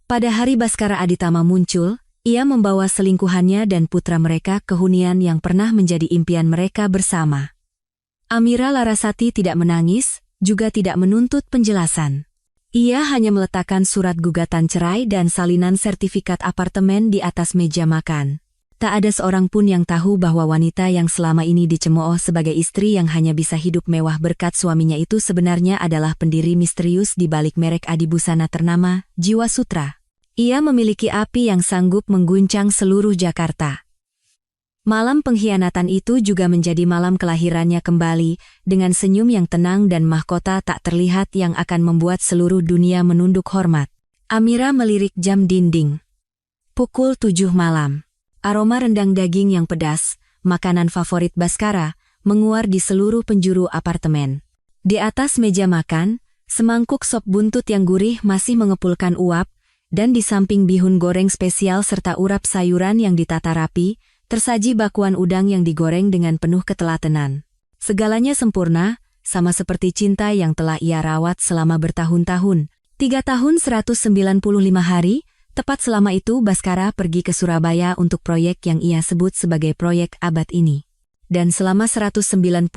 Pada hari Baskara Aditama muncul, ia membawa selingkuhannya dan putra mereka ke hunian yang pernah menjadi impian mereka bersama. Amira Larasati tidak menangis, juga tidak menuntut penjelasan. Ia hanya meletakkan surat gugatan cerai dan salinan sertifikat apartemen di atas meja makan. Tak ada seorang pun yang tahu bahwa wanita yang selama ini dicemooh sebagai istri yang hanya bisa hidup mewah berkat suaminya itu sebenarnya adalah pendiri misterius di balik merek adibusana ternama, Jiwa Sutra. Ia memiliki api yang sanggup mengguncang seluruh Jakarta. Malam pengkhianatan itu juga menjadi malam kelahirannya kembali, dengan senyum yang tenang dan mahkota tak terlihat yang akan membuat seluruh dunia menunduk hormat. Amira melirik jam dinding. Pukul 7 malam. Aroma rendang daging yang pedas, makanan favorit Baskara, menguar di seluruh penjuru apartemen. Di atas meja makan, semangkuk sop buntut yang gurih masih mengepulkan uap, dan di samping bihun goreng spesial serta urap sayuran yang ditata rapi, tersaji bakwan udang yang digoreng dengan penuh ketelatenan. Segalanya sempurna, sama seperti cinta yang telah ia rawat selama bertahun-tahun. 3 tahun 195 hari, tepat selama itu Baskara pergi ke Surabaya untuk proyek yang ia sebut sebagai proyek abad ini. Dan selama 195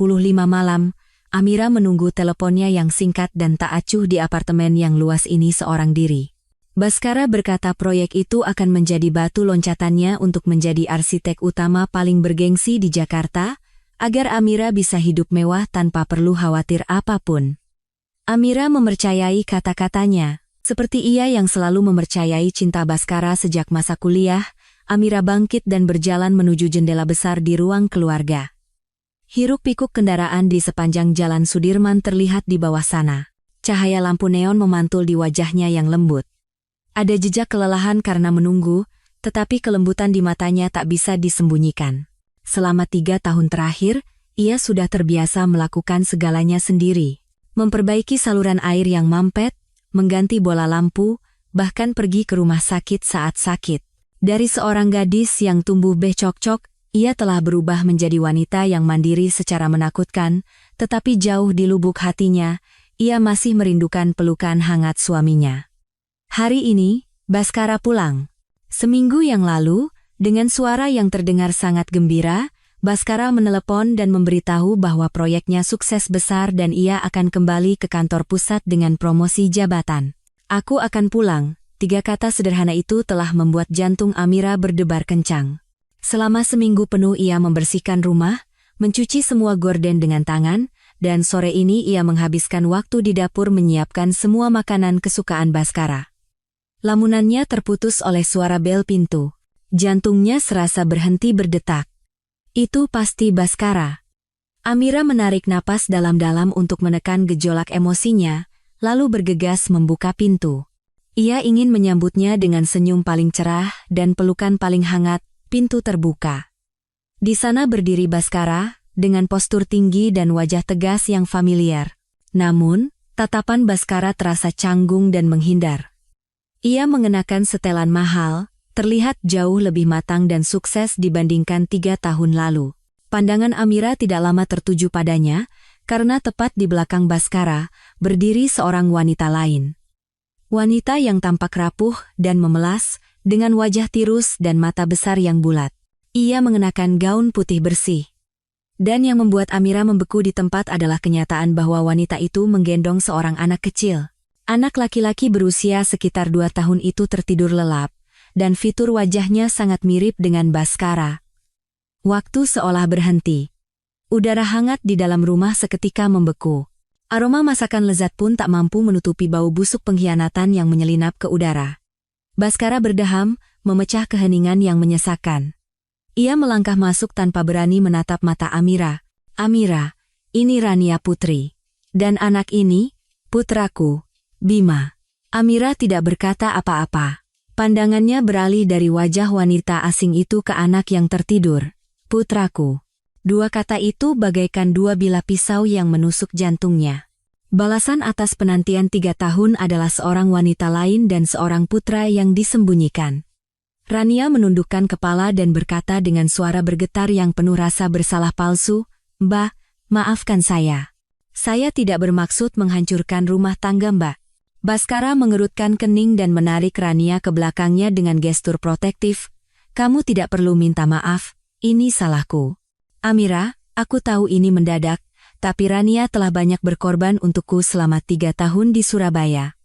malam, Amira menunggu teleponnya yang singkat dan tak acuh di apartemen yang luas ini seorang diri. Baskara berkata proyek itu akan menjadi batu loncatannya untuk menjadi arsitek utama paling bergengsi di Jakarta, agar Amira bisa hidup mewah tanpa perlu khawatir apapun. Amira mempercayai kata-katanya. Seperti ia yang selalu mempercayai cinta Baskara sejak masa kuliah, Amira bangkit dan berjalan menuju jendela besar di ruang keluarga. Hiruk-pikuk kendaraan di sepanjang jalan Sudirman terlihat di bawah sana. Cahaya lampu neon memantul di wajahnya yang lembut. Ada jejak kelelahan karena menunggu, tetapi kelembutan di matanya tak bisa disembunyikan. Selama 3 tahun terakhir, ia sudah terbiasa melakukan segalanya sendiri. Memperbaiki saluran air yang mampet, mengganti bola lampu, bahkan pergi ke rumah sakit saat sakit. Dari seorang gadis yang tumbuh becok-cok, ia telah berubah menjadi wanita yang mandiri secara menakutkan, tetapi jauh di lubuk hatinya, ia masih merindukan pelukan hangat suaminya. Hari ini, Baskara pulang. Seminggu yang lalu, dengan suara yang terdengar sangat gembira, Baskara menelepon dan memberitahu bahwa proyeknya sukses besar dan ia akan kembali ke kantor pusat dengan promosi jabatan. Aku akan pulang, 3 kata sederhana itu telah membuat jantung Amira berdebar kencang. Selama seminggu penuh ia membersihkan rumah, mencuci semua gorden dengan tangan, dan sore ini ia menghabiskan waktu di dapur menyiapkan semua makanan kesukaan Baskara. Lamunannya terputus oleh suara bel pintu. Jantungnya serasa berhenti berdetak. Itu pasti Baskara. Amira menarik napas dalam-dalam untuk menekan gejolak emosinya, lalu bergegas membuka pintu. Ia ingin menyambutnya dengan senyum paling cerah dan pelukan paling hangat. Pintu terbuka. Di sana berdiri Baskara, dengan postur tinggi dan wajah tegas yang familiar. Namun, tatapan Baskara terasa canggung dan menghindar. Ia mengenakan setelan mahal, terlihat jauh lebih matang dan sukses dibandingkan 3 tahun lalu. Pandangan Amira tidak lama tertuju padanya, karena tepat di belakang Baskara, berdiri seorang wanita lain. Wanita yang tampak rapuh dan memelas, dengan wajah tirus dan mata besar yang bulat. Ia mengenakan gaun putih bersih. Dan yang membuat Amira membeku di tempat adalah kenyataan bahwa wanita itu menggendong seorang anak kecil. Anak laki-laki berusia sekitar 2 tahun itu tertidur lelap, dan fitur wajahnya sangat mirip dengan Baskara. Waktu seolah berhenti. Udara hangat di dalam rumah seketika membeku. Aroma masakan lezat pun tak mampu menutupi bau busuk pengkhianatan yang menyelinap ke udara. Baskara berdeham, memecah keheningan yang menyesakan. Ia melangkah masuk tanpa berani menatap mata Amira. Amira, ini Rania Putri. Dan anak ini, putraku, Bima. Amira tidak berkata apa-apa. Pandangannya beralih dari wajah wanita asing itu ke anak yang tertidur. Putraku. 2 kata itu bagaikan 2 bilah pisau yang menusuk jantungnya. Balasan atas penantian 3 tahun adalah seorang wanita lain dan seorang putra yang disembunyikan. Rania menundukkan kepala dan berkata dengan suara bergetar yang penuh rasa bersalah palsu, "Mbak, maafkan saya. Saya tidak bermaksud menghancurkan rumah tangga Mbak." Baskara mengerutkan kening dan menarik Rania ke belakangnya dengan gestur protektif. Kamu tidak perlu minta maaf, ini salahku. Amira, aku tahu ini mendadak, tapi Rania telah banyak berkorban untukku selama 3 tahun di Surabaya.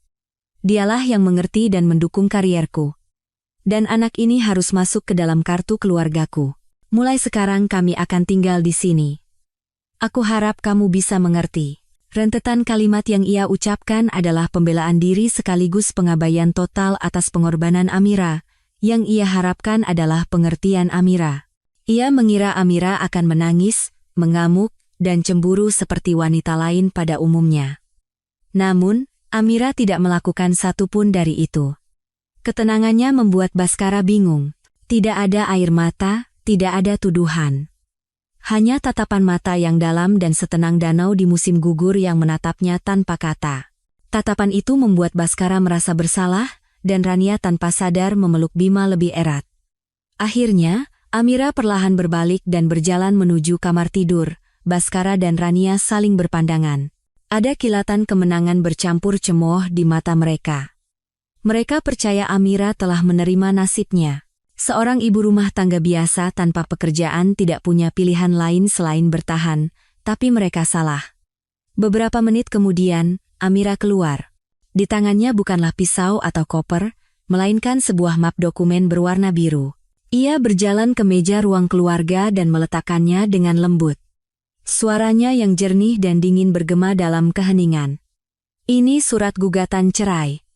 Dialah yang mengerti dan mendukung karierku. Dan anak ini harus masuk ke dalam kartu keluargaku. Mulai sekarang kami akan tinggal di sini. Aku harap kamu bisa mengerti. Rentetan kalimat yang ia ucapkan adalah pembelaan diri sekaligus pengabaian total atas pengorbanan Amira. Yang ia harapkan adalah pengertian Amira. Ia mengira Amira akan menangis, mengamuk, dan cemburu seperti wanita lain pada umumnya. Namun, Amira tidak melakukan satupun dari itu. Ketenangannya membuat Baskara bingung. Tidak ada air mata, tidak ada tuduhan. Hanya tatapan mata yang dalam dan setenang danau di musim gugur yang menatapnya tanpa kata. Tatapan itu membuat Baskara merasa bersalah, dan Rania tanpa sadar memeluk Bima lebih erat. Akhirnya, Amira perlahan berbalik dan berjalan menuju kamar tidur. Baskara dan Rania saling berpandangan. Ada kilatan kemenangan bercampur cemooh di mata mereka. Mereka percaya Amira telah menerima nasibnya. Seorang ibu rumah tangga biasa tanpa pekerjaan tidak punya pilihan lain selain bertahan, tapi mereka salah. Beberapa menit kemudian, Amira keluar. Di tangannya bukanlah pisau atau koper, melainkan sebuah map dokumen berwarna biru. Ia berjalan ke meja ruang keluarga dan meletakkannya dengan lembut. Suaranya yang jernih dan dingin bergema dalam keheningan. Ini surat gugatan cerai.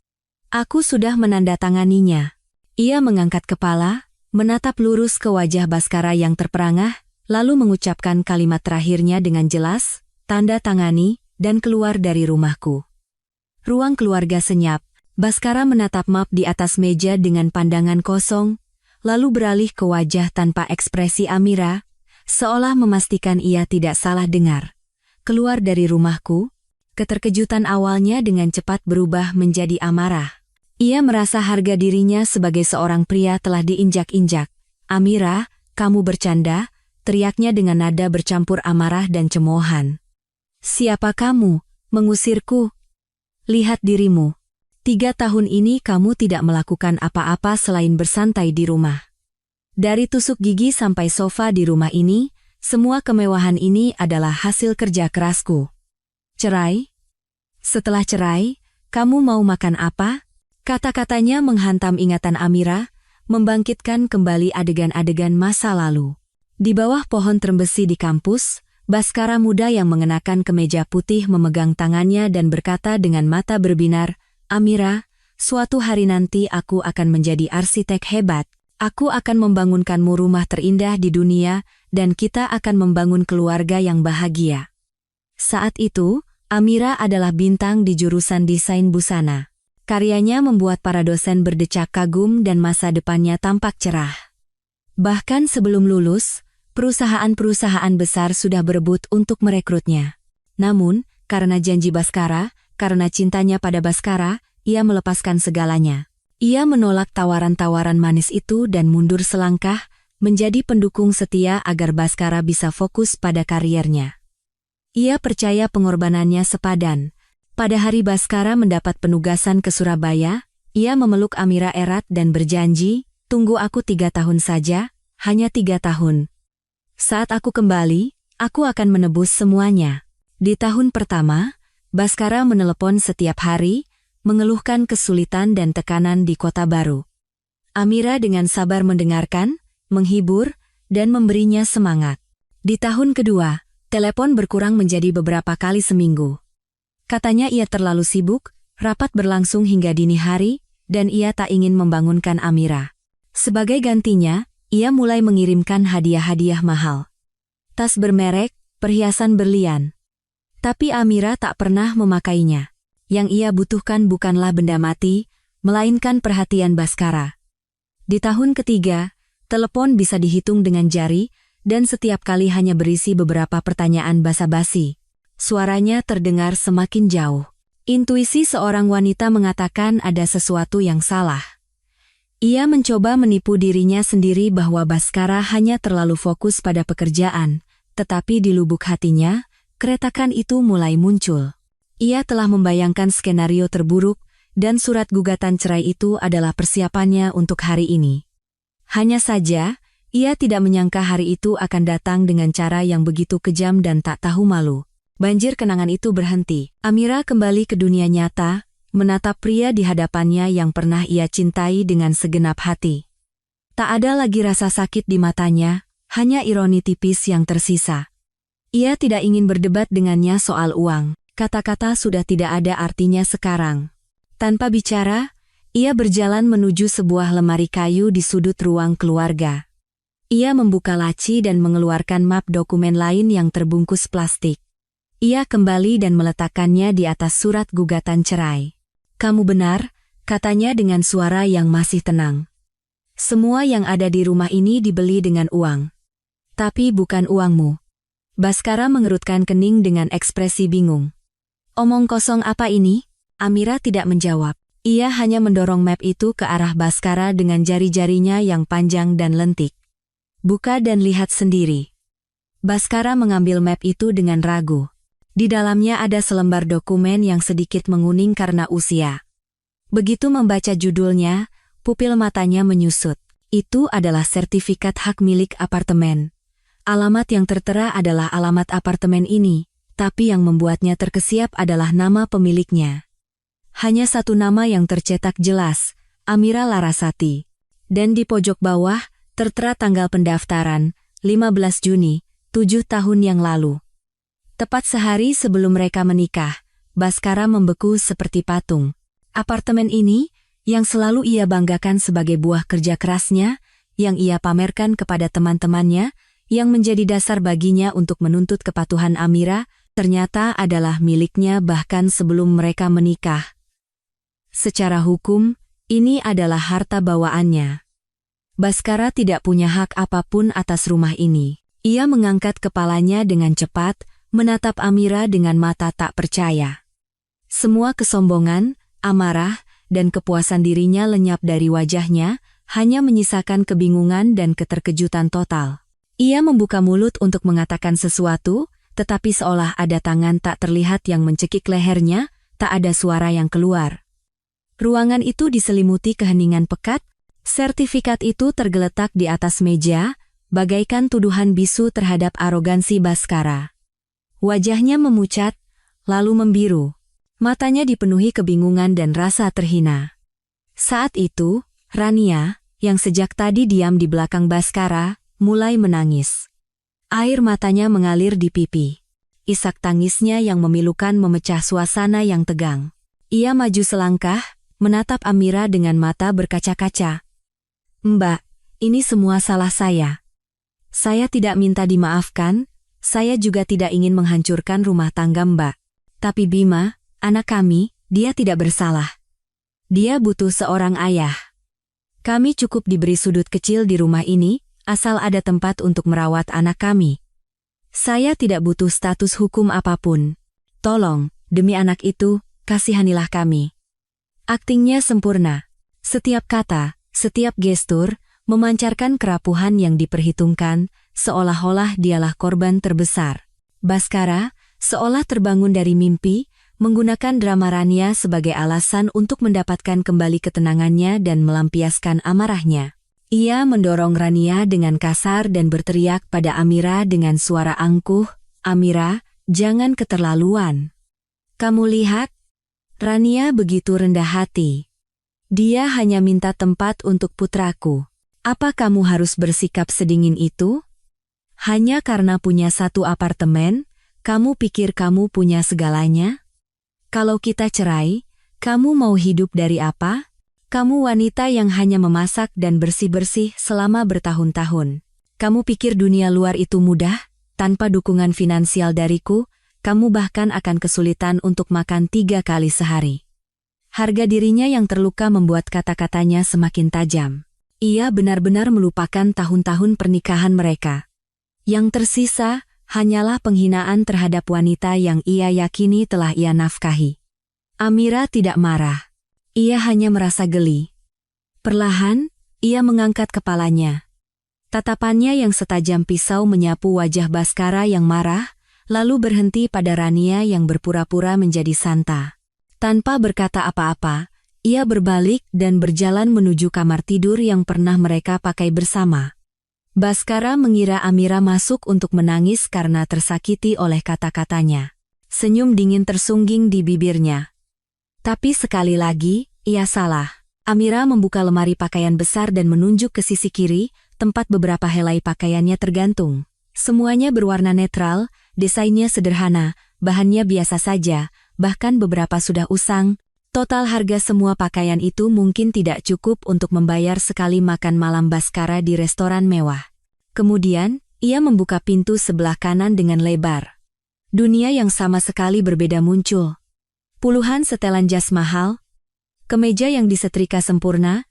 Aku sudah menandatanganinya. Ia mengangkat kepala, menatap lurus ke wajah Baskara yang terperangah, lalu mengucapkan kalimat terakhirnya dengan jelas, tanda tangani, dan keluar dari rumahku. Ruang keluarga senyap, Baskara menatap map di atas meja dengan pandangan kosong, lalu beralih ke wajah tanpa ekspresi Amira, seolah memastikan ia tidak salah dengar. Keluar dari rumahku, keterkejutan awalnya dengan cepat berubah menjadi amarah. Ia merasa harga dirinya sebagai seorang pria telah diinjak-injak. Amira, kamu bercanda, teriaknya dengan nada bercampur amarah dan cemoohan. Siapa kamu, mengusirku? Lihat dirimu. 3 tahun ini kamu tidak melakukan apa-apa selain bersantai di rumah. Dari tusuk gigi sampai sofa di rumah ini, semua kemewahan ini adalah hasil kerja kerasku. Cerai? Setelah cerai, kamu mau makan apa? Kata-katanya menghantam ingatan Amira, membangkitkan kembali adegan-adegan masa lalu. Di bawah pohon trembesi di kampus, Baskara muda yang mengenakan kemeja putih memegang tangannya dan berkata dengan mata berbinar, Amira, suatu hari nanti aku akan menjadi arsitek hebat. Aku akan membangunkanmu rumah terindah di dunia, dan kita akan membangun keluarga yang bahagia. Saat itu, Amira adalah bintang di jurusan desain busana. Karyanya membuat para dosen berdecak kagum dan masa depannya tampak cerah. Bahkan sebelum lulus, perusahaan-perusahaan besar sudah berebut untuk merekrutnya. Namun, karena janji Baskara, karena cintanya pada Baskara, ia melepaskan segalanya. Ia menolak tawaran-tawaran manis itu dan mundur selangkah, menjadi pendukung setia agar Baskara bisa fokus pada kariernya. Ia percaya pengorbanannya sepadan. Pada hari Baskara mendapat penugasan ke Surabaya, ia memeluk Amira erat dan berjanji, tunggu aku 3 tahun saja, hanya 3 tahun. Saat aku kembali, aku akan menebus semuanya. Di tahun pertama, Baskara menelepon setiap hari, mengeluhkan kesulitan dan tekanan di kota baru. Amira dengan sabar mendengarkan, menghibur, dan memberinya semangat. Di tahun kedua, telepon berkurang menjadi beberapa kali seminggu. Katanya ia terlalu sibuk, rapat berlangsung hingga dini hari, dan ia tak ingin membangunkan Amira. Sebagai gantinya, ia mulai mengirimkan hadiah-hadiah mahal. Tas bermerek, perhiasan berlian. Tapi Amira tak pernah memakainya. Yang ia butuhkan bukanlah benda mati, melainkan perhatian Baskara. Di tahun ketiga, telepon bisa dihitung dengan jari, dan setiap kali hanya berisi beberapa pertanyaan basa-basi. Suaranya terdengar semakin jauh. Intuisi seorang wanita mengatakan ada sesuatu yang salah. Ia mencoba menipu dirinya sendiri bahwa Baskara hanya terlalu fokus pada pekerjaan, tetapi di lubuk hatinya, keretakan itu mulai muncul. Ia telah membayangkan skenario terburuk, Dan surat gugatan cerai itu adalah persiapannya untuk hari ini. Hanya saja, ia tidak menyangka hari itu akan datang dengan cara yang begitu kejam dan tak tahu malu. Banjir kenangan itu berhenti. Amira kembali ke dunia nyata, menatap pria di hadapannya yang pernah ia cintai dengan segenap hati. Tak ada lagi rasa sakit di matanya, hanya ironi tipis yang tersisa. Ia tidak ingin berdebat dengannya soal uang. Kata-kata sudah tidak ada artinya sekarang. Tanpa bicara, ia berjalan menuju sebuah lemari kayu di sudut ruang keluarga. Ia membuka laci dan mengeluarkan map dokumen lain yang terbungkus plastik. Ia kembali dan meletakkannya di atas surat gugatan cerai. "Kamu benar," katanya dengan suara yang masih tenang. "Semua yang ada di rumah ini dibeli dengan uang. Tapi bukan uangmu." Baskara mengerutkan kening dengan ekspresi bingung. "Omong kosong apa ini?" Amira tidak menjawab. Ia hanya mendorong map itu ke arah Baskara dengan jari-jarinya yang panjang dan lentik. "Buka dan lihat sendiri." Baskara mengambil map itu dengan ragu. Di dalamnya ada selembar dokumen yang sedikit menguning karena usia. Begitu membaca judulnya, pupil matanya menyusut. Itu adalah sertifikat hak milik apartemen. Alamat yang tertera adalah alamat apartemen ini, tapi yang membuatnya terkesiap adalah nama pemiliknya. Hanya satu nama yang tercetak jelas, Amira Larasati. Dan di pojok bawah, tertera tanggal pendaftaran, 15 Juni, 7 tahun yang lalu. Tepat sehari sebelum mereka menikah, Baskara membeku seperti patung. Apartemen ini, yang selalu ia banggakan sebagai buah kerja kerasnya, yang ia pamerkan kepada teman-temannya, yang menjadi dasar baginya untuk menuntut kepatuhan Amira, ternyata adalah miliknya bahkan sebelum mereka menikah. Secara hukum, ini adalah harta bawaannya. Baskara tidak punya hak apapun atas rumah ini. Ia mengangkat kepalanya dengan cepat, menatap Amira dengan mata tak percaya. Semua kesombongan, amarah, dan kepuasan dirinya lenyap dari wajahnya, hanya menyisakan kebingungan dan keterkejutan total. Ia membuka mulut untuk mengatakan sesuatu, tetapi seolah ada tangan tak terlihat yang mencekik lehernya, tak ada suara yang keluar. Ruangan itu diselimuti keheningan pekat, sertifikat itu tergeletak di atas meja, bagaikan tuduhan bisu terhadap arogansi Baskara. Wajahnya memucat, lalu membiru. Matanya dipenuhi kebingungan dan rasa terhina. Saat itu, Rania, yang sejak tadi diam di belakang Baskara, mulai menangis. Air matanya mengalir di pipi. Isak tangisnya yang memilukan memecah suasana yang tegang. Ia maju selangkah, menatap Amira dengan mata berkaca-kaca. "Mbak, ini semua salah saya. Saya tidak minta dimaafkan, saya juga tidak ingin menghancurkan rumah tangga Mbak. Tapi Bima, anak kami, dia tidak bersalah. Dia butuh seorang ayah. Kami cukup diberi sudut kecil di rumah ini, asal ada tempat untuk merawat anak kami. Saya tidak butuh status hukum apapun. Tolong, demi anak itu, kasihanilah kami." Aktingnya sempurna. Setiap kata, setiap gestur, memancarkan kerapuhan yang diperhitungkan, seolah-olah dialah korban terbesar. Baskara, seolah terbangun dari mimpi, menggunakan drama Rania sebagai alasan untuk mendapatkan kembali ketenangannya dan melampiaskan amarahnya. Ia mendorong Rania dengan kasar dan berteriak pada Amira dengan suara angkuh, "Amira, jangan keterlaluan. Kamu lihat? Rania begitu rendah hati. Dia hanya minta tempat untuk putraku. Apa kamu harus bersikap sedingin itu? Hanya karena punya satu apartemen, kamu pikir kamu punya segalanya? Kalau kita cerai, kamu mau hidup dari apa? Kamu wanita yang hanya memasak dan bersih-bersih selama bertahun-tahun. Kamu pikir dunia luar itu mudah? Tanpa dukungan finansial dariku, kamu bahkan akan kesulitan untuk makan 3 kali sehari." Harga dirinya yang terluka membuat kata-katanya semakin tajam. Ia benar-benar melupakan tahun-tahun pernikahan mereka. Yang tersisa, hanyalah penghinaan terhadap wanita yang ia yakini telah ia nafkahi. Amira tidak marah. Ia hanya merasa geli. Perlahan, ia mengangkat kepalanya. Tatapannya yang setajam pisau menyapu wajah Baskara yang marah, lalu berhenti pada Rania yang berpura-pura menjadi santa. Tanpa berkata apa-apa, Ia berbalik dan berjalan menuju kamar tidur yang pernah mereka pakai bersama. Baskara mengira Amira masuk untuk menangis karena tersakiti oleh kata-katanya. Senyum dingin tersungging di bibirnya. Tapi sekali lagi, ia salah. Amira membuka lemari pakaian besar dan menunjuk ke sisi kiri, tempat beberapa helai pakaiannya tergantung. Semuanya berwarna netral, desainnya sederhana, bahannya biasa saja, bahkan beberapa sudah usang. Total harga semua pakaian itu mungkin tidak cukup untuk membayar sekali makan malam Baskara di restoran mewah. Kemudian, ia membuka pintu sebelah kanan dengan lebar. Dunia yang sama sekali berbeda muncul. Puluhan setelan jas mahal, kemeja yang disetrika sempurna,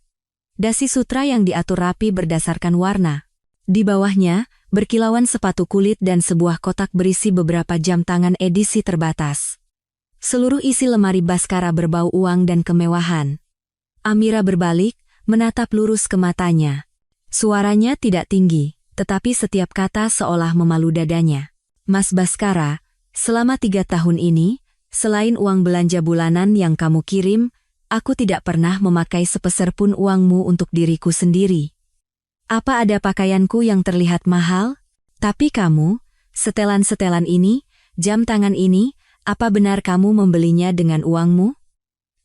dasi sutra yang diatur rapi berdasarkan warna. Di bawahnya, berkilauan sepatu kulit dan sebuah kotak berisi beberapa jam tangan edisi terbatas. Seluruh isi lemari Baskara berbau uang dan kemewahan. Amira berbalik, menatap lurus ke matanya. Suaranya tidak tinggi, tetapi setiap kata seolah memalu dadanya. Mas Baskara, selama 3 tahun ini, selain uang belanja bulanan yang kamu kirim, aku tidak pernah memakai sepeser pun uangmu untuk diriku sendiri. Apa ada pakaianku yang terlihat mahal? Tapi kamu, setelan-setelan ini, jam tangan ini, apa benar kamu membelinya dengan uangmu?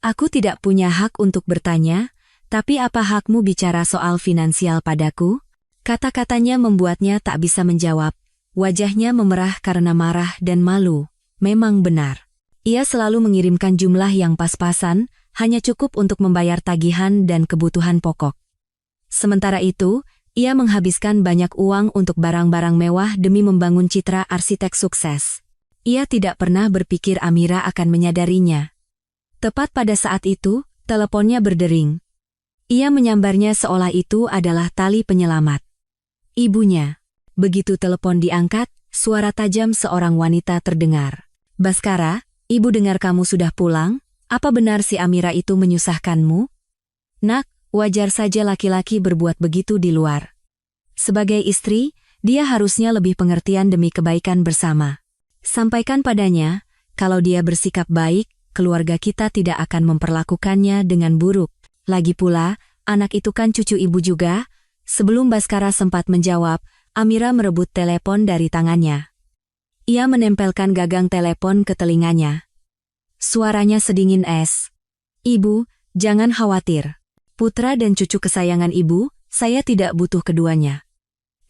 Aku tidak punya hak untuk bertanya, tapi apa hakmu bicara soal finansial padaku? Kata-katanya membuatnya tak bisa menjawab. Wajahnya memerah karena marah dan malu. Memang benar. Ia selalu mengirimkan jumlah yang pas-pasan, hanya cukup untuk membayar tagihan dan kebutuhan pokok. Sementara itu, ia menghabiskan banyak uang untuk barang-barang mewah demi membangun citra arsitek sukses. Ia tidak pernah berpikir Amira akan menyadarinya. Tepat pada saat itu, teleponnya berdering. Ia menyambarnya seolah itu adalah tali penyelamat. Ibunya. Begitu telepon diangkat, suara tajam seorang wanita terdengar. Baskara, ibu dengar kamu sudah pulang, apa benar si Amira itu menyusahkanmu? Nak, wajar saja laki-laki berbuat begitu di luar. Sebagai istri, dia harusnya lebih pengertian demi kebaikan bersama. Sampaikan padanya, kalau dia bersikap baik, keluarga kita tidak akan memperlakukannya dengan buruk. Lagi pula, anak itu kan cucu ibu juga. Sebelum Baskara sempat menjawab, Amira merebut telepon dari tangannya. Ia menempelkan gagang telepon ke telinganya. Suaranya sedingin es. Ibu, jangan khawatir. Putra dan cucu kesayangan ibu, saya tidak butuh keduanya.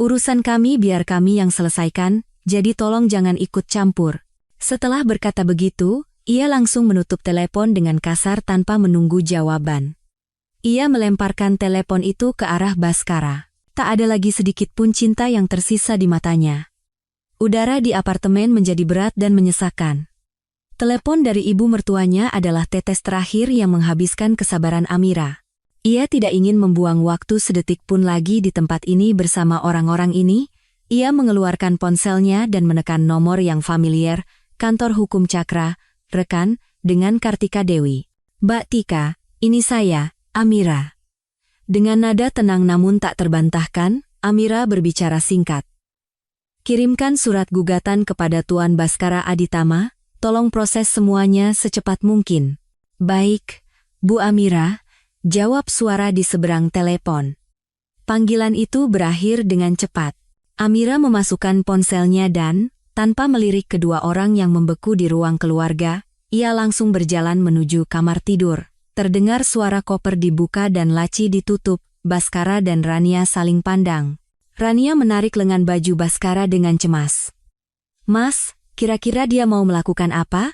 Urusan kami biar kami yang selesaikan, jadi tolong jangan ikut campur. Setelah berkata begitu, ia langsung menutup telepon dengan kasar tanpa menunggu jawaban. Ia melemparkan telepon itu ke arah Baskara. Tak ada lagi sedikit pun cinta yang tersisa di matanya. Udara di apartemen menjadi berat dan menyesakan. Telepon dari ibu mertuanya adalah tetes terakhir yang menghabiskan kesabaran Amira. Ia tidak ingin membuang waktu sedetik pun lagi di tempat ini bersama orang-orang ini. Ia mengeluarkan ponselnya dan menekan nomor yang familiar, kantor hukum Cakra, rekan, dengan Kartika Dewi. Mbak Tika, ini saya, Amira. Dengan nada tenang namun tak terbantahkan, Amira berbicara singkat. Kirimkan surat gugatan kepada Tuan Baskara Aditama, tolong proses semuanya secepat mungkin. Baik, Bu Amira, jawab suara di seberang telepon. Panggilan itu berakhir dengan cepat. Amira memasukkan ponselnya dan, tanpa melirik kedua orang yang membeku di ruang keluarga, ia langsung berjalan menuju kamar tidur. Terdengar suara koper dibuka dan laci ditutup, Baskara dan Rania saling pandang. Rania menarik lengan baju Baskara dengan cemas. Mas, kira-kira dia mau melakukan apa?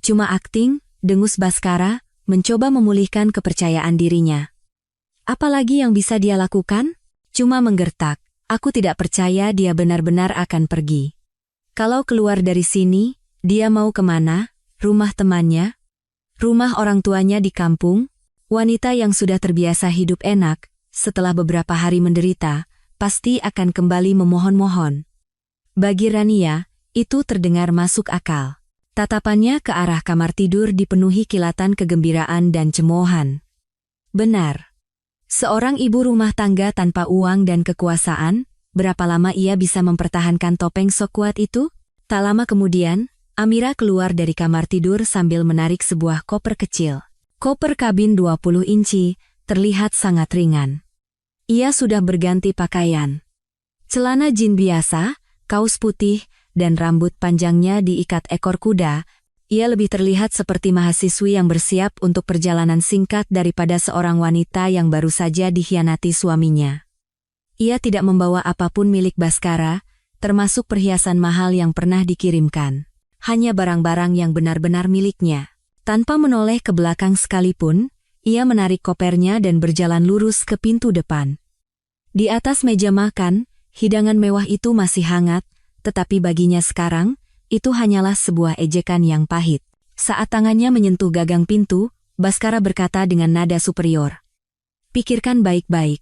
Cuma akting, dengus Baskara, mencoba memulihkan kepercayaan dirinya. Apalagi yang bisa dia lakukan? Cuma menggertak. Aku tidak percaya dia benar-benar akan pergi. Kalau keluar dari sini, dia mau kemana? Rumah temannya? Rumah orang tuanya di kampung? Wanita yang sudah terbiasa hidup enak, setelah beberapa hari menderita, pasti akan kembali memohon-mohon. Bagi Rania, itu terdengar masuk akal. Tatapannya ke arah kamar tidur dipenuhi kilatan kegembiraan dan cemoohan. Benar. Seorang ibu rumah tangga tanpa uang dan kekuasaan, berapa lama ia bisa mempertahankan topeng sok kuat itu? Tak lama kemudian, Amira keluar dari kamar tidur sambil menarik sebuah koper kecil. Koper kabin 20 inci terlihat sangat ringan. Ia sudah berganti pakaian. Celana jin biasa, kaos putih, dan rambut panjangnya diikat ekor kuda. Ia lebih terlihat seperti mahasiswi yang bersiap untuk perjalanan singkat daripada seorang wanita yang baru saja dikhianati suaminya. Ia tidak membawa apapun milik Bhaskara, termasuk perhiasan mahal yang pernah dikirimkan. Hanya barang-barang yang benar-benar miliknya. Tanpa menoleh ke belakang sekalipun, ia menarik kopernya dan berjalan lurus ke pintu depan. Di atas meja makan, hidangan mewah itu masih hangat, tetapi baginya sekarang, itu hanyalah sebuah ejekan yang pahit. Saat tangannya menyentuh gagang pintu, Bhaskara berkata dengan nada superior. Pikirkan baik-baik.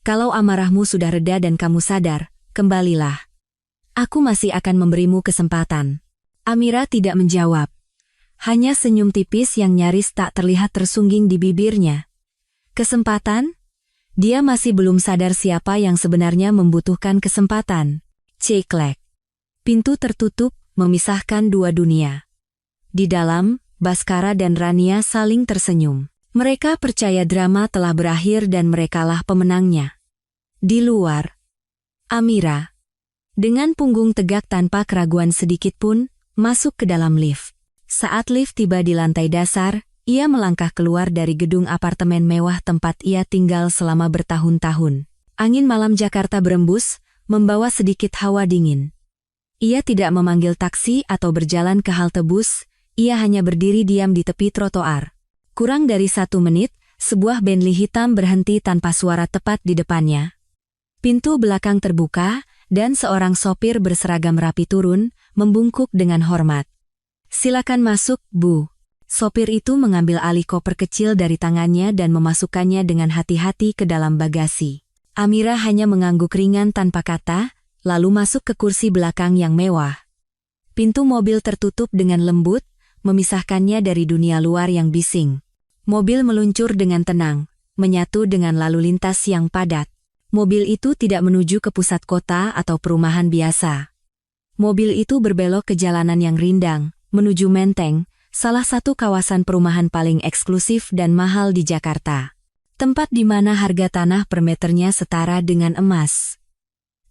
Kalau amarahmu sudah reda dan kamu sadar, kembalilah. Aku masih akan memberimu kesempatan. Amira tidak menjawab. Hanya senyum tipis yang nyaris tak terlihat tersungging di bibirnya. Kesempatan? Dia masih belum sadar siapa yang sebenarnya membutuhkan kesempatan. Ceklek. Pintu tertutup, memisahkan dua dunia. Di dalam, Bhaskara dan Rania saling tersenyum. Mereka percaya drama telah berakhir dan merekalah pemenangnya. Di luar, Amira, dengan punggung tegak tanpa keraguan sedikitpun, masuk ke dalam lift. Saat lift tiba di lantai dasar, ia melangkah keluar dari gedung apartemen mewah tempat ia tinggal selama bertahun-tahun. Angin malam Jakarta berembus, membawa sedikit hawa dingin. Ia tidak memanggil taksi atau berjalan ke halte bus, ia hanya berdiri diam di tepi trotoar. Kurang dari 1 menit, sebuah Bentley hitam berhenti tanpa suara tepat di depannya. Pintu belakang terbuka, dan seorang sopir berseragam rapi turun, membungkuk dengan hormat. Silakan masuk, Bu. Sopir itu mengambil alih koper kecil dari tangannya dan memasukkannya dengan hati-hati ke dalam bagasi. Amira hanya mengangguk ringan tanpa kata, lalu masuk ke kursi belakang yang mewah. Pintu mobil tertutup dengan lembut, memisahkannya dari dunia luar yang bising. Mobil meluncur dengan tenang, menyatu dengan lalu lintas yang padat. Mobil itu tidak menuju ke pusat kota atau perumahan biasa. Mobil itu berbelok ke jalanan yang rindang, menuju Menteng, salah satu kawasan perumahan paling eksklusif dan mahal di Jakarta. Tempat di mana harga tanah per meternya setara dengan emas.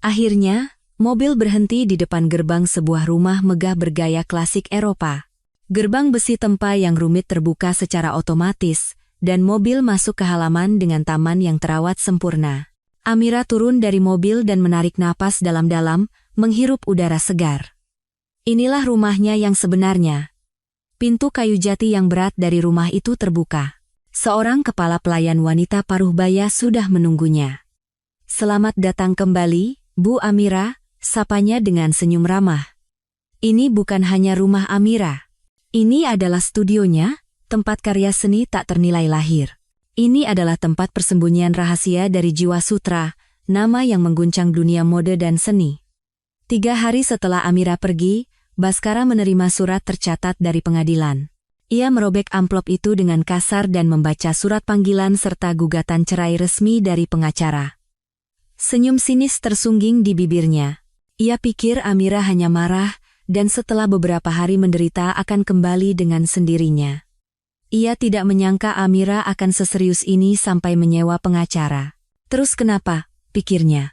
Akhirnya, mobil berhenti di depan gerbang sebuah rumah megah bergaya klasik Eropa. Gerbang besi tempa yang rumit terbuka secara otomatis, dan mobil masuk ke halaman dengan taman yang terawat sempurna. Amira turun dari mobil dan menarik napas dalam-dalam, menghirup udara segar. Inilah rumahnya yang sebenarnya. Pintu kayu jati yang berat dari rumah itu terbuka. Seorang kepala pelayan wanita paruh baya sudah menunggunya. Selamat datang kembali, Bu Amira, sapanya dengan senyum ramah. Ini bukan hanya rumah Amira. Ini adalah studionya, tempat karya seni tak ternilai lahir. Ini adalah tempat persembunyian rahasia dari Jiwa Sutra, nama yang mengguncang dunia mode dan seni. 3 hari setelah Amira pergi, Bhaskara menerima surat tercatat dari pengadilan. Ia merobek amplop itu dengan kasar dan membaca surat panggilan serta gugatan cerai resmi dari pengacara. Senyum sinis tersungging di bibirnya. Ia pikir Amira hanya marah, dan setelah beberapa hari menderita akan kembali dengan sendirinya. Ia tidak menyangka Amira akan seserius ini sampai menyewa pengacara. Terus kenapa, pikirnya.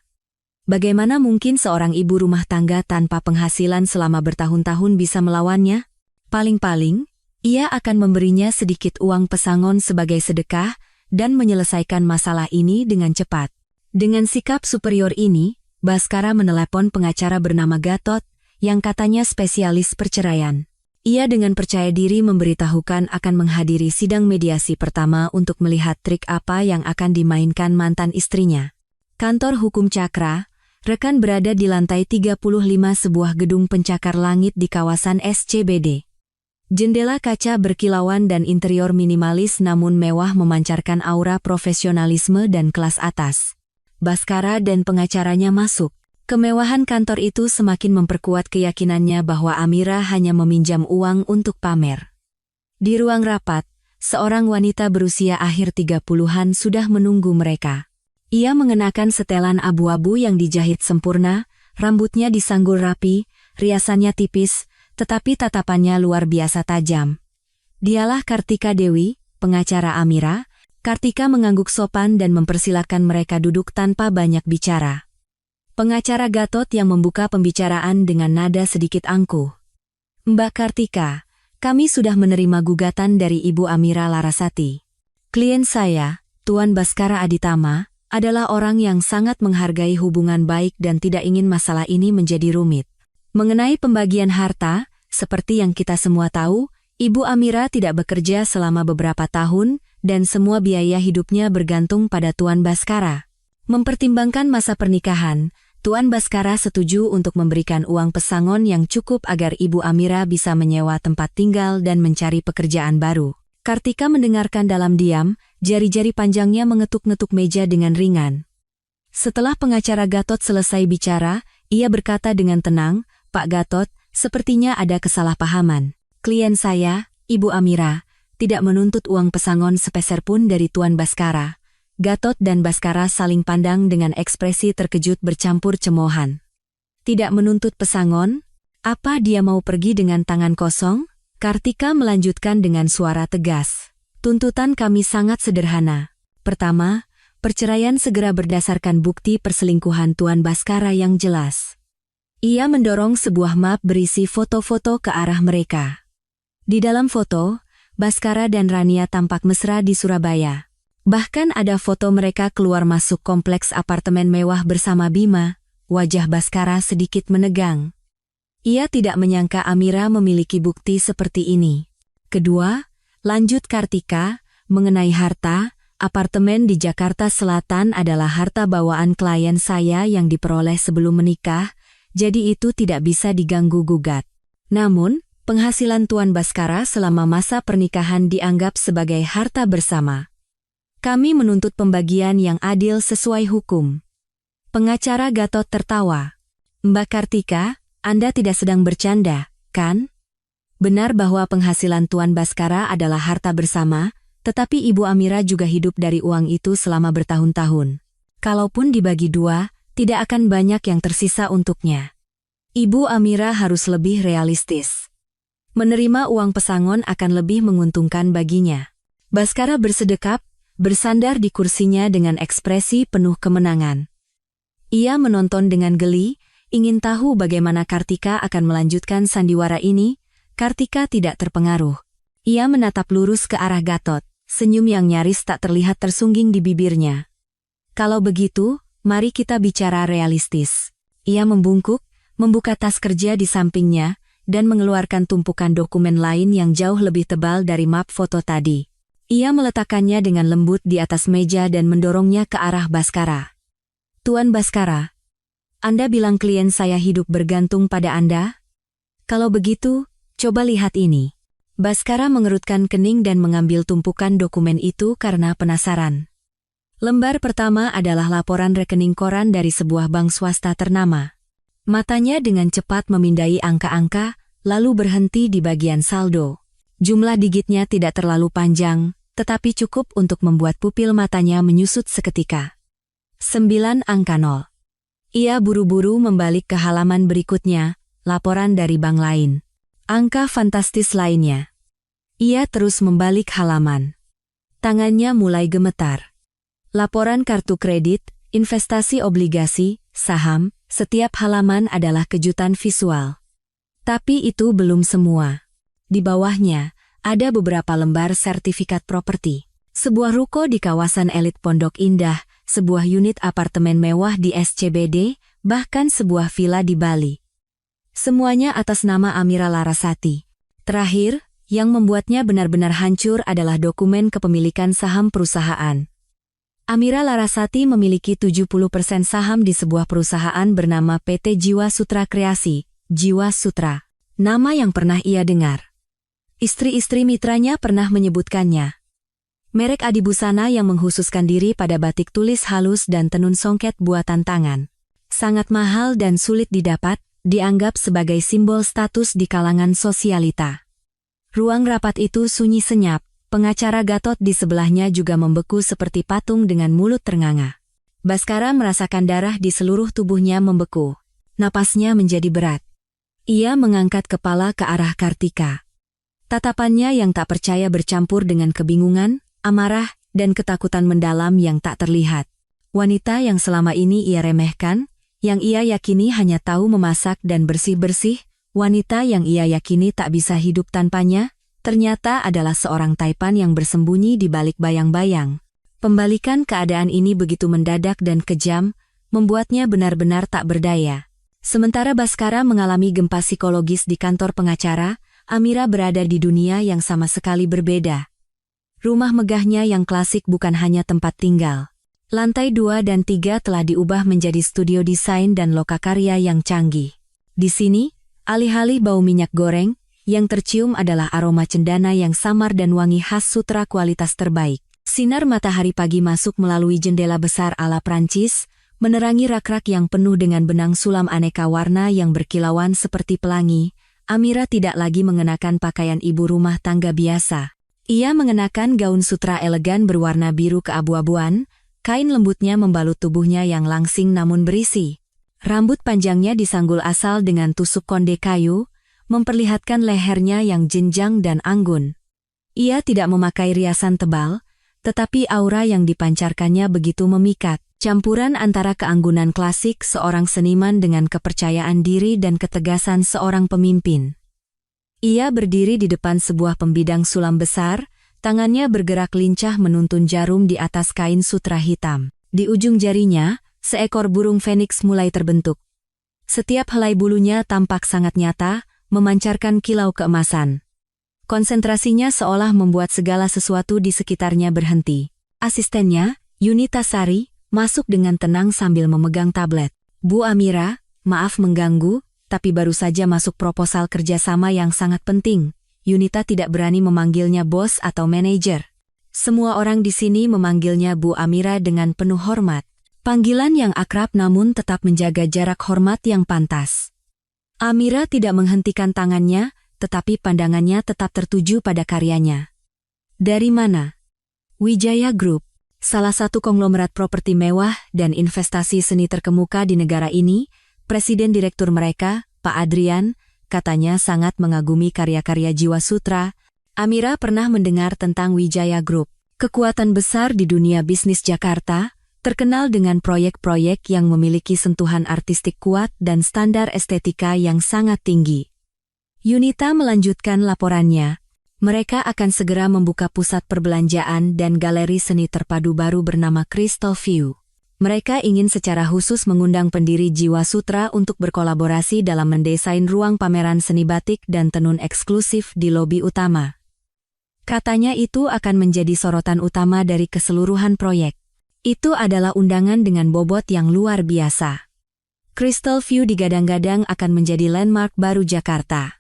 Bagaimana mungkin seorang ibu rumah tangga tanpa penghasilan selama bertahun-tahun bisa melawannya? Paling-paling, ia akan memberinya sedikit uang pesangon sebagai sedekah dan menyelesaikan masalah ini dengan cepat. Dengan sikap superior ini, Bhaskara menelepon pengacara bernama Gatot, yang katanya spesialis perceraian. Ia dengan percaya diri memberitahukan akan menghadiri sidang mediasi pertama untuk melihat trik apa yang akan dimainkan mantan istrinya. Kantor Hukum Cakra, rekan berada di lantai 35 sebuah gedung pencakar langit di kawasan SCBD. Jendela kaca berkilauan dan interior minimalis namun mewah memancarkan aura profesionalisme dan kelas atas. Bhaskara dan pengacaranya masuk. Kemewahan kantor itu semakin memperkuat keyakinannya bahwa Amira hanya meminjam uang untuk pamer. Di ruang rapat, seorang wanita berusia akhir 30-an sudah menunggu mereka. Ia mengenakan setelan abu-abu yang dijahit sempurna, rambutnya disanggul rapi, riasannya tipis, tetapi tatapannya luar biasa tajam. Dialah Kartika Dewi, pengacara Amira, Kartika mengangguk sopan dan mempersilakan mereka duduk tanpa banyak bicara. Pengacara Gatot yang membuka pembicaraan dengan nada sedikit angkuh. Mbak Kartika, kami sudah menerima gugatan dari Ibu Amira Larasati. Klien saya, Tuan Baskara Aditama, adalah orang yang sangat menghargai hubungan baik dan tidak ingin masalah ini menjadi rumit. Mengenai pembagian harta, seperti yang kita semua tahu, Ibu Amira tidak bekerja selama beberapa tahun, dan semua biaya hidupnya bergantung pada Tuan Baskara. Mempertimbangkan masa pernikahan, Tuan Baskara setuju untuk memberikan uang pesangon yang cukup agar Ibu Amira bisa menyewa tempat tinggal dan mencari pekerjaan baru. Kartika mendengarkan dalam diam, jari-jari panjangnya mengetuk-ngetuk meja dengan ringan. Setelah pengacara Gatot selesai bicara, ia berkata dengan tenang, Pak Gatot, sepertinya ada kesalahpahaman. Klien saya, Ibu Amira, tidak menuntut uang pesangon sepeser pun dari Tuan Baskara. Gatot dan Baskara saling pandang dengan ekspresi terkejut bercampur cemoohan. Tidak menuntut pesangon? Apa dia mau pergi dengan tangan kosong? Kartika melanjutkan dengan suara tegas. Tuntutan kami sangat sederhana. Pertama, perceraian segera berdasarkan bukti perselingkuhan Tuan Baskara yang jelas. Ia mendorong sebuah map berisi foto-foto ke arah mereka. Di dalam foto, Baskara dan Rania tampak mesra di Surabaya. Bahkan ada foto mereka keluar masuk kompleks apartemen mewah bersama Bima. Wajah Baskara sedikit menegang. Ia tidak menyangka Amira memiliki bukti seperti ini. Kedua, lanjut Kartika, mengenai harta, apartemen di Jakarta Selatan adalah harta bawaan klien saya yang diperoleh sebelum menikah, jadi itu tidak bisa diganggu-gugat. Namun, penghasilan Tuan Baskara selama masa pernikahan dianggap sebagai harta bersama. Kami menuntut pembagian yang adil sesuai hukum. Pengacara Gatot tertawa. Mbak Kartika, Anda tidak sedang bercanda, kan? Benar bahwa penghasilan Tuan Baskara adalah harta bersama, tetapi Ibu Amira juga hidup dari uang itu selama bertahun-tahun. Kalaupun dibagi dua, tidak akan banyak yang tersisa untuknya. Ibu Amira harus lebih realistis. Menerima uang pesangon akan lebih menguntungkan baginya. Baskara bersedekap, bersandar di kursinya dengan ekspresi penuh kemenangan. Ia menonton dengan geli, ingin tahu bagaimana Kartika akan melanjutkan sandiwara ini. Kartika tidak terpengaruh. Ia menatap lurus ke arah Gatot, senyum yang nyaris tak terlihat tersungging di bibirnya. Kalau begitu, mari kita bicara realistis. Ia membungkuk, membuka tas kerja di sampingnya, dan mengeluarkan tumpukan dokumen lain yang jauh lebih tebal dari map foto tadi. Ia meletakkannya dengan lembut di atas meja dan mendorongnya ke arah Baskara. Tuan Baskara, Anda bilang klien saya hidup bergantung pada Anda? Kalau begitu, coba lihat ini. Baskara mengerutkan kening dan mengambil tumpukan dokumen itu karena penasaran. Lembar pertama adalah laporan rekening koran dari sebuah bank swasta ternama. Matanya dengan cepat memindai angka-angka, lalu berhenti di bagian saldo. Jumlah digitnya tidak terlalu panjang, tetapi cukup untuk membuat pupil matanya menyusut seketika. 9 angka 0. Ia buru-buru membalik ke halaman berikutnya, laporan dari bank lain. Angka fantastis lainnya. Ia terus membalik halaman. Tangannya mulai gemetar. Laporan kartu kredit, investasi obligasi, saham, setiap halaman adalah kejutan visual. Tapi itu belum semua. Di bawahnya, ada beberapa lembar sertifikat properti. Sebuah ruko di kawasan elit Pondok Indah, sebuah unit apartemen mewah di SCBD, bahkan sebuah villa di Bali. Semuanya atas nama Amira Larasati. Terakhir, yang membuatnya benar-benar hancur adalah dokumen kepemilikan saham perusahaan. Amira Larasati memiliki 70% saham di sebuah perusahaan bernama PT Jiwa Sutra Kreasi, Jiwa Sutra. Nama yang pernah ia dengar. Istri-istri mitranya pernah menyebutkannya. Merek adibusana yang menghususkan diri pada batik tulis halus dan tenun songket buatan tangan. Sangat mahal dan sulit didapat, dianggap sebagai simbol status di kalangan sosialita. Ruang rapat itu sunyi senyap. Pengacara Gatot di sebelahnya juga membeku seperti patung dengan mulut ternganga. Baskara merasakan darah di seluruh tubuhnya membeku. Napasnya menjadi berat. Ia mengangkat kepala ke arah Kartika. Tatapannya yang tak percaya bercampur dengan kebingungan, amarah, dan ketakutan mendalam yang tak terlihat. Wanita yang selama ini ia remehkan, yang ia yakini hanya tahu memasak dan bersih-bersih, wanita yang ia yakini tak bisa hidup tanpanya, ternyata adalah seorang taipan yang bersembunyi di balik bayang-bayang. Pembalikan keadaan ini begitu mendadak dan kejam, membuatnya benar-benar tak berdaya. Sementara Baskara mengalami gempa psikologis di kantor pengacara, Amira berada di dunia yang sama sekali berbeda. Rumah megahnya yang klasik bukan hanya tempat tinggal. Lantai 2 dan 3 telah diubah menjadi studio desain dan lokakarya yang canggih. Di sini, alih-alih bau minyak goreng, yang tercium adalah aroma cendana yang samar dan wangi khas sutra kualitas terbaik. Sinar matahari pagi masuk melalui jendela besar ala Prancis, menerangi rak-rak yang penuh dengan benang sulam aneka warna yang berkilauan seperti pelangi. Amira tidak lagi mengenakan pakaian ibu rumah tangga biasa. Ia mengenakan gaun sutra elegan berwarna biru keabu-abuan, kain lembutnya membalut tubuhnya yang langsing namun berisi. Rambut panjangnya disanggul asal dengan tusuk konde kayu, memperlihatkan lehernya yang jenjang dan anggun. Ia tidak memakai riasan tebal, tetapi aura yang dipancarkannya begitu memikat. Campuran antara keanggunan klasik seorang seniman dengan kepercayaan diri dan ketegasan seorang pemimpin. Ia berdiri di depan sebuah pembidang sulam besar, tangannya bergerak lincah menuntun jarum di atas kain sutra hitam. Di ujung jarinya, seekor burung feniks mulai terbentuk. Setiap helai bulunya tampak sangat nyata, memancarkan kilau keemasan. Konsentrasinya seolah membuat segala sesuatu di sekitarnya berhenti. Asistennya, Yunita Sari, masuk dengan tenang sambil memegang tablet. Bu Amira, maaf mengganggu, tapi baru saja masuk proposal kerjasama yang sangat penting. Yunita tidak berani memanggilnya bos atau manajer. Semua orang di sini memanggilnya Bu Amira dengan penuh hormat. Panggilan yang akrab namun tetap menjaga jarak hormat yang pantas. Amira tidak menghentikan tangannya, tetapi pandangannya tetap tertuju pada karyanya. Dari mana? Wijaya Group. Salah satu konglomerat properti mewah dan investasi seni terkemuka di negara ini, Presiden Direktur mereka, Pak Adrian, katanya sangat mengagumi karya-karya Jiwa Sutra. Amira pernah mendengar tentang Wijaya Group, kekuatan besar di dunia bisnis Jakarta, terkenal dengan proyek-proyek yang memiliki sentuhan artistik kuat dan standar estetika yang sangat tinggi. Yunita melanjutkan laporannya. Mereka akan segera membuka pusat perbelanjaan dan galeri seni terpadu baru bernama Crystal View. Mereka ingin secara khusus mengundang pendiri Jiwa Sutra untuk berkolaborasi dalam mendesain ruang pameran seni batik dan tenun eksklusif di lobi utama. Katanya itu akan menjadi sorotan utama dari keseluruhan proyek. Itu adalah undangan dengan bobot yang luar biasa. Crystal View digadang-gadang akan menjadi landmark baru Jakarta.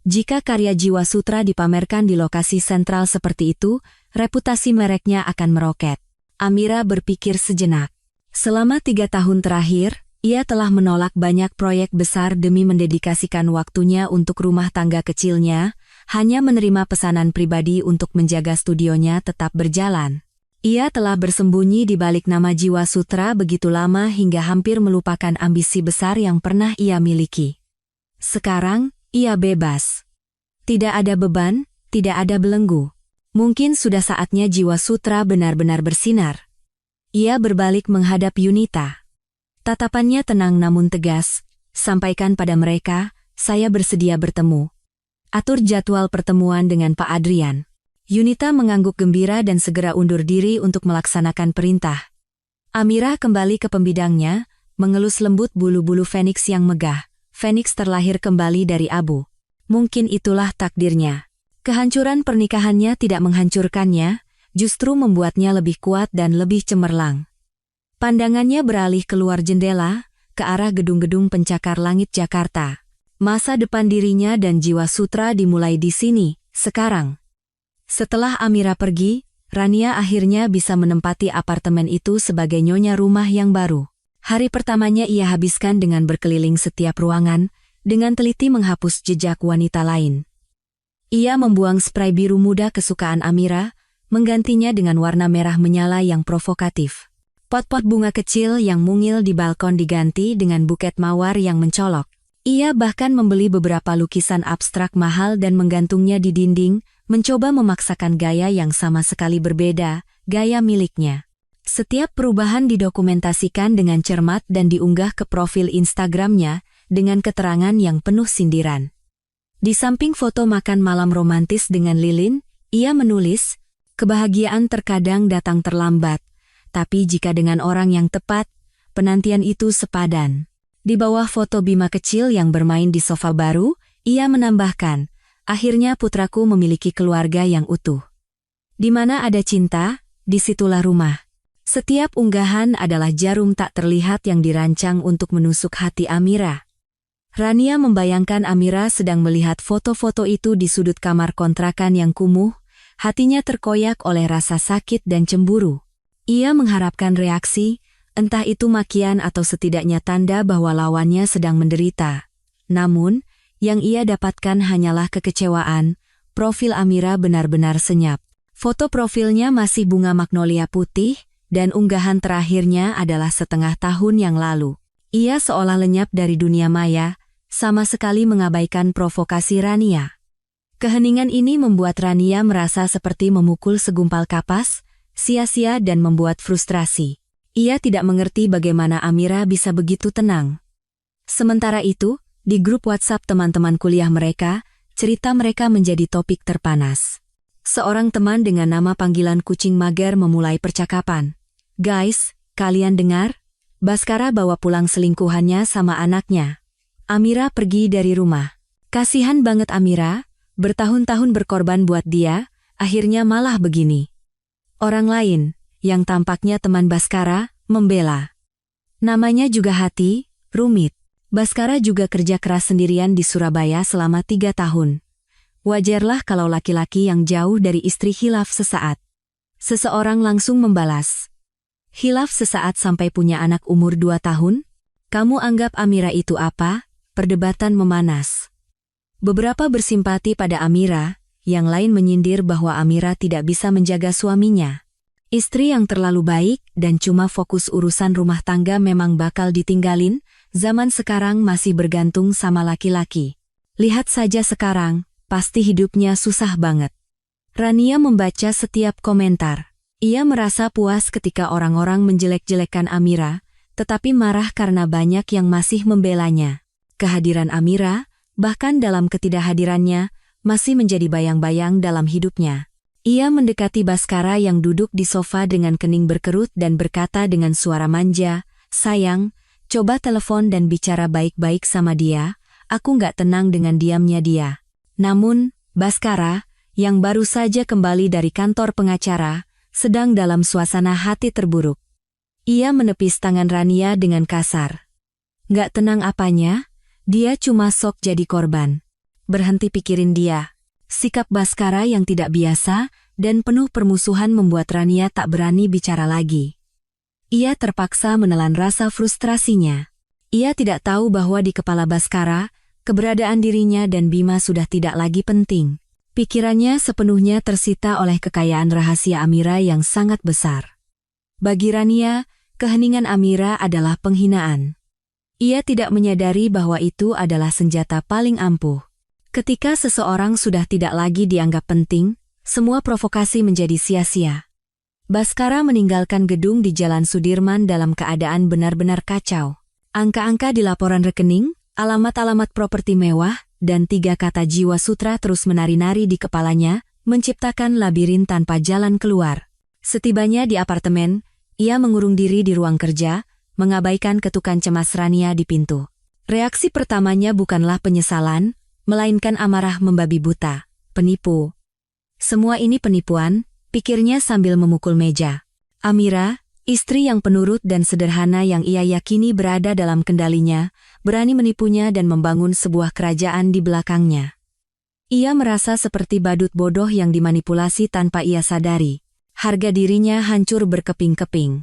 Jika karya Jiwa Sutra dipamerkan di lokasi sentral seperti itu, reputasi mereknya akan meroket. Amira berpikir sejenak. Selama 3 tahun terakhir, ia telah menolak banyak proyek besar demi mendedikasikan waktunya untuk rumah tangga kecilnya, hanya menerima pesanan pribadi untuk menjaga studionya tetap berjalan. Ia telah bersembunyi di balik nama Jiwa Sutra begitu lama hingga hampir melupakan ambisi besar yang pernah ia miliki. Sekarang, ia bebas. Tidak ada beban, tidak ada belenggu. Mungkin sudah saatnya Jiwa Sutra benar-benar bersinar. Ia berbalik menghadap Yunita. Tatapannya tenang namun tegas. Sampaikan pada mereka, saya bersedia bertemu. Atur jadwal pertemuan dengan Pak Adrian. Yunita mengangguk gembira dan segera undur diri untuk melaksanakan perintah. Amira kembali ke pembidangnya, mengelus lembut bulu-bulu feniks yang megah. Feniks terlahir kembali dari abu. Mungkin itulah takdirnya. Kehancuran pernikahannya tidak menghancurkannya, justru membuatnya lebih kuat dan lebih cemerlang. Pandangannya beralih keluar jendela, ke arah gedung-gedung pencakar langit Jakarta. Masa depan dirinya dan Jiwa Sutra dimulai di sini, sekarang. Setelah Amira pergi, Rania akhirnya bisa menempati apartemen itu sebagai nyonya rumah yang baru. Hari pertamanya ia habiskan dengan berkeliling setiap ruangan, dengan teliti menghapus jejak wanita lain. Ia membuang spray biru muda kesukaan Amira, menggantinya dengan warna merah menyala yang provokatif. Pot-pot bunga kecil yang mungil di balkon diganti dengan buket mawar yang mencolok. Ia bahkan membeli beberapa lukisan abstrak mahal dan menggantungnya di dinding, mencoba memaksakan gaya yang sama sekali berbeda, gaya miliknya. Setiap perubahan didokumentasikan dengan cermat dan diunggah ke profil Instagramnya dengan keterangan yang penuh sindiran. Di samping foto makan malam romantis dengan lilin, ia menulis, "Kebahagiaan terkadang datang terlambat, tapi jika dengan orang yang tepat, penantian itu sepadan." Di bawah foto Bima kecil yang bermain di sofa baru, ia menambahkan, "Akhirnya putraku memiliki keluarga yang utuh. Di mana ada cinta, disitulah rumah." Setiap unggahan adalah jarum tak terlihat yang dirancang untuk menusuk hati Amira. Rania membayangkan Amira sedang melihat foto-foto itu di sudut kamar kontrakan yang kumuh, hatinya terkoyak oleh rasa sakit dan cemburu. Ia mengharapkan reaksi, entah itu makian atau setidaknya tanda bahwa lawannya sedang menderita. Namun, yang ia dapatkan hanyalah kekecewaan. Profil Amira benar-benar senyap. Foto profilnya masih bunga magnolia putih, dan unggahan terakhirnya adalah setengah tahun yang lalu. Ia seolah lenyap dari dunia maya, sama sekali mengabaikan provokasi Rania. Keheningan ini membuat Rania merasa seperti memukul segumpal kapas, sia-sia dan membuat frustrasi. Ia tidak mengerti bagaimana Amira bisa begitu tenang. Sementara itu, di grup WhatsApp teman-teman kuliah mereka, cerita mereka menjadi topik terpanas. Seorang teman dengan nama panggilan kucing mager memulai percakapan. "Guys, kalian dengar? Baskara bawa pulang selingkuhannya sama anaknya. Amira pergi dari rumah. Kasihan banget Amira, bertahun-tahun berkorban buat dia, akhirnya malah begini." Orang lain, yang tampaknya teman Baskara, membela. "Namanya juga Hati, rumit. Baskara juga kerja keras sendirian di Surabaya selama 3 tahun. Wajarlah kalau laki-laki yang jauh dari istri hilaf sesaat." Seseorang langsung membalas. "Hilaf sesaat sampai punya anak umur 2 tahun? Kamu anggap Amira itu apa?" Perdebatan memanas. Beberapa bersimpati pada Amira, yang lain menyindir bahwa Amira tidak bisa menjaga suaminya. Istri yang terlalu baik dan cuma fokus urusan rumah tangga memang bakal ditinggalin, zaman sekarang masih bergantung sama laki-laki. Lihat saja sekarang, pasti hidupnya susah banget. Rania membaca setiap komentar. Ia merasa puas ketika orang-orang menjelek-jelekan Amira, tetapi marah karena banyak yang masih membelanya. Kehadiran Amira, bahkan dalam ketidakhadirannya, masih menjadi bayang-bayang dalam hidupnya. Ia mendekati Baskara yang duduk di sofa dengan kening berkerut dan berkata dengan suara manja, "Sayang, coba telepon dan bicara baik-baik sama dia, aku nggak tenang dengan diamnya dia." Namun, Baskara, yang baru saja kembali dari kantor pengacara, sedang dalam suasana hati terburuk. Ia menepis tangan Rania dengan kasar. "Nggak tenang apanya? Dia cuma sok jadi korban. Berhenti pikirin dia." Sikap Baskara yang tidak biasa dan penuh permusuhan membuat Rania tak berani bicara lagi. Ia terpaksa menelan rasa frustrasinya. Ia tidak tahu bahwa di kepala Baskara, keberadaan dirinya dan Bima sudah tidak lagi penting. Pikirannya sepenuhnya tersita oleh kekayaan rahasia Amira yang sangat besar. Bagi Rania, keheningan Amira adalah penghinaan. Ia tidak menyadari bahwa itu adalah senjata paling ampuh. Ketika seseorang sudah tidak lagi dianggap penting, semua provokasi menjadi sia-sia. Baskara meninggalkan gedung di Jalan Sudirman dalam keadaan benar-benar kacau. Angka-angka di laporan rekening, alamat-alamat properti mewah, dan 3 kata jiwa sutra terus menari-nari di kepalanya, menciptakan labirin tanpa jalan keluar. Setibanya di apartemen, ia mengurung diri di ruang kerja, mengabaikan ketukan cemas Rania di pintu. Reaksi pertamanya bukanlah penyesalan, melainkan amarah membabi buta. Penipu. Semua ini penipuan, pikirnya sambil memukul meja. Amira, istri yang penurut dan sederhana yang ia yakini berada dalam kendalinya, berani menipunya dan membangun sebuah kerajaan di belakangnya. Ia merasa seperti badut bodoh yang dimanipulasi tanpa ia sadari. Harga dirinya hancur berkeping-keping.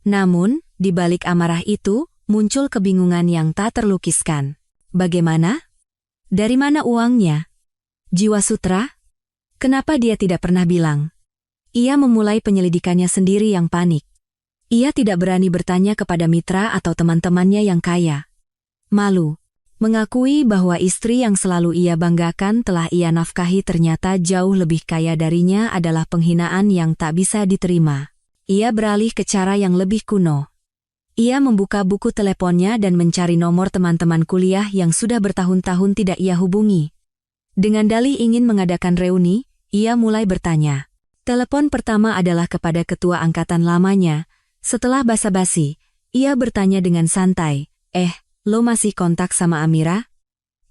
Namun, di balik amarah itu, muncul kebingungan yang tak terlukiskan. Bagaimana? Dari mana uangnya? Jiwa sutra? Kenapa dia tidak pernah bilang? Ia memulai penyelidikannya sendiri yang panik. Ia tidak berani bertanya kepada mitra atau teman-temannya yang kaya. Malu. Mengakui bahwa istri yang selalu ia banggakan telah ia nafkahi ternyata jauh lebih kaya darinya adalah penghinaan yang tak bisa diterima. Ia beralih ke cara yang lebih kuno. Ia membuka buku teleponnya dan mencari nomor teman-teman kuliah yang sudah bertahun-tahun tidak ia hubungi. Dengan dalih ingin mengadakan reuni, ia mulai bertanya. Telepon pertama adalah kepada ketua angkatan lamanya. Setelah basa-basi, ia bertanya dengan santai, lo masih kontak sama Amira?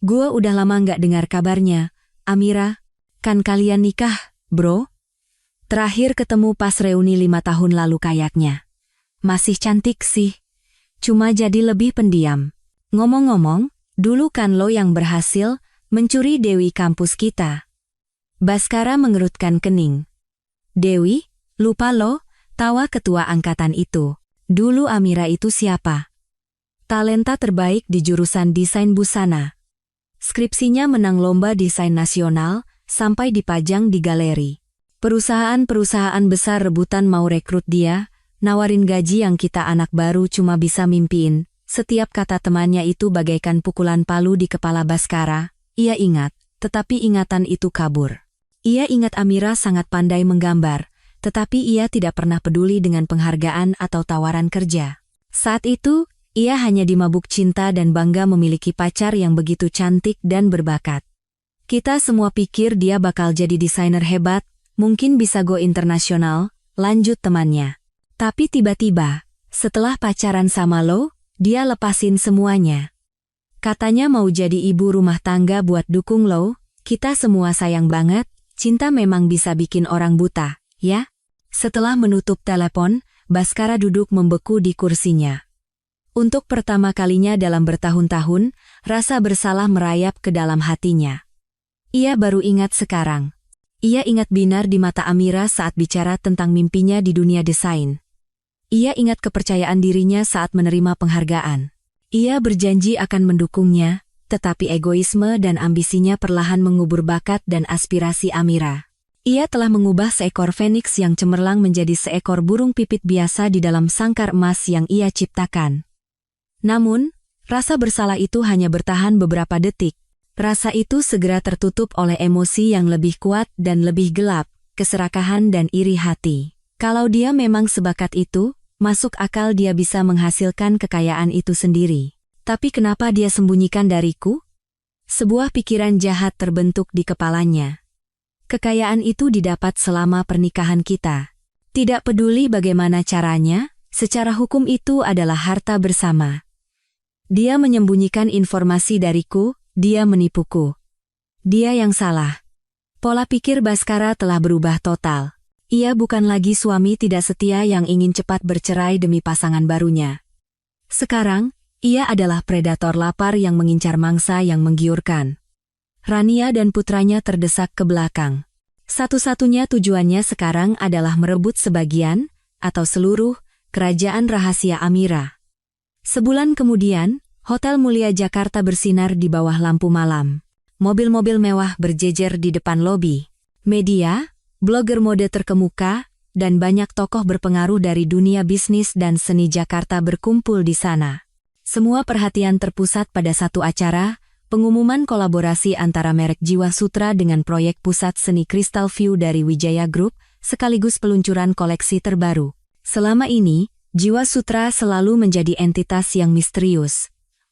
Gua udah lama nggak dengar kabarnya. Amira, kan kalian nikah, bro? Terakhir ketemu pas reuni 5 tahun lalu kayaknya. Masih cantik sih. Cuma jadi lebih pendiam. Ngomong-ngomong, dulu kan lo yang berhasil mencuri Dewi kampus kita. Baskara mengerutkan kening. Dewi, lupa lo, tawa ketua angkatan itu. Dulu Amira itu siapa? Talenta terbaik di jurusan desain busana. Skripsinya menang lomba desain nasional, sampai dipajang di galeri. Perusahaan-perusahaan besar rebutan mau rekrut dia, nawarin gaji yang kita anak baru cuma bisa mimpiin. Setiap kata temannya itu bagaikan pukulan palu di kepala Baskara. Ia ingat, tetapi ingatan itu kabur. Ia ingat Amira sangat pandai menggambar, tetapi ia tidak pernah peduli dengan penghargaan atau tawaran kerja. Saat itu, ia hanya dimabuk cinta dan bangga memiliki pacar yang begitu cantik dan berbakat. Kita semua pikir dia bakal jadi desainer hebat, mungkin bisa go internasional, lanjut temannya. Tapi tiba-tiba, setelah pacaran sama lo, dia lepasin semuanya. Katanya mau jadi ibu rumah tangga buat dukung lo, kita semua sayang banget, cinta memang bisa bikin orang buta, ya? Setelah menutup telepon, Baskara duduk membeku di kursinya. Untuk pertama kalinya dalam bertahun-tahun, rasa bersalah merayap ke dalam hatinya. Ia baru ingat sekarang. Ia ingat binar di mata Amira saat bicara tentang mimpinya di dunia desain. Ia ingat kepercayaan dirinya saat menerima penghargaan. Ia berjanji akan mendukungnya, tetapi egoisme dan ambisinya perlahan mengubur bakat dan aspirasi Amira. Ia telah mengubah seekor feniks yang cemerlang menjadi seekor burung pipit biasa di dalam sangkar emas yang ia ciptakan. Namun, rasa bersalah itu hanya bertahan beberapa detik. Rasa itu segera tertutup oleh emosi yang lebih kuat dan lebih gelap, keserakahan dan iri hati. Kalau dia memang sebakat itu, masuk akal dia bisa menghasilkan kekayaan itu sendiri. Tapi kenapa dia sembunyikan dariku? Sebuah pikiran jahat terbentuk di kepalanya. Kekayaan itu didapat selama pernikahan kita. Tidak peduli bagaimana caranya, secara hukum itu adalah harta bersama. Dia menyembunyikan informasi dariku, dia menipuku. Dia yang salah. Pola pikir Baskara telah berubah total. Ia bukan lagi suami tidak setia yang ingin cepat bercerai demi pasangan barunya. Sekarang, ia adalah predator lapar yang mengincar mangsa yang menggiurkan. Rania dan putranya terdesak ke belakang. Satu-satunya tujuannya sekarang adalah merebut sebagian, atau seluruh, kerajaan rahasia Amira. Sebulan kemudian, Hotel Mulia Jakarta bersinar di bawah lampu malam. Mobil-mobil mewah berjejer di depan lobi. Media, blogger mode terkemuka, dan banyak tokoh berpengaruh dari dunia bisnis dan seni Jakarta berkumpul di sana. Semua perhatian terpusat pada satu acara, pengumuman kolaborasi antara merek Jiwa Sutra dengan proyek pusat seni Crystal View dari Wijaya Group, sekaligus peluncuran koleksi terbaru. Selama ini, Jiwa Sutra selalu menjadi entitas yang misterius.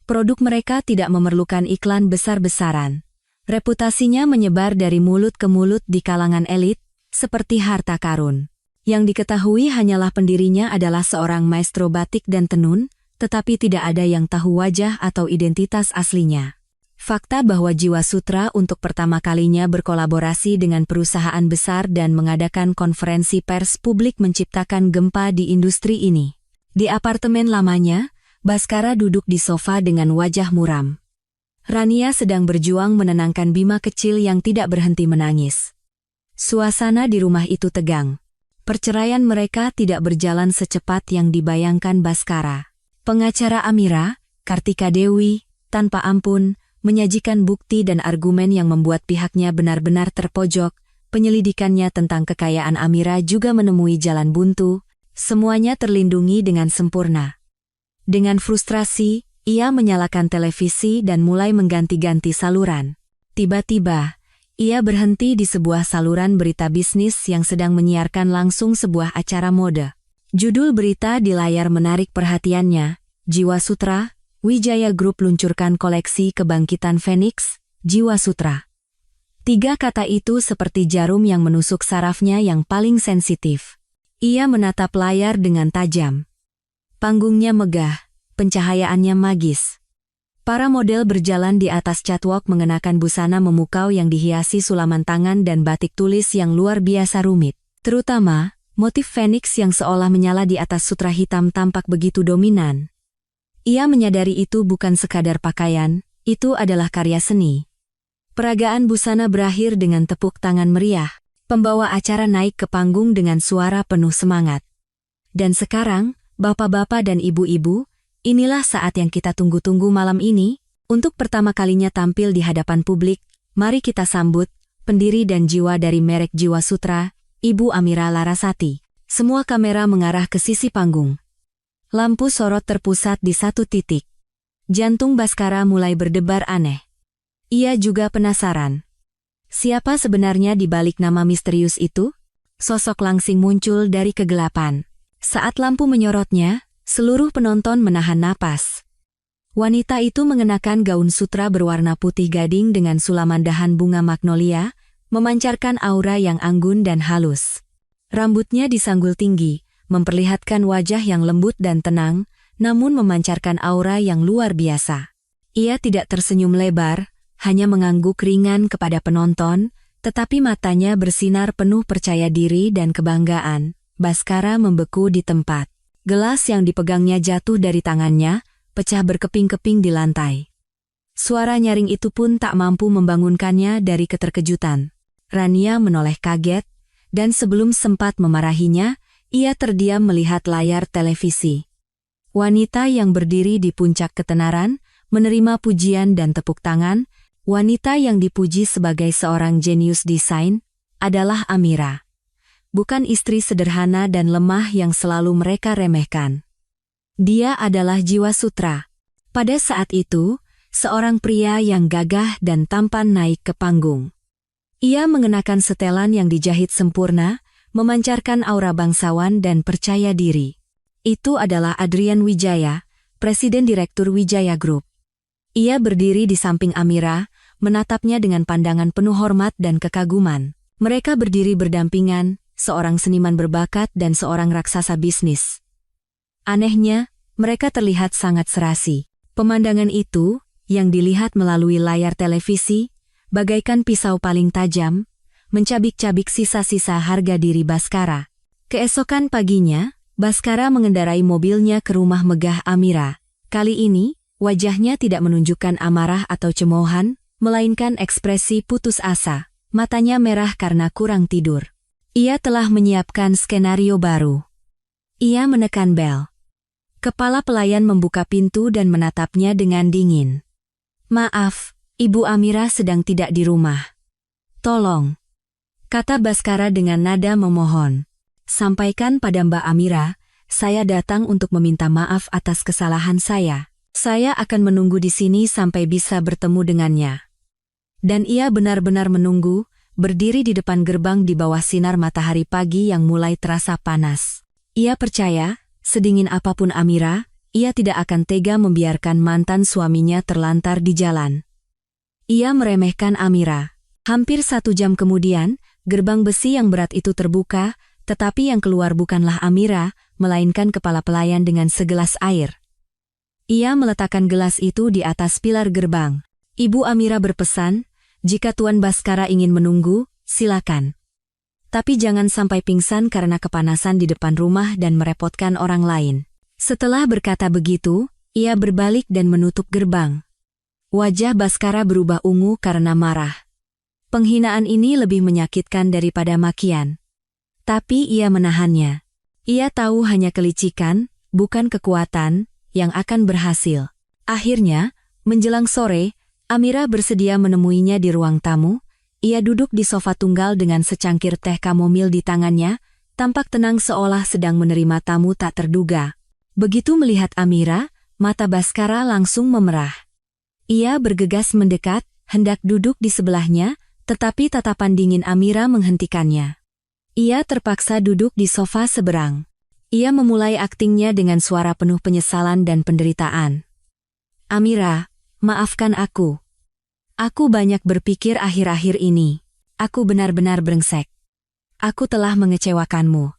Produk mereka tidak memerlukan iklan besar-besaran. Reputasinya menyebar dari mulut ke mulut di kalangan elit, seperti harta karun. Yang diketahui hanyalah pendirinya adalah seorang maestro batik dan tenun, tetapi tidak ada yang tahu wajah atau identitas aslinya. Fakta bahwa Jiwa Sutra untuk pertama kalinya berkolaborasi dengan perusahaan besar dan mengadakan konferensi pers publik menciptakan gempa di industri ini. Di apartemen lamanya, Baskara duduk di sofa dengan wajah muram. Rania sedang berjuang menenangkan Bima kecil yang tidak berhenti menangis. Suasana di rumah itu tegang. Perceraian mereka tidak berjalan secepat yang dibayangkan Baskara. Pengacara Amira, Kartika Dewi, tanpa ampun, menyajikan bukti dan argumen yang membuat pihaknya benar-benar terpojok. Penyelidikannya tentang kekayaan Amira juga menemui jalan buntu. Semuanya terlindungi dengan sempurna. Dengan frustrasi, Ia menyalakan televisi dan mulai mengganti-ganti saluran. Tiba-tiba, ia berhenti di sebuah saluran berita bisnis yang sedang menyiarkan langsung sebuah acara mode. Judul berita di layar menarik perhatiannya, Jiwa Sutra, Wijaya Group luncurkan koleksi kebangkitan Phoenix, Jiwa Sutra. 3 kata itu seperti jarum yang menusuk sarafnya yang paling sensitif. Ia menatap layar dengan tajam. Panggungnya megah, pencahayaannya magis. Para model berjalan di atas catwalk mengenakan busana memukau yang dihiasi sulaman tangan dan batik tulis yang luar biasa rumit. Terutama, motif Phoenix yang seolah menyala di atas sutra hitam tampak begitu dominan. Ia menyadari itu bukan sekadar pakaian, itu adalah karya seni. Peragaan busana berakhir dengan tepuk tangan meriah. Pembawa acara naik ke panggung dengan suara penuh semangat. Dan sekarang, bapak-bapak dan ibu-ibu, inilah saat yang kita tunggu-tunggu malam ini. Untuk pertama kalinya tampil di hadapan publik, mari kita sambut pendiri dan jiwa dari merek Jiwa Sutra, Ibu Amira Larasati. Semua kamera mengarah ke sisi panggung. Lampu sorot terpusat di satu titik. Jantung Baskara mulai berdebar aneh. Ia juga penasaran. Siapa sebenarnya di balik nama misterius itu? Sosok langsing muncul dari kegelapan. Saat lampu menyorotnya, seluruh penonton menahan napas. Wanita itu mengenakan gaun sutra berwarna putih gading dengan sulaman dahan bunga magnolia, memancarkan aura yang anggun dan halus. Rambutnya disanggul tinggi, memperlihatkan wajah yang lembut dan tenang, namun memancarkan aura yang luar biasa. Ia tidak tersenyum lebar, hanya mengangguk ringan kepada penonton, tetapi matanya bersinar penuh percaya diri dan kebanggaan. Baskara membeku di tempat. Gelas yang dipegangnya jatuh dari tangannya, pecah berkeping-keping di lantai. Suara nyaring itu pun tak mampu membangunkannya dari keterkejutan. Rania menoleh kaget, dan sebelum sempat memarahinya, ia terdiam melihat layar televisi. Wanita yang berdiri di puncak ketenaran, menerima pujian dan tepuk tangan, wanita yang dipuji sebagai seorang jenius desain, adalah Amira. Bukan istri sederhana dan lemah yang selalu mereka remehkan. Dia adalah Jiwa Sutra. Pada saat itu, seorang pria yang gagah dan tampan naik ke panggung. Ia mengenakan setelan yang dijahit sempurna, memancarkan aura bangsawan dan percaya diri. Itu adalah Adrian Wijaya, Presiden Direktur Wijaya Group. Ia berdiri di samping Amira, menatapnya dengan pandangan penuh hormat dan kekaguman. Mereka berdiri berdampingan, seorang seniman berbakat dan seorang raksasa bisnis. Anehnya, mereka terlihat sangat serasi. Pemandangan itu, yang dilihat melalui layar televisi, bagaikan pisau paling tajam, mencabik-cabik sisa-sisa harga diri Baskara. Keesokan paginya, Baskara mengendarai mobilnya ke rumah megah Amira. Kali ini, wajahnya tidak menunjukkan amarah atau cemoohan, melainkan ekspresi putus asa. Matanya merah karena kurang tidur. Ia telah menyiapkan skenario baru. Ia menekan bel. Kepala pelayan membuka pintu dan menatapnya dengan dingin. "Maaf, Ibu Amira sedang tidak di rumah." "Tolong," kata Baskara dengan nada memohon. "Sampaikan pada Mbak Amira, saya datang untuk meminta maaf atas kesalahan saya. Saya akan menunggu di sini sampai bisa bertemu dengannya." Dan ia benar-benar menunggu, berdiri di depan gerbang di bawah sinar matahari pagi yang mulai terasa panas. Ia percaya, sedingin apapun Amira, ia tidak akan tega membiarkan mantan suaminya terlantar di jalan. Ia meremehkan Amira. Hampir 1 jam kemudian, gerbang besi yang berat itu terbuka, tetapi yang keluar bukanlah Amira, melainkan kepala pelayan dengan segelas air. Ia meletakkan gelas itu di atas pilar gerbang. Ibu Amira berpesan, "Jika Tuan Baskara ingin menunggu, silakan. Tapi jangan sampai pingsan karena kepanasan di depan rumah dan merepotkan orang lain." Setelah berkata begitu, ia berbalik dan menutup gerbang. Wajah Baskara berubah ungu karena marah. Penghinaan ini lebih menyakitkan daripada makian. Tapi ia menahannya. Ia tahu hanya kelicikan, bukan kekuatan, yang akan berhasil. Akhirnya, menjelang sore, Amira bersedia menemuinya di ruang tamu. Ia duduk di sofa tunggal dengan secangkir teh kamomil di tangannya, tampak tenang seolah sedang menerima tamu tak terduga. Begitu melihat Amira, mata Baskara langsung memerah. Ia bergegas mendekat, hendak duduk di sebelahnya, tetapi tatapan dingin Amira menghentikannya. Ia terpaksa duduk di sofa seberang. Ia memulai aktingnya dengan suara penuh penyesalan dan penderitaan. Amira, maafkan aku. Aku banyak berpikir akhir-akhir ini. Aku benar-benar brengsek. Aku telah mengecewakanmu.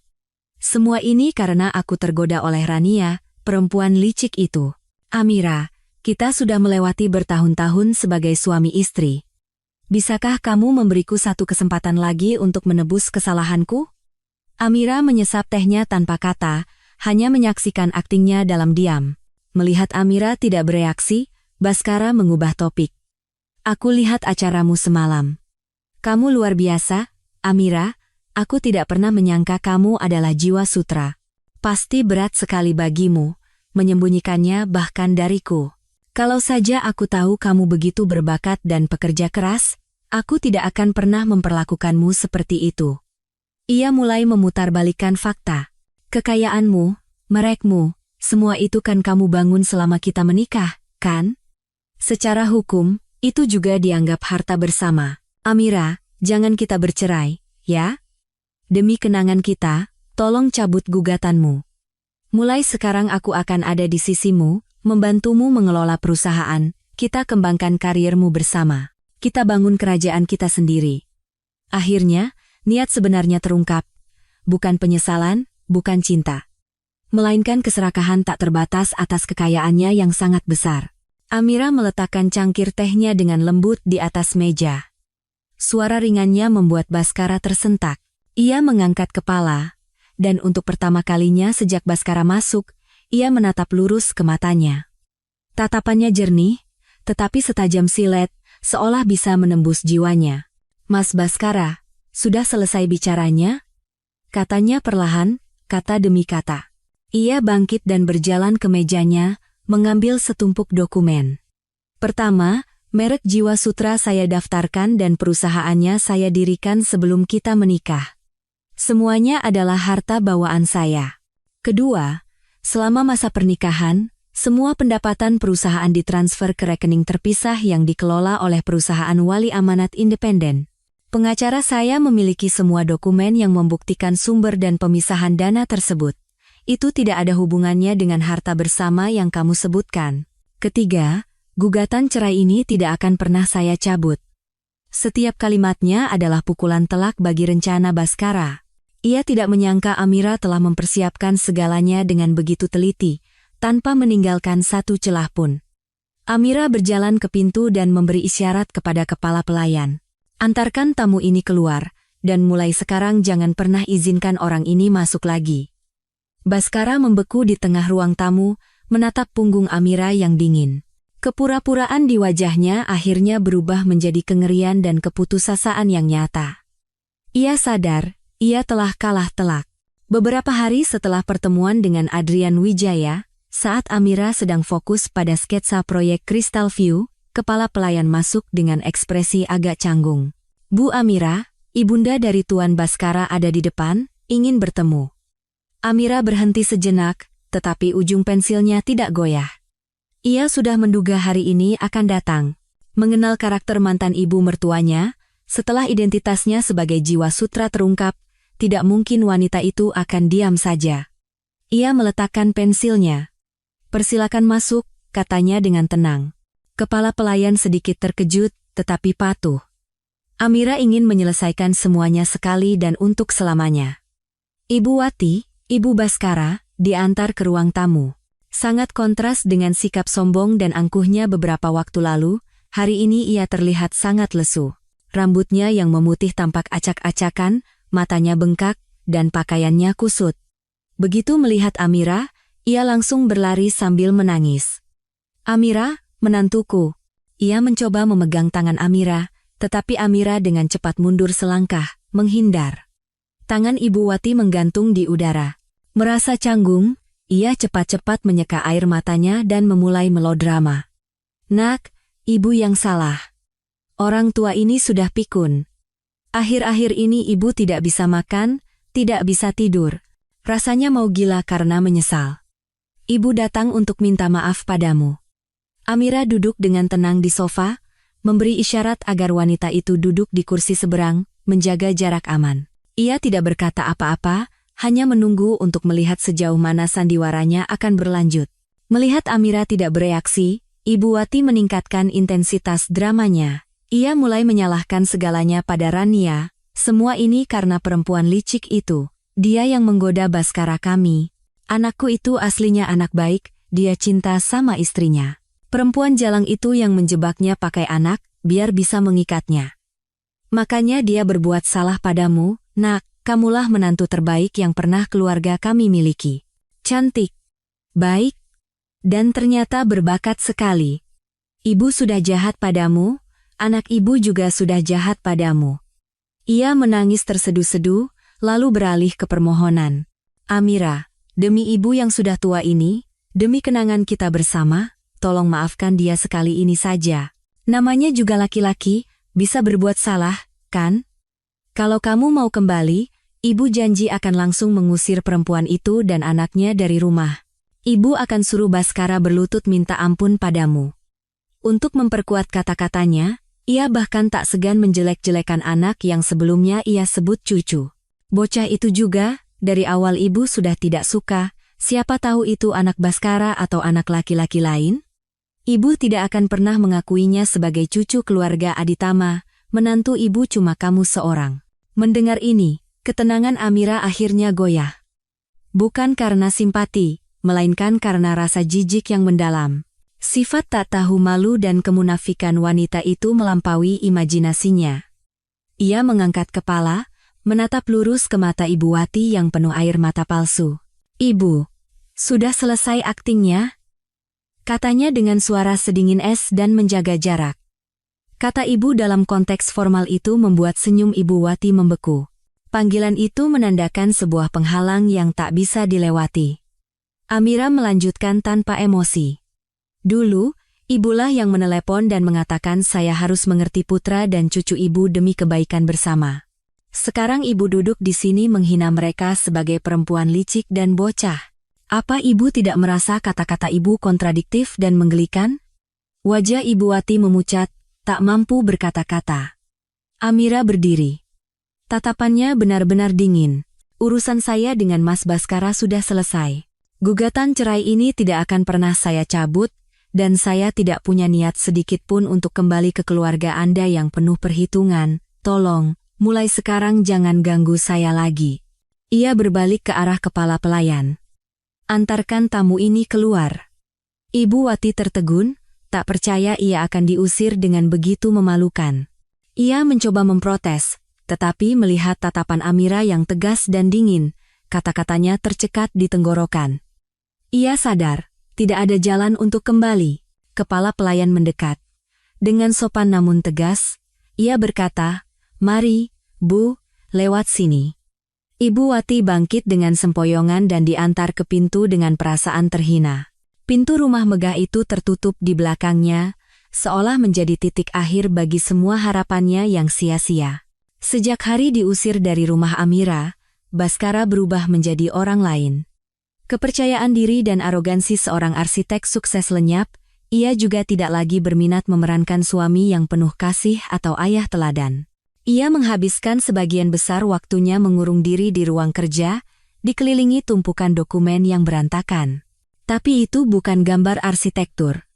Semua ini karena aku tergoda oleh Rania, perempuan licik itu. Amira, kita sudah melewati bertahun-tahun sebagai suami istri. Bisakah kamu memberiku satu kesempatan lagi untuk menebus kesalahanku? Amira menyesap tehnya tanpa kata, hanya menyaksikan aktingnya dalam diam. Melihat Amira tidak bereaksi, Baskara mengubah topik. Aku lihat acaramu semalam. Kamu luar biasa, Amira. Aku tidak pernah menyangka kamu adalah jiwa sutra. Pasti berat sekali bagimu, menyembunyikannya bahkan dariku. Kalau saja aku tahu kamu begitu berbakat dan pekerja keras, aku tidak akan pernah memperlakukanmu seperti itu. Ia mulai memutarbalikkan fakta. Kekayaanmu, merekmu, semua itu kan kamu bangun selama kita menikah, kan? Secara hukum, itu juga dianggap harta bersama. Amira, jangan kita bercerai, ya? Demi kenangan kita, tolong cabut gugatanmu. Mulai sekarang aku akan ada di sisimu, membantumu mengelola perusahaan, kita kembangkan kariermu bersama. Kita bangun kerajaan kita sendiri. Akhirnya, niat sebenarnya terungkap. Bukan penyesalan, bukan cinta. Melainkan keserakahan tak terbatas atas kekayaannya yang sangat besar. Amira meletakkan cangkir tehnya dengan lembut di atas meja. Suara ringannya membuat Baskara tersentak. Ia mengangkat kepala, dan untuk pertama kalinya sejak Baskara masuk, ia menatap lurus ke matanya. Tatapannya jernih, tetapi setajam silet, seolah bisa menembus jiwanya. Mas Baskara, sudah selesai bicaranya? Katanya perlahan, kata demi kata. Ia bangkit dan berjalan ke mejanya, mengambil setumpuk dokumen. Pertama, merek Jiwa Sutra saya daftarkan dan perusahaannya saya dirikan sebelum kita menikah. Semuanya adalah harta bawaan saya. Kedua, selama masa pernikahan, semua pendapatan perusahaan ditransfer ke rekening terpisah yang dikelola oleh perusahaan wali amanat independen. Pengacara saya memiliki semua dokumen yang membuktikan sumber dan pemisahan dana tersebut. Itu tidak ada hubungannya dengan harta bersama yang kamu sebutkan. Ketiga, gugatan cerai ini tidak akan pernah saya cabut. Setiap kalimatnya adalah pukulan telak bagi rencana Baskara. Ia tidak menyangka Amira telah mempersiapkan segalanya dengan begitu teliti, tanpa meninggalkan satu celah pun. Amira berjalan ke pintu dan memberi isyarat kepada kepala pelayan. Antarkan tamu ini keluar, dan mulai sekarang jangan pernah izinkan orang ini masuk lagi. Baskara membeku di tengah ruang tamu, menatap punggung Amira yang dingin. Kepura-puraan di wajahnya akhirnya berubah menjadi kengerian dan keputusasaan yang nyata. Ia sadar, ia telah kalah telak. Beberapa hari setelah pertemuan dengan Adrian Wijaya, saat Amira sedang fokus pada sketsa proyek Crystal View, kepala pelayan masuk dengan ekspresi agak canggung. Bu Amira, ibunda dari Tuan Baskara ada di depan, ingin bertemu. Amira berhenti sejenak, tetapi ujung pensilnya tidak goyah. Ia sudah menduga hari ini akan datang. Mengenal karakter mantan ibu mertuanya, setelah identitasnya sebagai jiwa sutra terungkap, tidak mungkin wanita itu akan diam saja. Ia meletakkan pensilnya. Persilakan masuk, katanya dengan tenang. Kepala pelayan sedikit terkejut, tetapi patuh. Amira ingin menyelesaikan semuanya sekali dan untuk selamanya. Ibu Wati, Ibu Baskara, diantar ke ruang tamu. Sangat kontras dengan sikap sombong dan angkuhnya beberapa waktu lalu, hari ini ia terlihat sangat lesu. Rambutnya yang memutih tampak acak-acakan, matanya bengkak, dan pakaiannya kusut. Begitu melihat Amira, ia langsung berlari sambil menangis. Amira, menantuku. Ia mencoba memegang tangan Amira, tetapi Amira dengan cepat mundur selangkah, menghindar. Tangan Ibu Wati menggantung di udara. Merasa canggung, ia cepat-cepat menyeka air matanya dan memulai melodrama. Nak, ibu yang salah. Orang tua ini sudah pikun. Akhir-akhir ini ibu tidak bisa makan, tidak bisa tidur. Rasanya mau gila karena menyesal. Ibu datang untuk minta maaf padamu. Amira duduk dengan tenang di sofa, memberi isyarat agar wanita itu duduk di kursi seberang, menjaga jarak aman. Ia tidak berkata apa-apa, hanya menunggu untuk melihat sejauh mana sandiwaranya akan berlanjut. Melihat Amira tidak bereaksi, Ibu Wati meningkatkan intensitas dramanya. Ia mulai menyalahkan segalanya pada Rania. Semua ini karena perempuan licik itu. Dia yang menggoda Baskara kami. Anakku itu aslinya anak baik, dia cinta sama istrinya. Perempuan jalang itu yang menjebaknya pakai anak, biar bisa mengikatnya. Makanya dia berbuat salah padamu, nak, kamulah menantu terbaik yang pernah keluarga kami miliki. Cantik, baik, dan ternyata berbakat sekali. Ibu sudah jahat padamu, anak ibu juga sudah jahat padamu. Ia menangis terseduh-seduh, lalu beralih ke permohonan. Amira, demi ibu yang sudah tua ini, demi kenangan kita bersama, tolong maafkan dia sekali ini saja. Namanya juga laki-laki, bisa berbuat salah, kan? Kalau kamu mau kembali, ibu janji akan langsung mengusir perempuan itu dan anaknya dari rumah. Ibu akan suruh Baskara berlutut minta ampun padamu. Untuk memperkuat kata-katanya, ia bahkan tak segan menjelek-jelekan anak yang sebelumnya ia sebut cucu. Bocah itu juga, dari awal ibu sudah tidak suka, siapa tahu itu anak Baskara atau anak laki-laki lain? Ibu tidak akan pernah mengakuinya sebagai cucu keluarga Aditama, menantu ibu cuma kamu seorang. Mendengar ini, ketenangan Amira akhirnya goyah. Bukan karena simpati, melainkan karena rasa jijik yang mendalam. Sifat tak tahu malu dan kemunafikan wanita itu melampaui imajinasinya. Ia mengangkat kepala, menatap lurus ke mata Ibu Wati yang penuh air mata palsu. Ibu, sudah selesai aktingnya? Katanya dengan suara sedingin es dan menjaga jarak. Kata ibu dalam konteks formal itu membuat senyum Ibu Wati membeku. Panggilan itu menandakan sebuah penghalang yang tak bisa dilewati. Amira melanjutkan tanpa emosi. Dulu, ibulah yang menelepon dan mengatakan saya harus mengerti putra dan cucu ibu demi kebaikan bersama. Sekarang ibu duduk di sini menghina mereka sebagai perempuan licik dan bocah. Apa ibu tidak merasa kata-kata ibu kontradiktif dan menggelikan? Wajah Ibu Wati memucat, tak mampu berkata-kata. Amira berdiri. Tatapannya benar-benar dingin. Urusan saya dengan Mas Baskara sudah selesai. Gugatan cerai ini tidak akan pernah saya cabut, dan saya tidak punya niat sedikit pun untuk kembali ke keluarga Anda yang penuh perhitungan. Tolong, mulai sekarang jangan ganggu saya lagi. Ia berbalik ke arah kepala pelayan. Antarkan tamu ini keluar. Ibu Wati tertegun, tak percaya ia akan diusir dengan begitu memalukan. Ia mencoba memprotes, tetapi melihat tatapan Amira yang tegas dan dingin, kata-katanya tercekat di tenggorokan. Ia sadar, tidak ada jalan untuk kembali. Kepala pelayan mendekat. Dengan sopan namun tegas, ia berkata, "Mari, Bu, lewat sini." Ibu Wati bangkit dengan sempoyongan dan diantar ke pintu dengan perasaan terhina. Pintu rumah megah itu tertutup di belakangnya, seolah menjadi titik akhir bagi semua harapannya yang sia-sia. Sejak hari diusir dari rumah Amira, Baskara berubah menjadi orang lain. Kepercayaan diri dan arogansi seorang arsitek sukses lenyap, ia juga tidak lagi berminat memerankan suami yang penuh kasih atau ayah teladan. Ia menghabiskan sebagian besar waktunya mengurung diri di ruang kerja, dikelilingi tumpukan dokumen yang berantakan. Tapi itu bukan gambar arsitektur,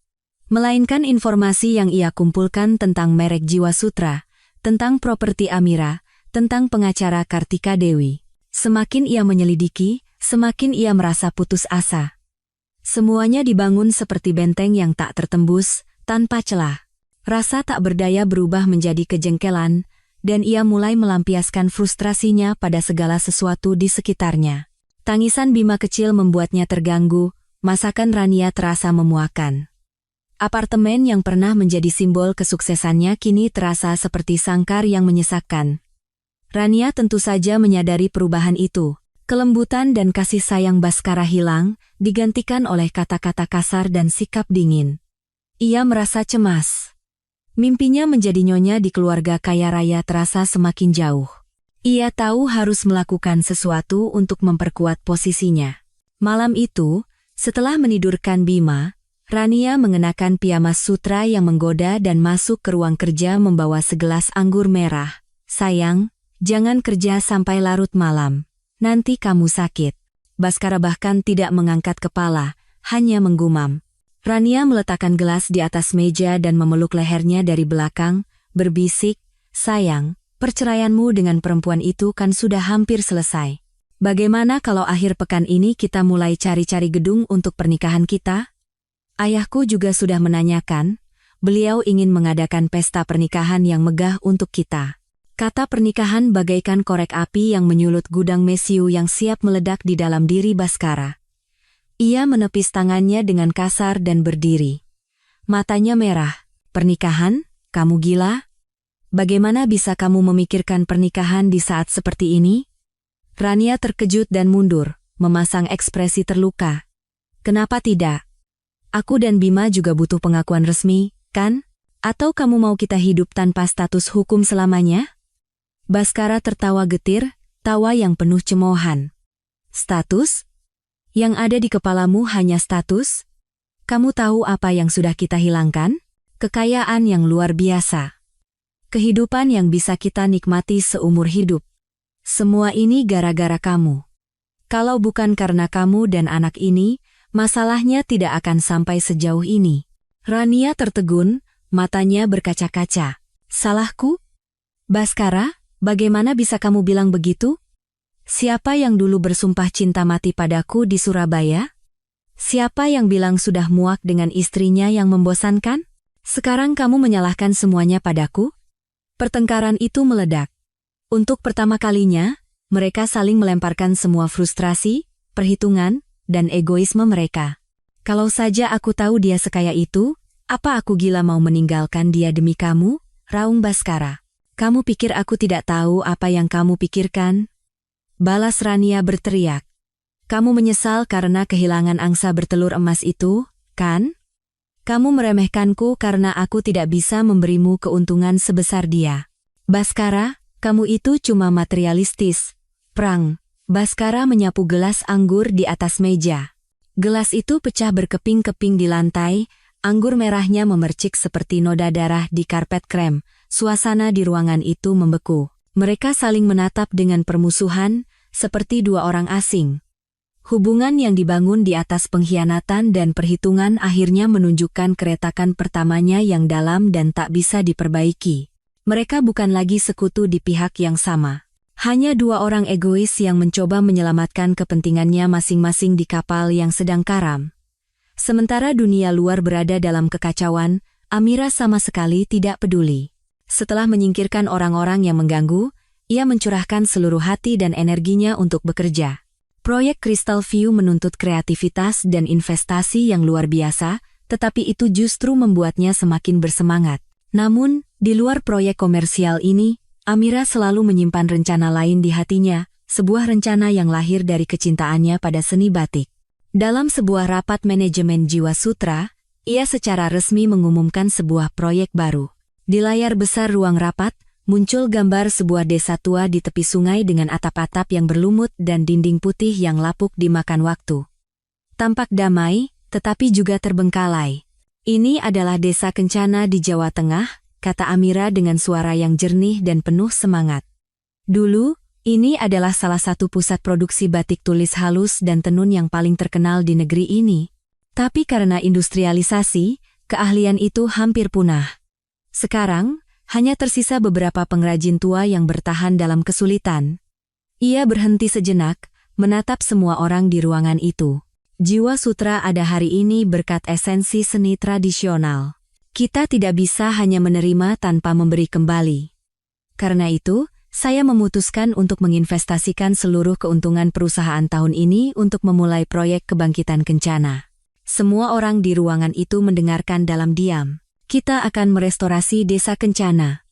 melainkan informasi yang ia kumpulkan tentang merek Jiwasutra, tentang properti Amira, tentang pengacara Kartika Dewi. Semakin ia menyelidiki, semakin ia merasa putus asa. Semuanya dibangun seperti benteng yang tak tertembus, tanpa celah. Rasa tak berdaya berubah menjadi kejengkelan, dan ia mulai melampiaskan frustrasinya pada segala sesuatu di sekitarnya. Tangisan Bima kecil membuatnya terganggu, masakan Rania terasa memuakan. Apartemen yang pernah menjadi simbol kesuksesannya kini terasa seperti sangkar yang menyesakkan. Rania tentu saja menyadari perubahan itu. Kelembutan dan kasih sayang Baskara hilang, digantikan oleh kata-kata kasar dan sikap dingin. Ia merasa cemas. Mimpinya menjadi nyonya di keluarga kaya raya terasa semakin jauh. Ia tahu harus melakukan sesuatu untuk memperkuat posisinya. Malam itu, Setelah menidurkan Bima, Rania mengenakan pijamas sutra yang menggoda dan masuk ke ruang kerja membawa segelas anggur merah. Sayang, jangan kerja sampai larut malam. Nanti kamu sakit. Baskara bahkan tidak mengangkat kepala, hanya menggumam. Rania meletakkan gelas di atas meja dan memeluk lehernya dari belakang, berbisik, sayang, perceraianmu dengan perempuan itu kan sudah hampir selesai. Bagaimana kalau akhir pekan ini kita mulai cari-cari gedung untuk pernikahan kita? Ayahku juga sudah menanyakan, beliau ingin mengadakan pesta pernikahan yang megah untuk kita. Kata pernikahan bagaikan korek api yang menyulut gudang mesiu yang siap meledak di dalam diri Baskara. Ia menepis tangannya dengan kasar dan berdiri. Matanya merah. Pernikahan? Kamu gila? Bagaimana bisa kamu memikirkan pernikahan di saat seperti ini? Rania terkejut dan mundur, memasang ekspresi terluka. Kenapa tidak? Aku dan Bima juga butuh pengakuan resmi, kan? Atau kamu mau kita hidup tanpa status hukum selamanya? Baskara tertawa getir, tawa yang penuh cemoohan. Status? Yang ada di kepalamu hanya status? Kamu tahu apa yang sudah kita hilangkan? Kekayaan yang luar biasa. Kehidupan yang bisa kita nikmati seumur hidup. Semua ini gara-gara kamu. Kalau bukan karena kamu dan anak ini, masalahnya tidak akan sampai sejauh ini. Rania tertegun, matanya berkaca-kaca. Salahku? Baskara, bagaimana bisa kamu bilang begitu? Siapa yang dulu bersumpah cinta mati padaku di Surabaya? Siapa yang bilang sudah muak dengan istrinya yang membosankan? Sekarang kamu menyalahkan semuanya padaku? Pertengkaran itu meledak. Untuk pertama kalinya, mereka saling melemparkan semua frustrasi, perhitungan, dan egoisme mereka. Kalau saja aku tahu dia sekaya itu, apa aku gila mau meninggalkan dia demi kamu? Raung Baskara. Kamu pikir aku tidak tahu apa yang kamu pikirkan? Balas Rania berteriak. Kamu menyesal karena kehilangan angsa bertelur emas itu, kan? Kamu meremehkanku karena aku tidak bisa memberimu keuntungan sebesar dia. Baskara, kamu itu cuma materialistis. Prang. Baskara menyapu gelas anggur di atas meja. Gelas itu pecah berkeping-keping di lantai, anggur merahnya memercik seperti noda darah di karpet krem. Suasana di ruangan itu membeku. Mereka saling menatap dengan permusuhan, seperti dua orang asing. Hubungan yang dibangun di atas pengkhianatan dan perhitungan akhirnya menunjukkan keretakan pertamanya yang dalam dan tak bisa diperbaiki. Mereka bukan lagi sekutu di pihak yang sama. Hanya dua orang egois yang mencoba menyelamatkan kepentingannya masing-masing di kapal yang sedang karam. Sementara dunia luar berada dalam kekacauan, Amira sama sekali tidak peduli. Setelah menyingkirkan orang-orang yang mengganggu, ia mencurahkan seluruh hati dan energinya untuk bekerja. Proyek Crystal View menuntut kreativitas dan investasi yang luar biasa, tetapi itu justru membuatnya semakin bersemangat. Namun, di luar proyek komersial ini, Amira selalu menyimpan rencana lain di hatinya, sebuah rencana yang lahir dari kecintaannya pada seni batik. Dalam sebuah rapat manajemen Jiwa Sutra, ia secara resmi mengumumkan sebuah proyek baru. Di layar besar ruang rapat, muncul gambar sebuah desa tua di tepi sungai dengan atap-atap yang berlumut dan dinding putih yang lapuk dimakan waktu. Tampak damai, tetapi juga terbengkalai. Ini adalah desa Kencana di Jawa Tengah, kata Amira dengan suara yang jernih dan penuh semangat. Dulu, ini adalah salah satu pusat produksi batik tulis halus dan tenun yang paling terkenal di negeri ini. Tapi karena industrialisasi, keahlian itu hampir punah. Sekarang, hanya tersisa beberapa pengrajin tua yang bertahan dalam kesulitan. Ia berhenti sejenak, menatap semua orang di ruangan itu. Jiwa Sutra ada hari ini berkat esensi seni tradisional. Kita tidak bisa hanya menerima tanpa memberi kembali. Karena itu, saya memutuskan untuk menginvestasikan seluruh keuntungan perusahaan tahun ini untuk memulai proyek kebangkitan Kencana. Semua orang di ruangan itu mendengarkan dalam diam. Kita akan merestorasi desa Kencana.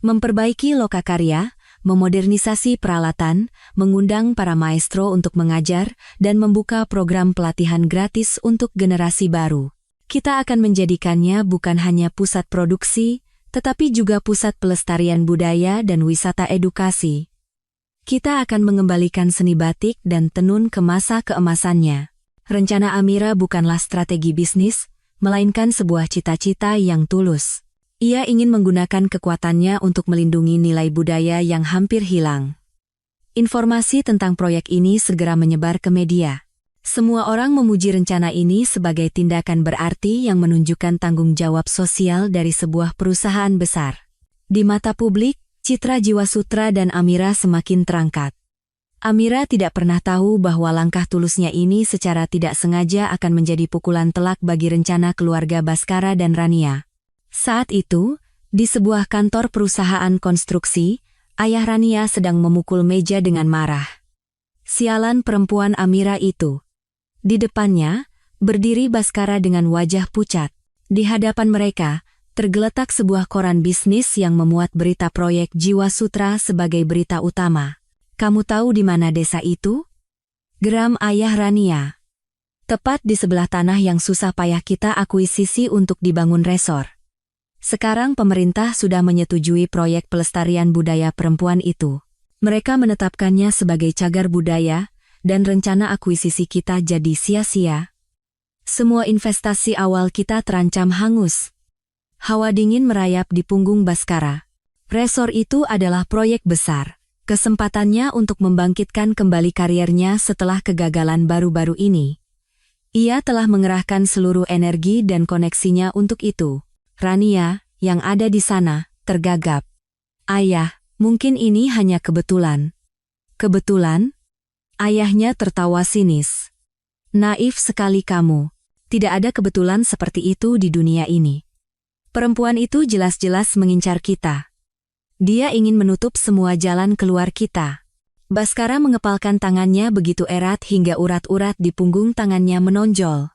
Memperbaiki lokakarya, memodernisasi peralatan, mengundang para maestro untuk mengajar, dan membuka program pelatihan gratis untuk generasi baru. Kita akan menjadikannya bukan hanya pusat produksi, tetapi juga pusat pelestarian budaya dan wisata edukasi. Kita akan mengembalikan seni batik dan tenun ke masa keemasannya. Rencana Amira bukanlah strategi bisnis, melainkan sebuah cita-cita yang tulus. Ia ingin menggunakan kekuatannya untuk melindungi nilai budaya yang hampir hilang. Informasi tentang proyek ini segera menyebar ke media. Semua orang memuji rencana ini sebagai tindakan berarti yang menunjukkan tanggung jawab sosial dari sebuah perusahaan besar. Di mata publik, citra Jiwasutra dan Amira semakin terangkat. Amira tidak pernah tahu bahwa langkah tulusnya ini secara tidak sengaja akan menjadi pukulan telak bagi rencana keluarga Bhaskara dan Rania. Saat itu, di sebuah kantor perusahaan konstruksi, ayah Rania sedang memukul meja dengan marah. Sialan perempuan Amira itu. Di depannya, berdiri Bhaskara dengan wajah pucat. Di hadapan mereka, tergeletak sebuah koran bisnis yang memuat berita proyek Jiwasutra sebagai berita utama. Kamu tahu di mana desa itu? Geram ayah Rania. Tepat di sebelah tanah yang susah payah kita akuisisi untuk dibangun resor. Sekarang pemerintah sudah menyetujui proyek pelestarian budaya perempuan itu. Mereka menetapkannya sebagai cagar budaya, dan rencana akuisisi kita jadi sia-sia. Semua investasi awal kita terancam hangus. Hawa dingin merayap di punggung Bhaskara. Resor itu adalah proyek besar. Kesempatannya untuk membangkitkan kembali kariernya setelah kegagalan baru-baru ini. Ia telah mengerahkan seluruh energi dan koneksinya untuk itu. Rania, yang ada di sana, tergagap. Ayah, mungkin ini hanya kebetulan. Kebetulan? Ayahnya tertawa sinis. Naif sekali kamu. Tidak ada kebetulan seperti itu di dunia ini. Perempuan itu jelas-jelas mengincar kita. Dia ingin menutup semua jalan keluar kita. Bhaskara mengepalkan tangannya begitu erat hingga urat-urat di punggung tangannya menonjol.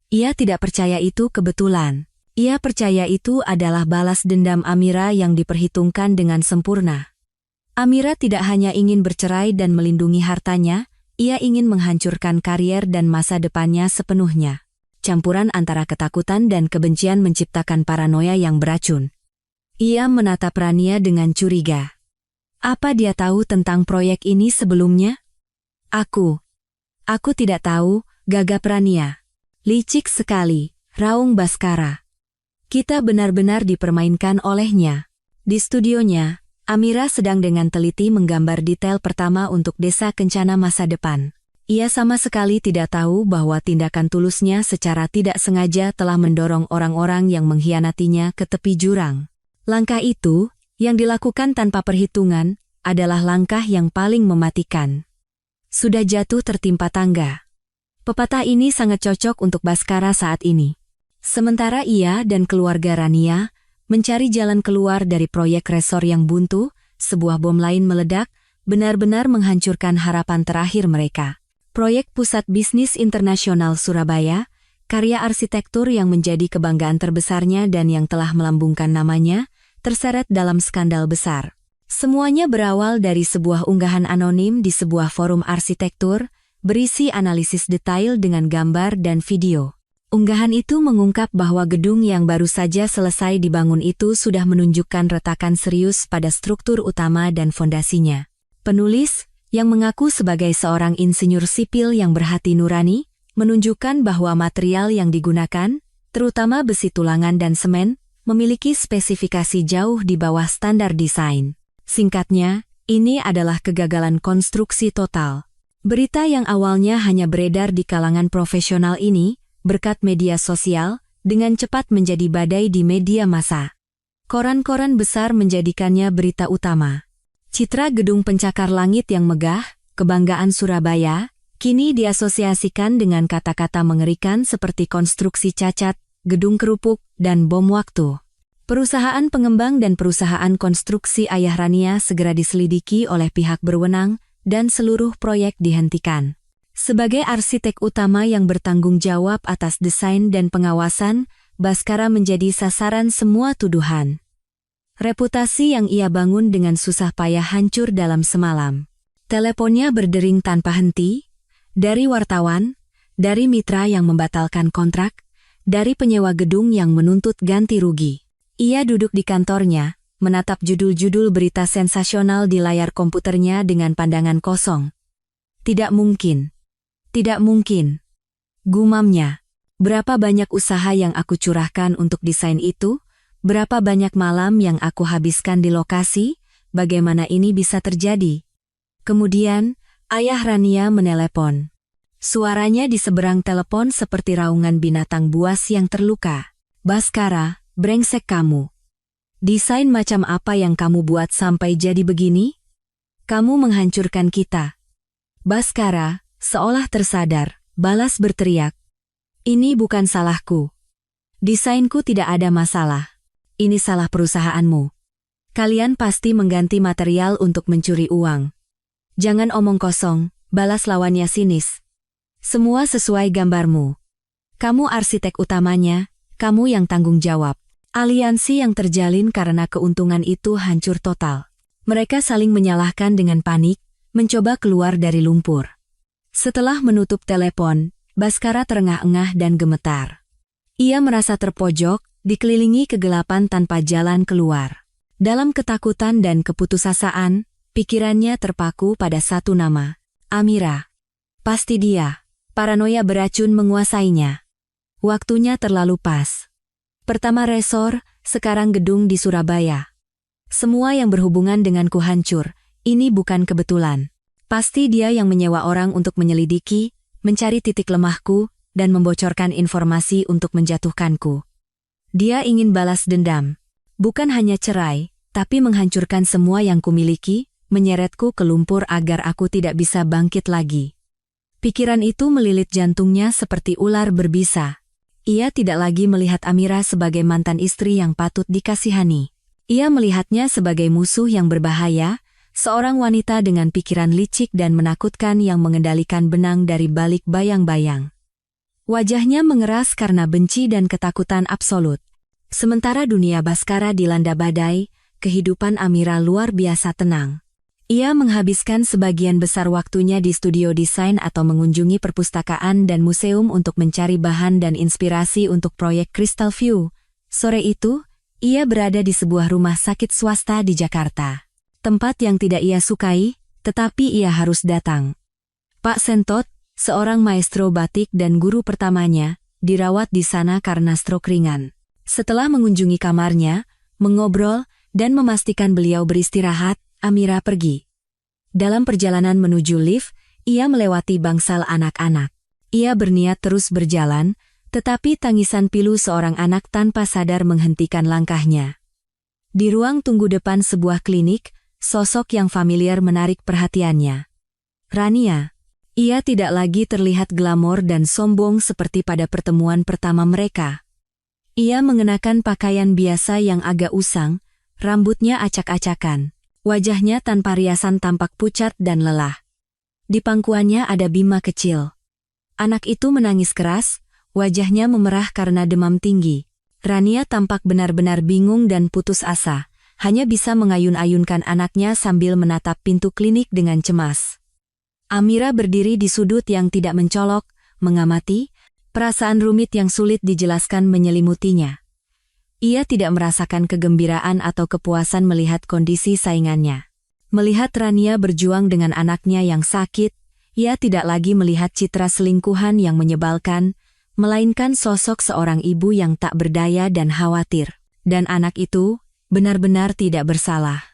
Ia tidak percaya itu kebetulan. Ia percaya itu adalah balas dendam Amira yang diperhitungkan dengan sempurna. Amira tidak hanya ingin bercerai dan melindungi hartanya, ia ingin menghancurkan karier dan masa depannya sepenuhnya. Campuran antara ketakutan dan kebencian menciptakan paranoia yang beracun. Ia menatap Rania dengan curiga. Apa dia tahu tentang proyek ini sebelumnya? Aku tidak tahu, gagap Rania. Licik sekali, raung Bhaskara. Kita benar-benar dipermainkan olehnya. Di studionya, Amira sedang dengan teliti menggambar detail pertama untuk desa kencana masa depan. Ia sama sekali tidak tahu bahwa tindakan tulusnya secara tidak sengaja telah mendorong orang-orang yang mengkhianatinya ke tepi jurang. Langkah itu, yang dilakukan tanpa perhitungan, adalah langkah yang paling mematikan. Sudah jatuh tertimpa tangga. Pepatah ini sangat cocok untuk Bhaskara saat ini. Sementara ia dan keluarga Rania mencari jalan keluar dari proyek resor yang buntu, sebuah bom lain meledak, benar-benar menghancurkan harapan terakhir mereka. Proyek Pusat Bisnis Internasional Surabaya, karya arsitektur yang menjadi kebanggaan terbesarnya dan yang telah melambungkan namanya, terseret dalam skandal besar. Semuanya berawal dari sebuah unggahan anonim di sebuah forum arsitektur, berisi analisis detail dengan gambar dan video. Unggahan itu mengungkap bahwa gedung yang baru saja selesai dibangun itu sudah menunjukkan retakan serius pada struktur utama dan fondasinya. Penulis, yang mengaku sebagai seorang insinyur sipil yang berhati nurani, menunjukkan bahwa material yang digunakan, terutama besi tulangan dan semen, memiliki spesifikasi jauh di bawah standar desain. Singkatnya, ini adalah kegagalan konstruksi total. Berita yang awalnya hanya beredar di kalangan profesional ini, berkat media sosial, dengan cepat menjadi badai di media massa. Koran-koran besar menjadikannya berita utama. Citra gedung pencakar langit yang megah, kebanggaan Surabaya, kini diasosiasikan dengan kata-kata mengerikan seperti konstruksi cacat, gedung kerupuk, dan bom waktu. Perusahaan pengembang dan perusahaan konstruksi ayah Rania segera diselidiki oleh pihak berwenang, dan seluruh proyek dihentikan. Sebagai arsitek utama yang bertanggung jawab atas desain dan pengawasan, Bhaskara menjadi sasaran semua tuduhan. Reputasi yang ia bangun dengan susah payah hancur dalam semalam. Teleponnya berdering tanpa henti, dari wartawan, dari mitra yang membatalkan kontrak, dari penyewa gedung yang menuntut ganti rugi. Ia duduk di kantornya, menatap judul-judul berita sensasional di layar komputernya dengan pandangan kosong. Tidak mungkin. Tidak mungkin. Gumamnya. Berapa banyak usaha yang aku curahkan untuk desain itu? Berapa banyak malam yang aku habiskan di lokasi? Bagaimana ini bisa terjadi? Kemudian, ayah Rania menelepon. Suaranya di seberang telepon seperti raungan binatang buas yang terluka. Baskara, brengsek kamu. Desain macam apa yang kamu buat sampai jadi begini? Kamu menghancurkan kita. Baskara, seolah tersadar, balas berteriak. Ini bukan salahku. Desainku tidak ada masalah. Ini salah perusahaanmu. Kalian pasti mengganti material untuk mencuri uang. Jangan omong kosong, balas lawannya sinis. Semua sesuai gambarmu. Kamu arsitek utamanya, kamu yang tanggung jawab. Aliansi yang terjalin karena keuntungan itu hancur total. Mereka saling menyalahkan dengan panik, mencoba keluar dari lumpur. Setelah menutup telepon, Baskara terengah-engah dan gemetar. Ia merasa terpojok, dikelilingi kegelapan tanpa jalan keluar. Dalam ketakutan dan keputusasaan, pikirannya terpaku pada satu nama, Amira. Pasti dia. Paranoia beracun menguasainya. Waktunya terlalu pas. Pertama resor, sekarang gedung di Surabaya. Semua yang berhubungan denganku hancur, ini bukan kebetulan. Pasti dia yang menyewa orang untuk menyelidiki, mencari titik lemahku, dan membocorkan informasi untuk menjatuhkanku. Dia ingin balas dendam. Bukan hanya cerai, tapi menghancurkan semua yang kumiliki, menyeretku ke lumpur agar aku tidak bisa bangkit lagi. Pikiran itu melilit jantungnya seperti ular berbisa. Ia tidak lagi melihat Amira sebagai mantan istri yang patut dikasihani. Ia melihatnya sebagai musuh yang berbahaya, seorang wanita dengan pikiran licik dan menakutkan yang mengendalikan benang dari balik bayang-bayang. Wajahnya mengeras karena benci dan ketakutan absolut. Sementara dunia Baskara dilanda badai, kehidupan Amira luar biasa tenang. Ia menghabiskan sebagian besar waktunya di studio desain atau mengunjungi perpustakaan dan museum untuk mencari bahan dan inspirasi untuk proyek Crystal View. Sore itu, ia berada di sebuah rumah sakit swasta di Jakarta. Tempat yang tidak ia sukai, tetapi ia harus datang. Pak Sentot, seorang maestro batik dan guru pertamanya, dirawat di sana karena stroke ringan. Setelah mengunjungi kamarnya, mengobrol, dan memastikan beliau beristirahat, Amira pergi. Dalam perjalanan menuju lift, ia melewati bangsal anak-anak. Ia berniat terus berjalan, tetapi tangisan pilu seorang anak tanpa sadar menghentikan langkahnya. Di ruang tunggu depan sebuah klinik, sosok yang familiar menarik perhatiannya. Rania. Ia tidak lagi terlihat glamor dan sombong seperti pada pertemuan pertama mereka. Ia mengenakan pakaian biasa yang agak usang, rambutnya acak-acakan. Wajahnya tanpa riasan tampak pucat dan lelah. Di pangkuannya ada Bima kecil. Anak itu menangis keras, wajahnya memerah karena demam tinggi. Rania tampak benar-benar bingung dan putus asa, hanya bisa mengayun-ayunkan anaknya sambil menatap pintu klinik dengan cemas. Amira berdiri di sudut yang tidak mencolok, mengamati, perasaan rumit yang sulit dijelaskan menyelimutinya. Ia tidak merasakan kegembiraan atau kepuasan melihat kondisi saingannya. Melihat Rania berjuang dengan anaknya yang sakit, ia tidak lagi melihat citra selingkuhan yang menyebalkan, melainkan sosok seorang ibu yang tak berdaya dan khawatir. Dan anak itu benar-benar tidak bersalah.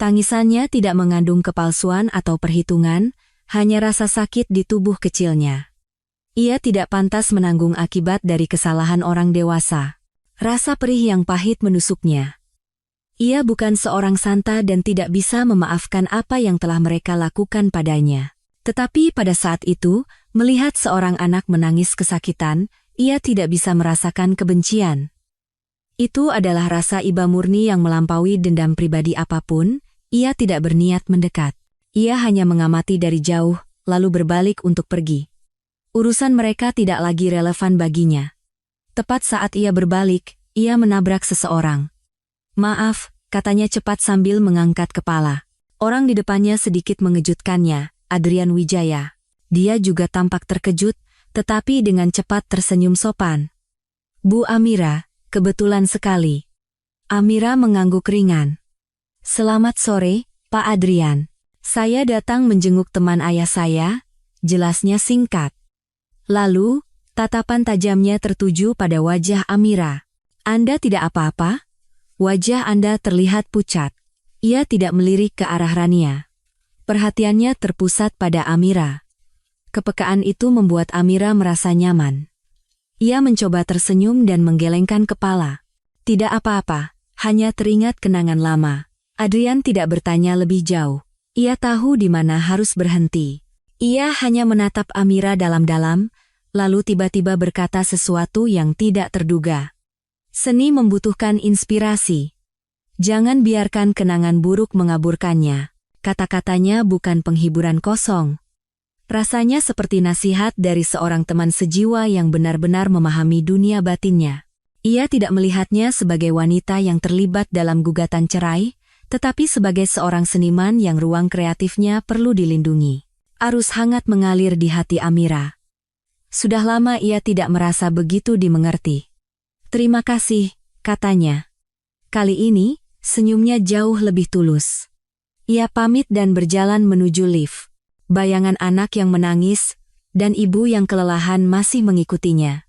Tangisannya tidak mengandung kepalsuan atau perhitungan, hanya rasa sakit di tubuh kecilnya. Ia tidak pantas menanggung akibat dari kesalahan orang dewasa. Rasa perih yang pahit menusuknya. Ia bukan seorang santa dan tidak bisa memaafkan apa yang telah mereka lakukan padanya. Tetapi pada saat itu, melihat seorang anak menangis kesakitan, ia tidak bisa merasakan kebencian. Itu adalah rasa iba murni yang melampaui dendam pribadi apapun. Ia tidak berniat mendekat. Ia hanya mengamati dari jauh, lalu berbalik untuk pergi. Urusan mereka tidak lagi relevan baginya. Tepat saat ia berbalik, ia menabrak seseorang. "Maaf," katanya cepat sambil mengangkat kepala. Orang di depannya sedikit mengejutkannya, Adrian Wijaya. Dia juga tampak terkejut, tetapi dengan cepat tersenyum sopan. "Bu Amira, kebetulan sekali." Amira mengangguk ringan. "Selamat sore, Pak Adrian. Saya datang menjenguk teman ayah saya," jelasnya singkat. Lalu, Tatapan tajamnya tertuju pada wajah Amira. "Anda tidak apa-apa?" Wajah Anda terlihat pucat. Ia tidak melirik ke arah Rania. Perhatiannya terpusat pada Amira. Kepekaan itu membuat Amira merasa nyaman. Ia mencoba tersenyum dan menggelengkan kepala. "Tidak apa-apa, hanya teringat kenangan lama." Adrian tidak bertanya lebih jauh. Ia tahu di mana harus berhenti. Ia hanya menatap Amira dalam-dalam, lalu tiba-tiba berkata sesuatu yang tidak terduga. "Seni membutuhkan inspirasi. Jangan biarkan kenangan buruk mengaburkannya." Kata-katanya bukan penghiburan kosong. Rasanya seperti nasihat dari seorang teman sejiwa yang benar-benar memahami dunia batinnya. Ia tidak melihatnya sebagai wanita yang terlibat dalam gugatan cerai, tetapi sebagai seorang seniman yang ruang kreatifnya perlu dilindungi. Arus hangat mengalir di hati Amira. Sudah lama ia tidak merasa begitu dimengerti. "Terima kasih," katanya. Kali ini, senyumnya jauh lebih tulus. Ia pamit dan berjalan menuju lift. Bayangan anak yang menangis, dan ibu yang kelelahan masih mengikutinya.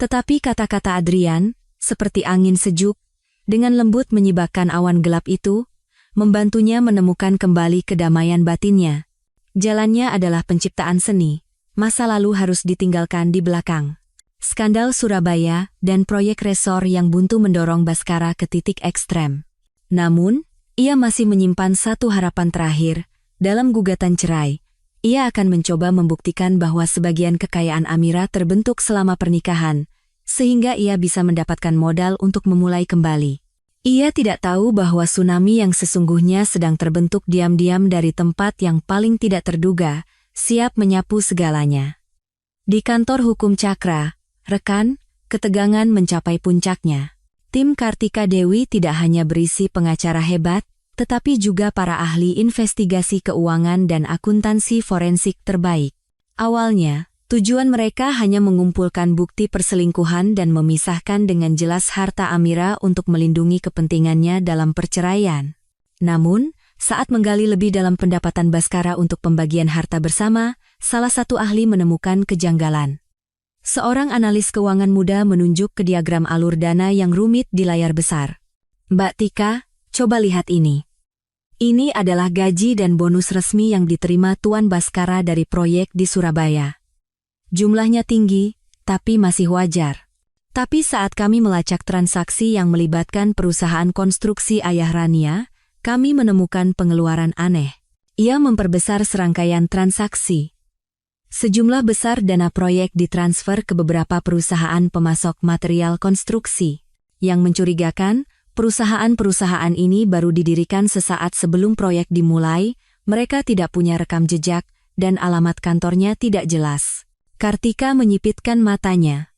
Tetapi kata-kata Adrian, seperti angin sejuk, dengan lembut menyibakkan awan gelap itu, membantunya menemukan kembali kedamaian batinnya. Jalannya adalah penciptaan seni, masa lalu harus ditinggalkan di belakang. Skandal Surabaya dan proyek resor yang buntu mendorong Baskara ke titik ekstrem. Namun, ia masih menyimpan satu harapan terakhir. Dalam gugatan cerai, ia akan mencoba membuktikan bahwa sebagian kekayaan Amira terbentuk selama pernikahan, sehingga ia bisa mendapatkan modal untuk memulai kembali. Ia tidak tahu bahwa tsunami yang sesungguhnya sedang terbentuk diam-diam dari tempat yang paling tidak terduga, siap menyapu segalanya. Di kantor hukum Cakra, rekan, ketegangan mencapai puncaknya. Tim Kartika Dewi tidak hanya berisi pengacara hebat, tetapi juga para ahli investigasi keuangan dan akuntansi forensik terbaik. Awalnya, tujuan mereka hanya mengumpulkan bukti perselingkuhan dan memisahkan dengan jelas harta Amira untuk melindungi kepentingannya dalam perceraian. Namun, saat menggali lebih dalam pendapatan Baskara untuk pembagian harta bersama, salah satu ahli menemukan kejanggalan. Seorang analis keuangan muda menunjuk ke diagram alur dana yang rumit di layar besar. "Mbak Tika, coba lihat ini. Ini adalah gaji dan bonus resmi yang diterima Tuan Baskara dari proyek di Surabaya. Jumlahnya tinggi, tapi masih wajar. Tapi saat kami melacak transaksi yang melibatkan perusahaan konstruksi ayah Rania, kami menemukan pengeluaran aneh." Ia memperbesar serangkaian transaksi. Sejumlah besar dana proyek ditransfer ke beberapa perusahaan pemasok material konstruksi. Yang mencurigakan, perusahaan-perusahaan ini baru didirikan sesaat sebelum proyek dimulai, mereka tidak punya rekam jejak, dan alamat kantornya tidak jelas. Kartika menyipitkan matanya.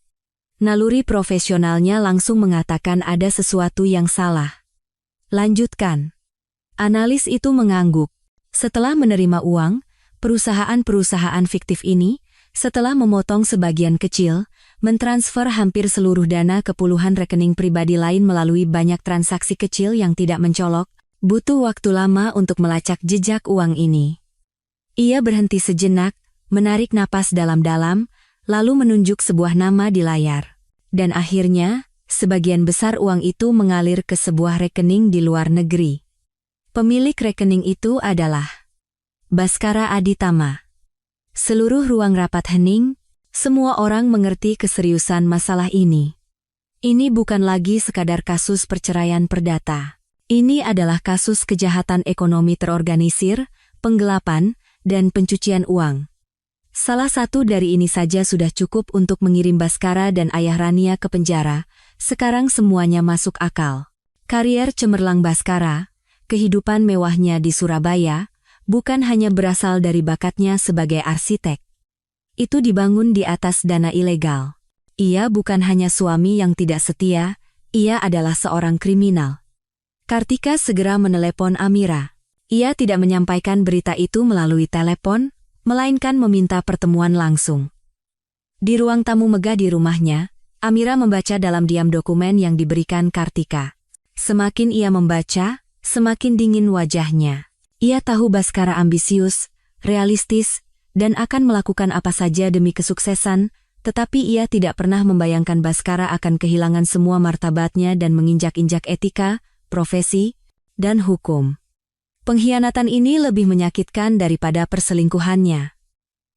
Naluri profesionalnya langsung mengatakan ada sesuatu yang salah. "Lanjutkan." Analis itu mengangguk. Setelah menerima uang, perusahaan-perusahaan fiktif ini, setelah memotong sebagian kecil, mentransfer hampir seluruh dana ke puluhan rekening pribadi lain melalui banyak transaksi kecil yang tidak mencolok, butuh waktu lama untuk melacak jejak uang ini. Ia berhenti sejenak, menarik napas dalam-dalam, lalu menunjuk sebuah nama di layar. Dan akhirnya, sebagian besar uang itu mengalir ke sebuah rekening di luar negeri. Pemilik rekening itu adalah Baskara Aditama. Seluruh ruang rapat hening, semua orang mengerti keseriusan masalah ini. Ini bukan lagi sekadar kasus perceraian perdata. Ini adalah kasus kejahatan ekonomi terorganisir, penggelapan, dan pencucian uang. Salah satu dari ini saja sudah cukup untuk mengirim Baskara dan ayah Rania ke penjara. Sekarang semuanya masuk akal. Karier cemerlang Baskara, kehidupan mewahnya di Surabaya, bukan hanya berasal dari bakatnya sebagai arsitek. Itu dibangun di atas dana ilegal. Ia bukan hanya suami yang tidak setia, ia adalah seorang kriminal. Kartika segera menelepon Amira. Ia tidak menyampaikan berita itu melalui telepon, melainkan meminta pertemuan langsung. Di ruang tamu megah di rumahnya, Amira membaca dalam diam dokumen yang diberikan Kartika. Semakin ia membaca, semakin dingin wajahnya. Ia tahu Baskara ambisius, realistis, dan akan melakukan apa saja demi kesuksesan, tetapi ia tidak pernah membayangkan Baskara akan kehilangan semua martabatnya dan menginjak-injak etika, profesi, dan hukum. Pengkhianatan ini lebih menyakitkan daripada perselingkuhannya.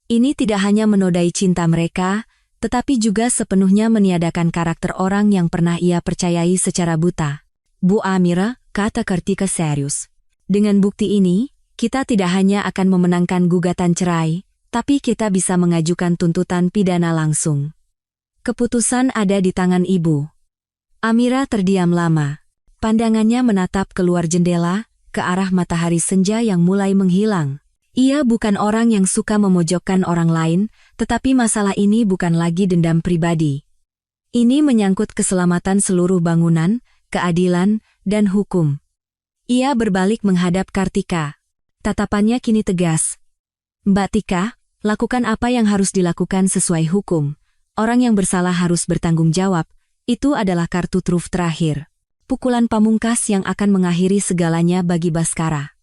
Ini tidak hanya menodai cinta mereka, tetapi juga sepenuhnya meniadakan karakter orang yang pernah ia percayai secara buta. Bu Amira, kata Kartika serius. Dengan bukti ini, kita tidak hanya akan memenangkan gugatan cerai, tapi kita bisa mengajukan tuntutan pidana langsung. Keputusan ada di tangan ibu. Amira terdiam lama. Pandangannya menatap keluar jendela, ke arah matahari senja yang mulai menghilang. Ia bukan orang yang suka memojokkan orang lain, tetapi masalah ini bukan lagi dendam pribadi. Ini menyangkut keselamatan seluruh bangunan, keadilan, dan hukum. Ia berbalik menghadap Kartika. Tatapannya kini tegas. Mbak Tika, lakukan apa yang harus dilakukan sesuai hukum. Orang yang bersalah harus bertanggung jawab. Itu adalah kartu truf terakhir. Pukulan pamungkas yang akan mengakhiri segalanya bagi Baskara.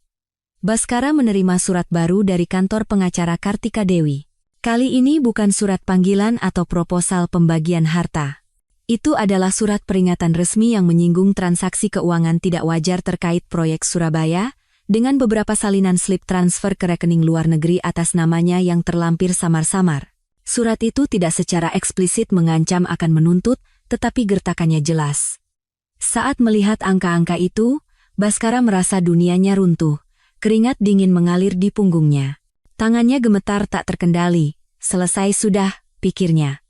Baskara menerima surat baru dari kantor pengacara Kartika Dewi. Kali ini bukan surat panggilan atau proposal pembagian harta. Itu adalah surat peringatan resmi yang menyinggung transaksi keuangan tidak wajar terkait proyek Surabaya, dengan beberapa salinan slip transfer ke rekening luar negeri atas namanya yang terlampir samar-samar. Surat itu tidak secara eksplisit mengancam akan menuntut, tetapi gertakannya jelas. Saat melihat angka-angka itu, Baskara merasa dunianya runtuh. Keringat dingin mengalir di punggungnya. Tangannya gemetar tak terkendali. Selesai sudah, pikirnya.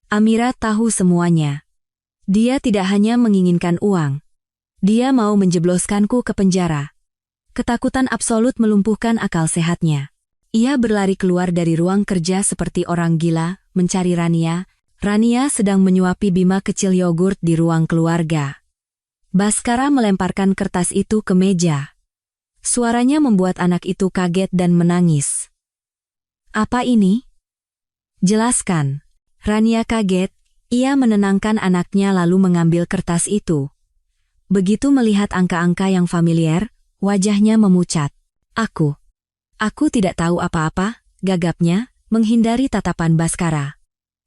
Amira tahu semuanya. Dia tidak hanya menginginkan uang. Dia mau menjebloskanku ke penjara. Ketakutan absolut melumpuhkan akal sehatnya. Ia berlari keluar dari ruang kerja seperti orang gila, mencari Rania. Rania sedang menyuapi Bima kecil yogurt di ruang keluarga. Baskara melemparkan kertas itu ke meja. Suaranya membuat anak itu kaget dan menangis. Apa ini? Jelaskan. Rania kaget, ia menenangkan anaknya lalu mengambil kertas itu. Begitu melihat angka-angka yang familiar, wajahnya memucat. Aku tidak tahu apa-apa, gagapnya, menghindari tatapan Baskara.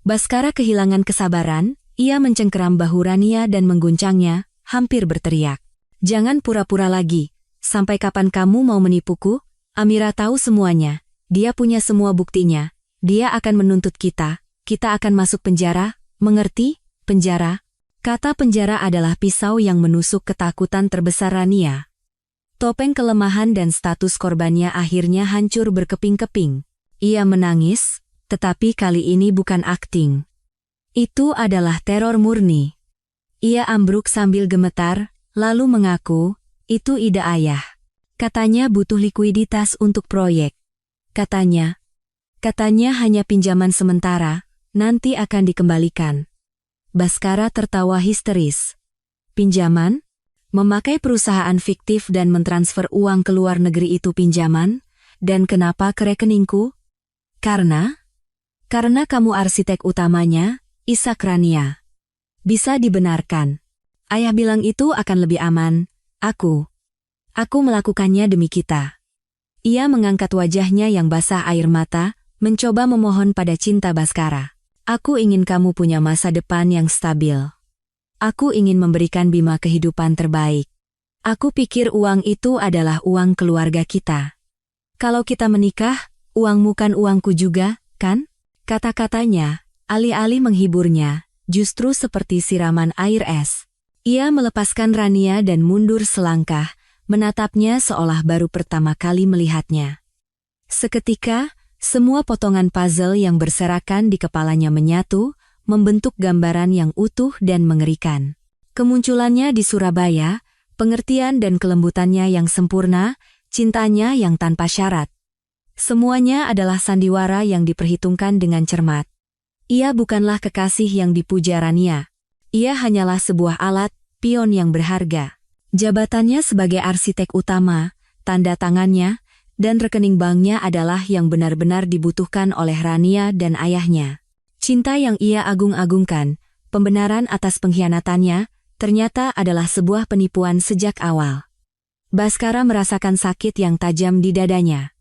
Baskara kehilangan kesabaran, ia mencengkeram bahu Rania dan mengguncangnya, hampir berteriak. Jangan pura-pura lagi. Sampai kapan kamu mau menipuku? Amira tahu semuanya. Dia punya semua buktinya. Dia akan menuntut kita. Kita akan masuk penjara. Mengerti? Penjara. Kata penjara adalah pisau yang menusuk ketakutan terbesar Rania. Topeng kelemahan dan status korbannya akhirnya hancur berkeping-keping. Ia menangis, tetapi kali ini bukan akting. Itu adalah teror murni. Ia ambruk sambil gemetar, lalu mengaku, itu ide ayah. Katanya butuh likuiditas untuk proyek. Katanya hanya pinjaman sementara, nanti akan dikembalikan. Baskara tertawa histeris. Pinjaman? Memakai perusahaan fiktif dan mentransfer uang ke luar negeri itu pinjaman? Dan kenapa ke rekeningku? Karena kamu arsitek utamanya, Ishak Rania. Bisa dibenarkan. Ayah bilang itu akan lebih aman. Aku melakukannya demi kita. Ia mengangkat wajahnya yang basah air mata, mencoba memohon pada cinta Baskara. Aku ingin kamu punya masa depan yang stabil. Aku ingin memberikan Bima kehidupan terbaik. Aku pikir uang itu adalah uang keluarga kita. Kalau kita menikah, uangmu kan uangku juga, kan? Kata-katanya, alih-alih menghiburnya, justru seperti siraman air es. Ia melepaskan Rania dan mundur selangkah, menatapnya seolah baru pertama kali melihatnya. Seketika, semua potongan puzzle yang berserakan di kepalanya menyatu, membentuk gambaran yang utuh dan mengerikan. Kemunculannya di Surabaya, pengertian dan kelembutannya yang sempurna, cintanya yang tanpa syarat. Semuanya adalah sandiwara yang diperhitungkan dengan cermat. Ia bukanlah kekasih yang dipuja Rania. Ia hanyalah sebuah alat, pion yang berharga. Jabatannya sebagai arsitek utama, tanda tangannya, dan rekening banknya adalah yang benar-benar dibutuhkan oleh Rania dan ayahnya. Cinta yang ia agung-agungkan, pembenaran atas pengkhianatannya, ternyata adalah sebuah penipuan sejak awal. Baskara merasakan sakit yang tajam di dadanya.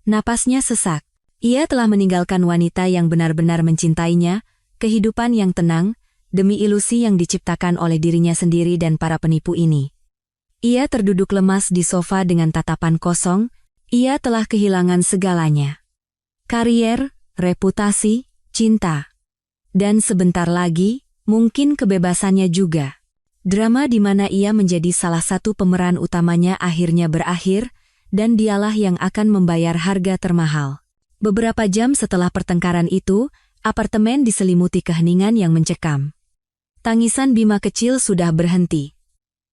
Napasnya sesak. Ia telah meninggalkan wanita yang benar-benar mencintainya, kehidupan yang tenang, demi ilusi yang diciptakan oleh dirinya sendiri dan para penipu ini. Ia terduduk lemas di sofa dengan tatapan kosong, ia telah kehilangan segalanya. Karier, reputasi, cinta. Dan sebentar lagi, mungkin kebebasannya juga. Drama di mana ia menjadi salah satu pemeran utamanya akhirnya berakhir, dan dialah yang akan membayar harga termahal. Beberapa jam setelah pertengkaran itu, apartemen diselimuti keheningan yang mencekam. Tangisan Bima kecil sudah berhenti.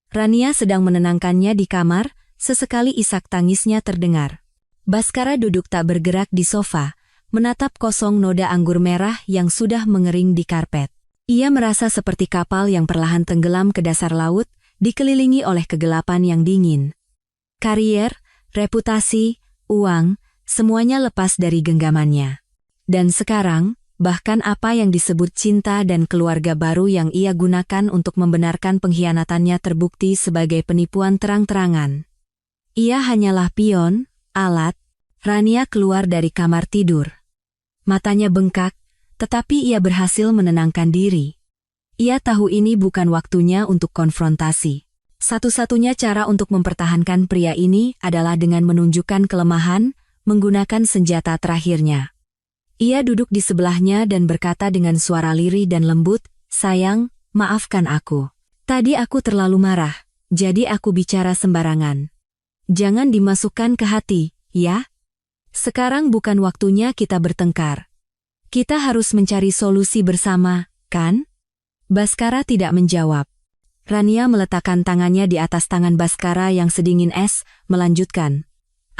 Rania sedang menenangkannya di kamar, sesekali isak tangisnya terdengar. Baskara duduk tak bergerak di sofa, menatap kosong noda anggur merah yang sudah mengering di karpet. Ia merasa seperti kapal yang perlahan tenggelam ke dasar laut, dikelilingi oleh kegelapan yang dingin. Karier, reputasi, uang, semuanya lepas dari genggamannya. Dan sekarang, bahkan apa yang disebut cinta dan keluarga baru yang ia gunakan untuk membenarkan pengkhianatannya terbukti sebagai penipuan terang-terangan. Ia hanyalah pion, alat. Rania keluar dari kamar tidur. Matanya bengkak, tetapi ia berhasil menenangkan diri. Ia tahu ini bukan waktunya untuk konfrontasi. Satu-satunya cara untuk mempertahankan pria ini adalah dengan menunjukkan kelemahan, menggunakan senjata terakhirnya. Ia duduk di sebelahnya dan berkata dengan suara lirih dan lembut, "Sayang, maafkan aku. Tadi aku terlalu marah, jadi aku bicara sembarangan. Jangan dimasukkan ke hati, ya? Sekarang bukan waktunya kita bertengkar. Kita harus mencari solusi bersama, kan?" Baskara tidak menjawab. Rania meletakkan tangannya di atas tangan Baskara yang sedingin es, melanjutkan.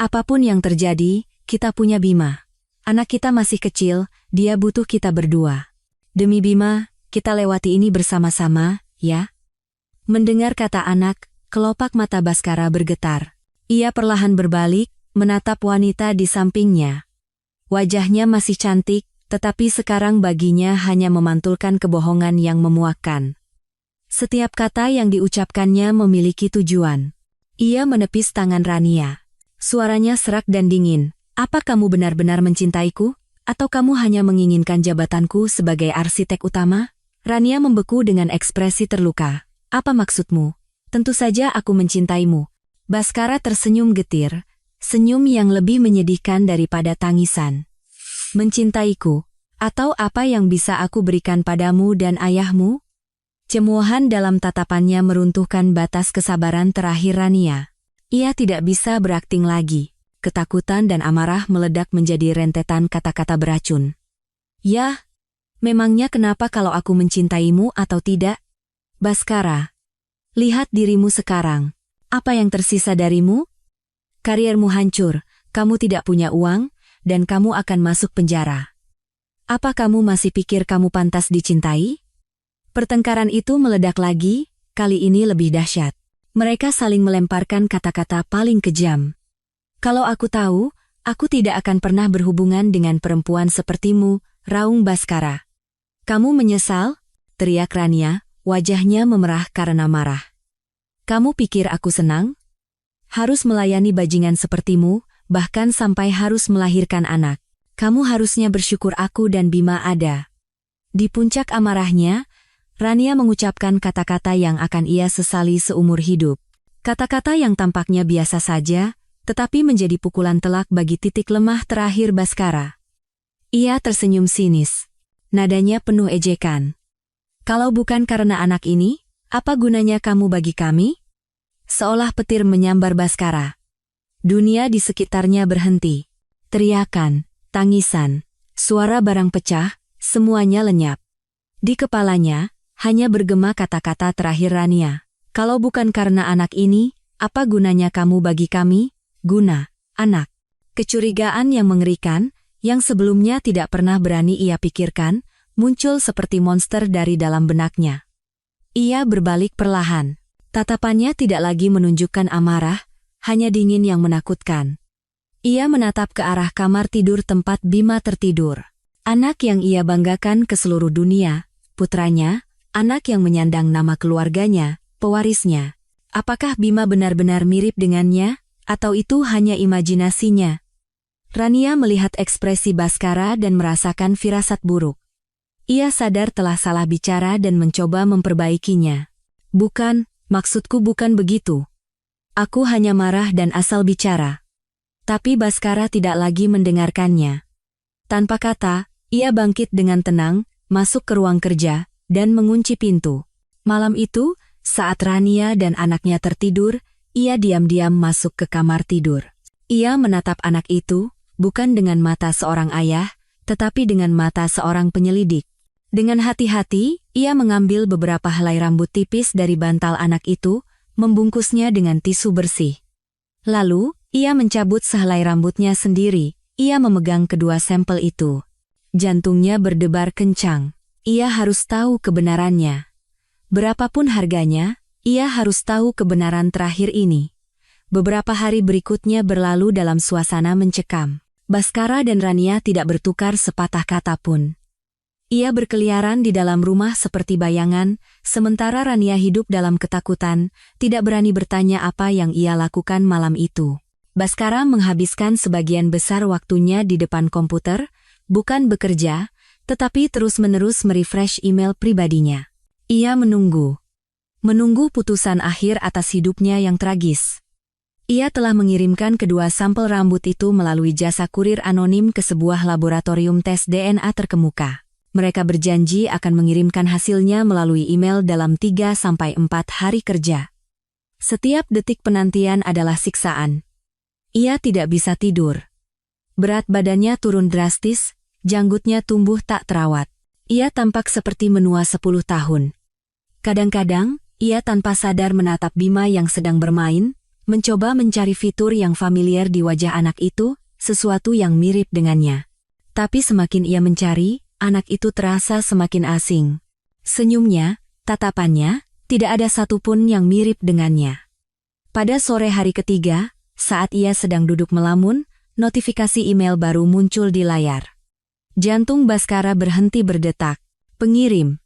"Apapun yang terjadi, kita punya Bima. Anak kita masih kecil, dia butuh kita berdua. Demi Bima, kita lewati ini bersama-sama, ya?" Mendengar kata anak, kelopak mata Baskara bergetar. Ia perlahan berbalik, menatap wanita di sampingnya. Wajahnya masih cantik, tetapi sekarang baginya hanya memantulkan kebohongan yang memuakkan. Setiap kata yang diucapkannya memiliki tujuan. Ia menepis tangan Rania. Suaranya serak dan dingin. "Apa kamu benar-benar mencintaiku? Atau kamu hanya menginginkan jabatanku sebagai arsitek utama?" Rania membeku dengan ekspresi terluka. "Apa maksudmu? Tentu saja aku mencintaimu." Baskara tersenyum getir, senyum yang lebih menyedihkan daripada tangisan. "Mencintaiku? Atau apa yang bisa aku berikan padamu dan ayahmu?" Cemoohan dalam tatapannya meruntuhkan batas kesabaran terakhir Rania. Ia tidak bisa berakting lagi. Ketakutan dan amarah meledak menjadi rentetan kata-kata beracun. "Ya, memangnya kenapa kalau aku mencintaimu atau tidak? Baskara, lihat dirimu sekarang. Apa yang tersisa darimu? Kariermu hancur, kamu tidak punya uang, dan kamu akan masuk penjara. Apa kamu masih pikir kamu pantas dicintai?" Pertengkaran itu meledak lagi, kali ini lebih dahsyat. Mereka saling melemparkan kata-kata paling kejam. "Kalau aku tahu, aku tidak akan pernah berhubungan dengan perempuan sepertimu," raung Baskara. "Kamu menyesal?" teriak Rania, wajahnya memerah karena marah. "Kamu pikir aku senang? Harus melayani bajingan sepertimu, bahkan sampai harus melahirkan anak. Kamu harusnya bersyukur aku dan Bima ada." Di puncak amarahnya, Rania mengucapkan kata-kata yang akan ia sesali seumur hidup. Kata-kata yang tampaknya biasa saja, tetapi menjadi pukulan telak bagi titik lemah terakhir Baskara. Ia tersenyum sinis. Nadanya penuh ejekan. "Kalau bukan karena anak ini, apa gunanya kamu bagi kami?" Seolah petir menyambar Baskara. Dunia di sekitarnya berhenti. Teriakan, tangisan, suara barang pecah, semuanya lenyap. Di kepalanya, hanya bergema kata-kata terakhir Rania. "Kalau bukan karena anak ini, apa gunanya kamu bagi kami?" Guna, anak. Kecurigaan yang mengerikan, yang sebelumnya tidak pernah berani ia pikirkan, muncul seperti monster dari dalam benaknya. Ia berbalik perlahan. Tatapannya tidak lagi menunjukkan amarah, hanya dingin yang menakutkan. Ia menatap ke arah kamar tidur tempat Bima tertidur. Anak yang ia banggakan ke seluruh dunia, putranya, anak yang menyandang nama keluarganya, pewarisnya. Apakah Bima benar-benar mirip dengannya, atau itu hanya imajinasinya? Rania melihat ekspresi Baskara dan merasakan firasat buruk. Ia sadar telah salah bicara dan mencoba memperbaikinya. Bukan, maksudku bukan begitu. Aku hanya marah dan asal bicara. Tapi Baskara tidak lagi mendengarkannya. Tanpa kata, ia bangkit dengan tenang, masuk ke ruang kerja, dan mengunci pintu. Malam itu, saat Rania dan anaknya tertidur, ia diam-diam masuk ke kamar tidur. Ia menatap anak itu, bukan dengan mata seorang ayah, tetapi dengan mata seorang penyelidik. Dengan hati-hati, ia mengambil beberapa helai rambut tipis dari bantal anak itu, membungkusnya dengan tisu bersih. Lalu, ia mencabut sehelai rambutnya sendiri. Ia memegang kedua sampel itu. Jantungnya berdebar kencang. Ia harus tahu kebenarannya. Berapapun harganya, ia harus tahu kebenaran terakhir ini. Beberapa hari berikutnya berlalu dalam suasana mencekam. Baskara dan Rania tidak bertukar sepatah kata pun. Ia berkeliaran di dalam rumah seperti bayangan, sementara Rania hidup dalam ketakutan, tidak berani bertanya apa yang ia lakukan malam itu. Baskara menghabiskan sebagian besar waktunya di depan komputer, bukan bekerja, tetapi terus-menerus merefresh email pribadinya. Ia menunggu putusan akhir atas hidupnya yang tragis. Ia telah mengirimkan kedua sampel rambut itu melalui jasa kurir anonim ke sebuah laboratorium tes DNA terkemuka. Mereka berjanji akan mengirimkan hasilnya melalui email dalam 3-4 hari kerja. Setiap detik penantian adalah siksaan. Ia tidak bisa tidur. Berat badannya turun drastis, janggutnya tumbuh tak terawat. Ia tampak seperti menua 10 tahun. Kadang-kadang, ia tanpa sadar menatap Bima yang sedang bermain, mencoba mencari fitur yang familiar di wajah anak itu, sesuatu yang mirip dengannya. Tapi semakin ia mencari, anak itu terasa semakin asing. Senyumnya, tatapannya, tidak ada satupun yang mirip dengannya. Pada sore hari ketiga, saat ia sedang duduk melamun, notifikasi email baru muncul di layar. Jantung Baskara berhenti berdetak. Pengirim: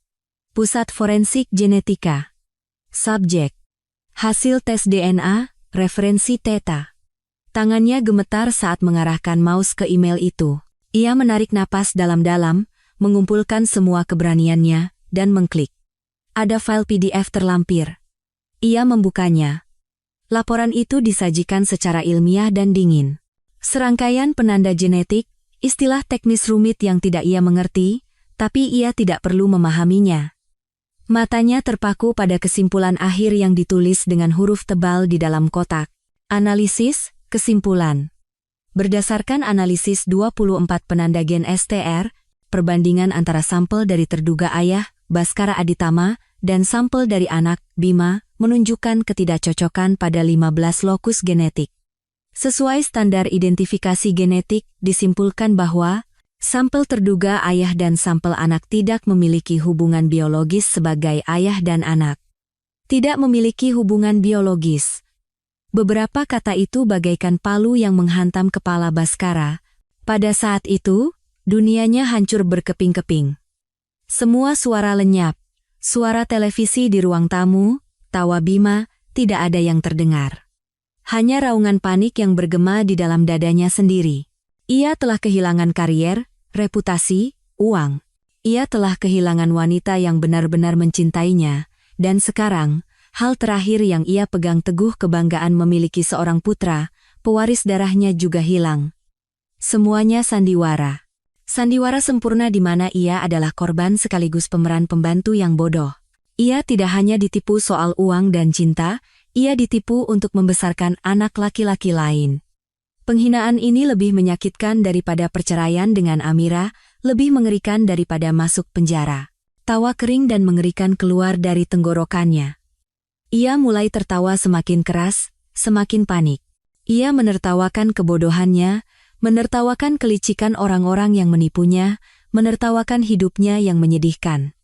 Pusat Forensik Genetika. Subjek: hasil tes DNA, referensi Theta. Tangannya gemetar saat mengarahkan mouse ke email itu. Ia menarik napas dalam-dalam, mengumpulkan semua keberaniannya, dan mengklik. Ada file PDF terlampir. Ia membukanya. Laporan itu disajikan secara ilmiah dan dingin. Serangkaian penanda genetik, istilah teknis rumit yang tidak ia mengerti, tapi ia tidak perlu memahaminya. Matanya terpaku pada kesimpulan akhir yang ditulis dengan huruf tebal di dalam kotak. Analisis, kesimpulan. Berdasarkan analisis 24 penanda gen STR, perbandingan antara sampel dari terduga ayah, Baskara Aditama, dan sampel dari anak, Bima, menunjukkan ketidakcocokan pada 15 lokus genetik. Sesuai standar identifikasi genetik, disimpulkan bahwa sampel terduga ayah dan sampel anak tidak memiliki hubungan biologis sebagai ayah dan anak. Tidak memiliki hubungan biologis. Beberapa kata itu bagaikan palu yang menghantam kepala Baskara. Pada saat itu, dunianya hancur berkeping-keping. Semua suara lenyap. Suara televisi di ruang tamu, tawa Bima, tidak ada yang terdengar. Hanya raungan panik yang bergema di dalam dadanya sendiri. Ia telah kehilangan karier, reputasi, uang. Ia telah kehilangan wanita yang benar-benar mencintainya, dan sekarang, hal terakhir yang ia pegang teguh kebanggaan memiliki seorang putra, pewaris darahnya juga hilang. Semuanya sandiwara. Sandiwara sempurna di mana ia adalah korban sekaligus pemeran pembantu yang bodoh. Ia tidak hanya ditipu soal uang dan cinta, ia ditipu untuk membesarkan anak laki-laki lain. Penghinaan ini lebih menyakitkan daripada perceraian dengan Amira, lebih mengerikan daripada masuk penjara. Tawa kering dan mengerikan keluar dari tenggorokannya. Ia mulai tertawa semakin keras, semakin panik. Ia menertawakan kebodohannya, menertawakan kelicikan orang-orang yang menipunya, menertawakan hidupnya yang menyedihkan.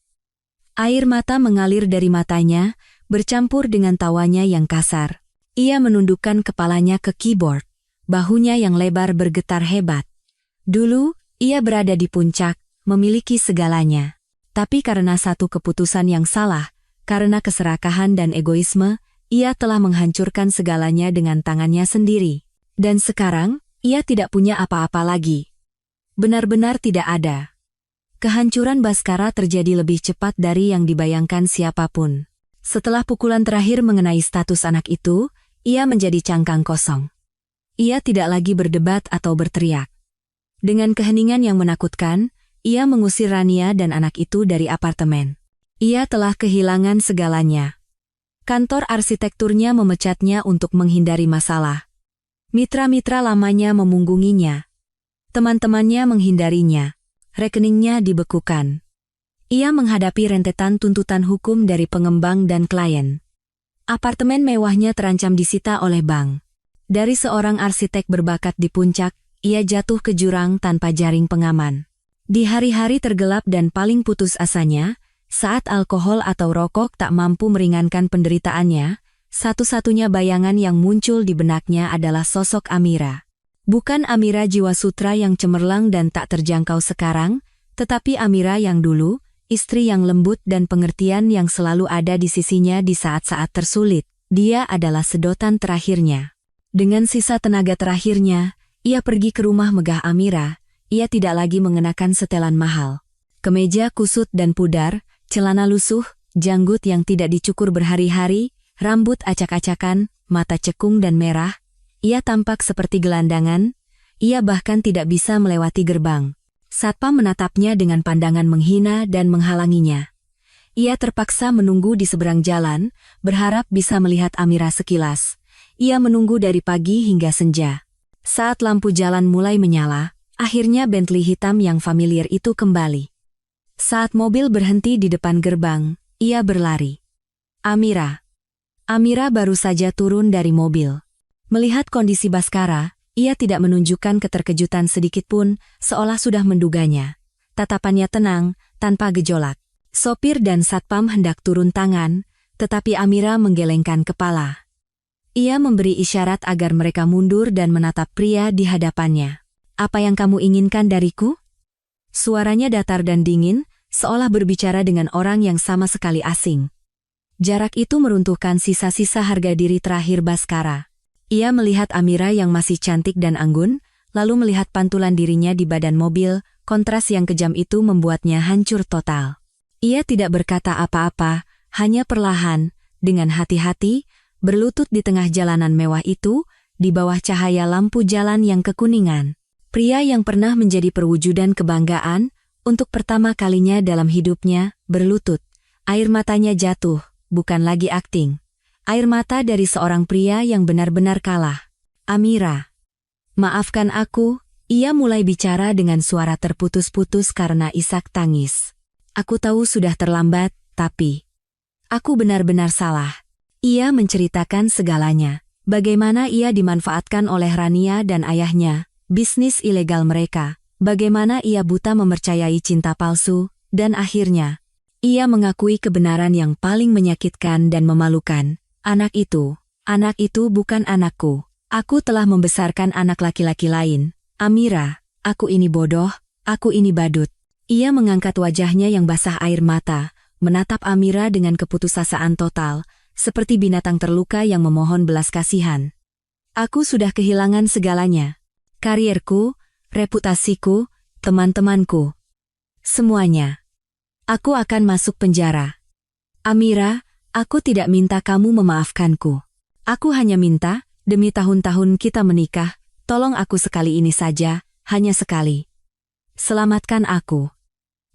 Air mata mengalir dari matanya, bercampur dengan tawanya yang kasar. Ia menundukkan kepalanya ke keyboard. Bahunya yang lebar bergetar hebat. Dulu, ia berada di puncak, memiliki segalanya. Tapi karena satu keputusan yang salah, karena keserakahan dan egoisme, ia telah menghancurkan segalanya dengan tangannya sendiri. Dan sekarang, ia tidak punya apa-apa lagi. Benar-benar tidak ada. Kehancuran Baskara terjadi lebih cepat dari yang dibayangkan siapapun. Setelah pukulan terakhir mengenai status anak itu, ia menjadi cangkang kosong. Ia tidak lagi berdebat atau berteriak. Dengan keheningan yang menakutkan, ia mengusir Rania dan anak itu dari apartemen. Ia telah kehilangan segalanya. Kantor arsitekturnya memecatnya untuk menghindari masalah. Mitra-mitra lamanya memunggunginya. Teman-temannya menghindarinya. Rekeningnya dibekukan. Ia menghadapi rentetan tuntutan hukum dari pengembang dan klien. Apartemen mewahnya terancam disita oleh bank. Dari seorang arsitek berbakat di puncak, ia jatuh ke jurang tanpa jaring pengaman. Di hari-hari tergelap dan paling putus asanya, saat alkohol atau rokok tak mampu meringankan penderitaannya, satu-satunya bayangan yang muncul di benaknya adalah sosok Amira. Bukan Amira jiwa sutra yang cemerlang dan tak terjangkau sekarang, tetapi Amira yang dulu, istri yang lembut dan pengertian yang selalu ada di sisinya di saat-saat tersulit. Dia adalah sedotan terakhirnya. Dengan sisa tenaga terakhirnya, ia pergi ke rumah megah Amira. Ia tidak lagi mengenakan setelan mahal. Kemeja kusut dan pudar, celana lusuh, janggut yang tidak dicukur berhari-hari, rambut acak-acakan, mata cekung dan merah. Ia tampak seperti gelandangan, ia bahkan tidak bisa melewati gerbang. Satpam menatapnya dengan pandangan menghina dan menghalanginya. Ia terpaksa menunggu di seberang jalan, berharap bisa melihat Amira sekilas. Ia menunggu dari pagi hingga senja. Saat lampu jalan mulai menyala, akhirnya Bentley hitam yang familiar itu kembali. Saat mobil berhenti di depan gerbang, ia berlari. Amira. Amira baru saja turun dari mobil. Melihat kondisi Baskara, ia tidak menunjukkan keterkejutan sedikitpun, seolah sudah menduganya. Tatapannya tenang, tanpa gejolak. Sopir dan satpam hendak turun tangan, tetapi Amira menggelengkan kepala. Ia memberi isyarat agar mereka mundur dan menatap pria di hadapannya. "Apa yang kamu inginkan dariku?" Suaranya datar dan dingin, seolah berbicara dengan orang yang sama sekali asing. Jarak itu meruntuhkan sisa-sisa harga diri terakhir Baskara. Ia melihat Amira yang masih cantik dan anggun, lalu melihat pantulan dirinya di badan mobil, kontras yang kejam itu membuatnya hancur total. Ia tidak berkata apa-apa, hanya perlahan, dengan hati-hati, berlutut di tengah jalanan mewah itu, di bawah cahaya lampu jalan yang kekuningan. Pria yang pernah menjadi perwujudan kebanggaan, untuk pertama kalinya dalam hidupnya, berlutut. Air matanya jatuh, bukan lagi akting. Air mata dari seorang pria yang benar-benar kalah. "Amira. Maafkan aku," ia mulai bicara dengan suara terputus-putus karena isak tangis. "Aku tahu sudah terlambat, tapi aku benar-benar salah." Ia menceritakan segalanya. Bagaimana ia dimanfaatkan oleh Rania dan ayahnya, bisnis ilegal mereka, bagaimana ia buta mempercayai cinta palsu, dan akhirnya, ia mengakui kebenaran yang paling menyakitkan dan memalukan. Anak itu bukan anakku. Aku telah membesarkan anak laki-laki lain. Amira, aku ini bodoh, aku ini badut. Ia mengangkat wajahnya yang basah air mata, menatap Amira dengan keputusasaan total, seperti binatang terluka yang memohon belas kasihan. "Aku sudah kehilangan segalanya. Karierku, reputasiku, teman-temanku. Semuanya. Aku akan masuk penjara. Amira, aku tidak minta kamu memaafkanku. Aku hanya minta, demi tahun-tahun kita menikah, tolong aku sekali ini saja, hanya sekali. Selamatkan aku."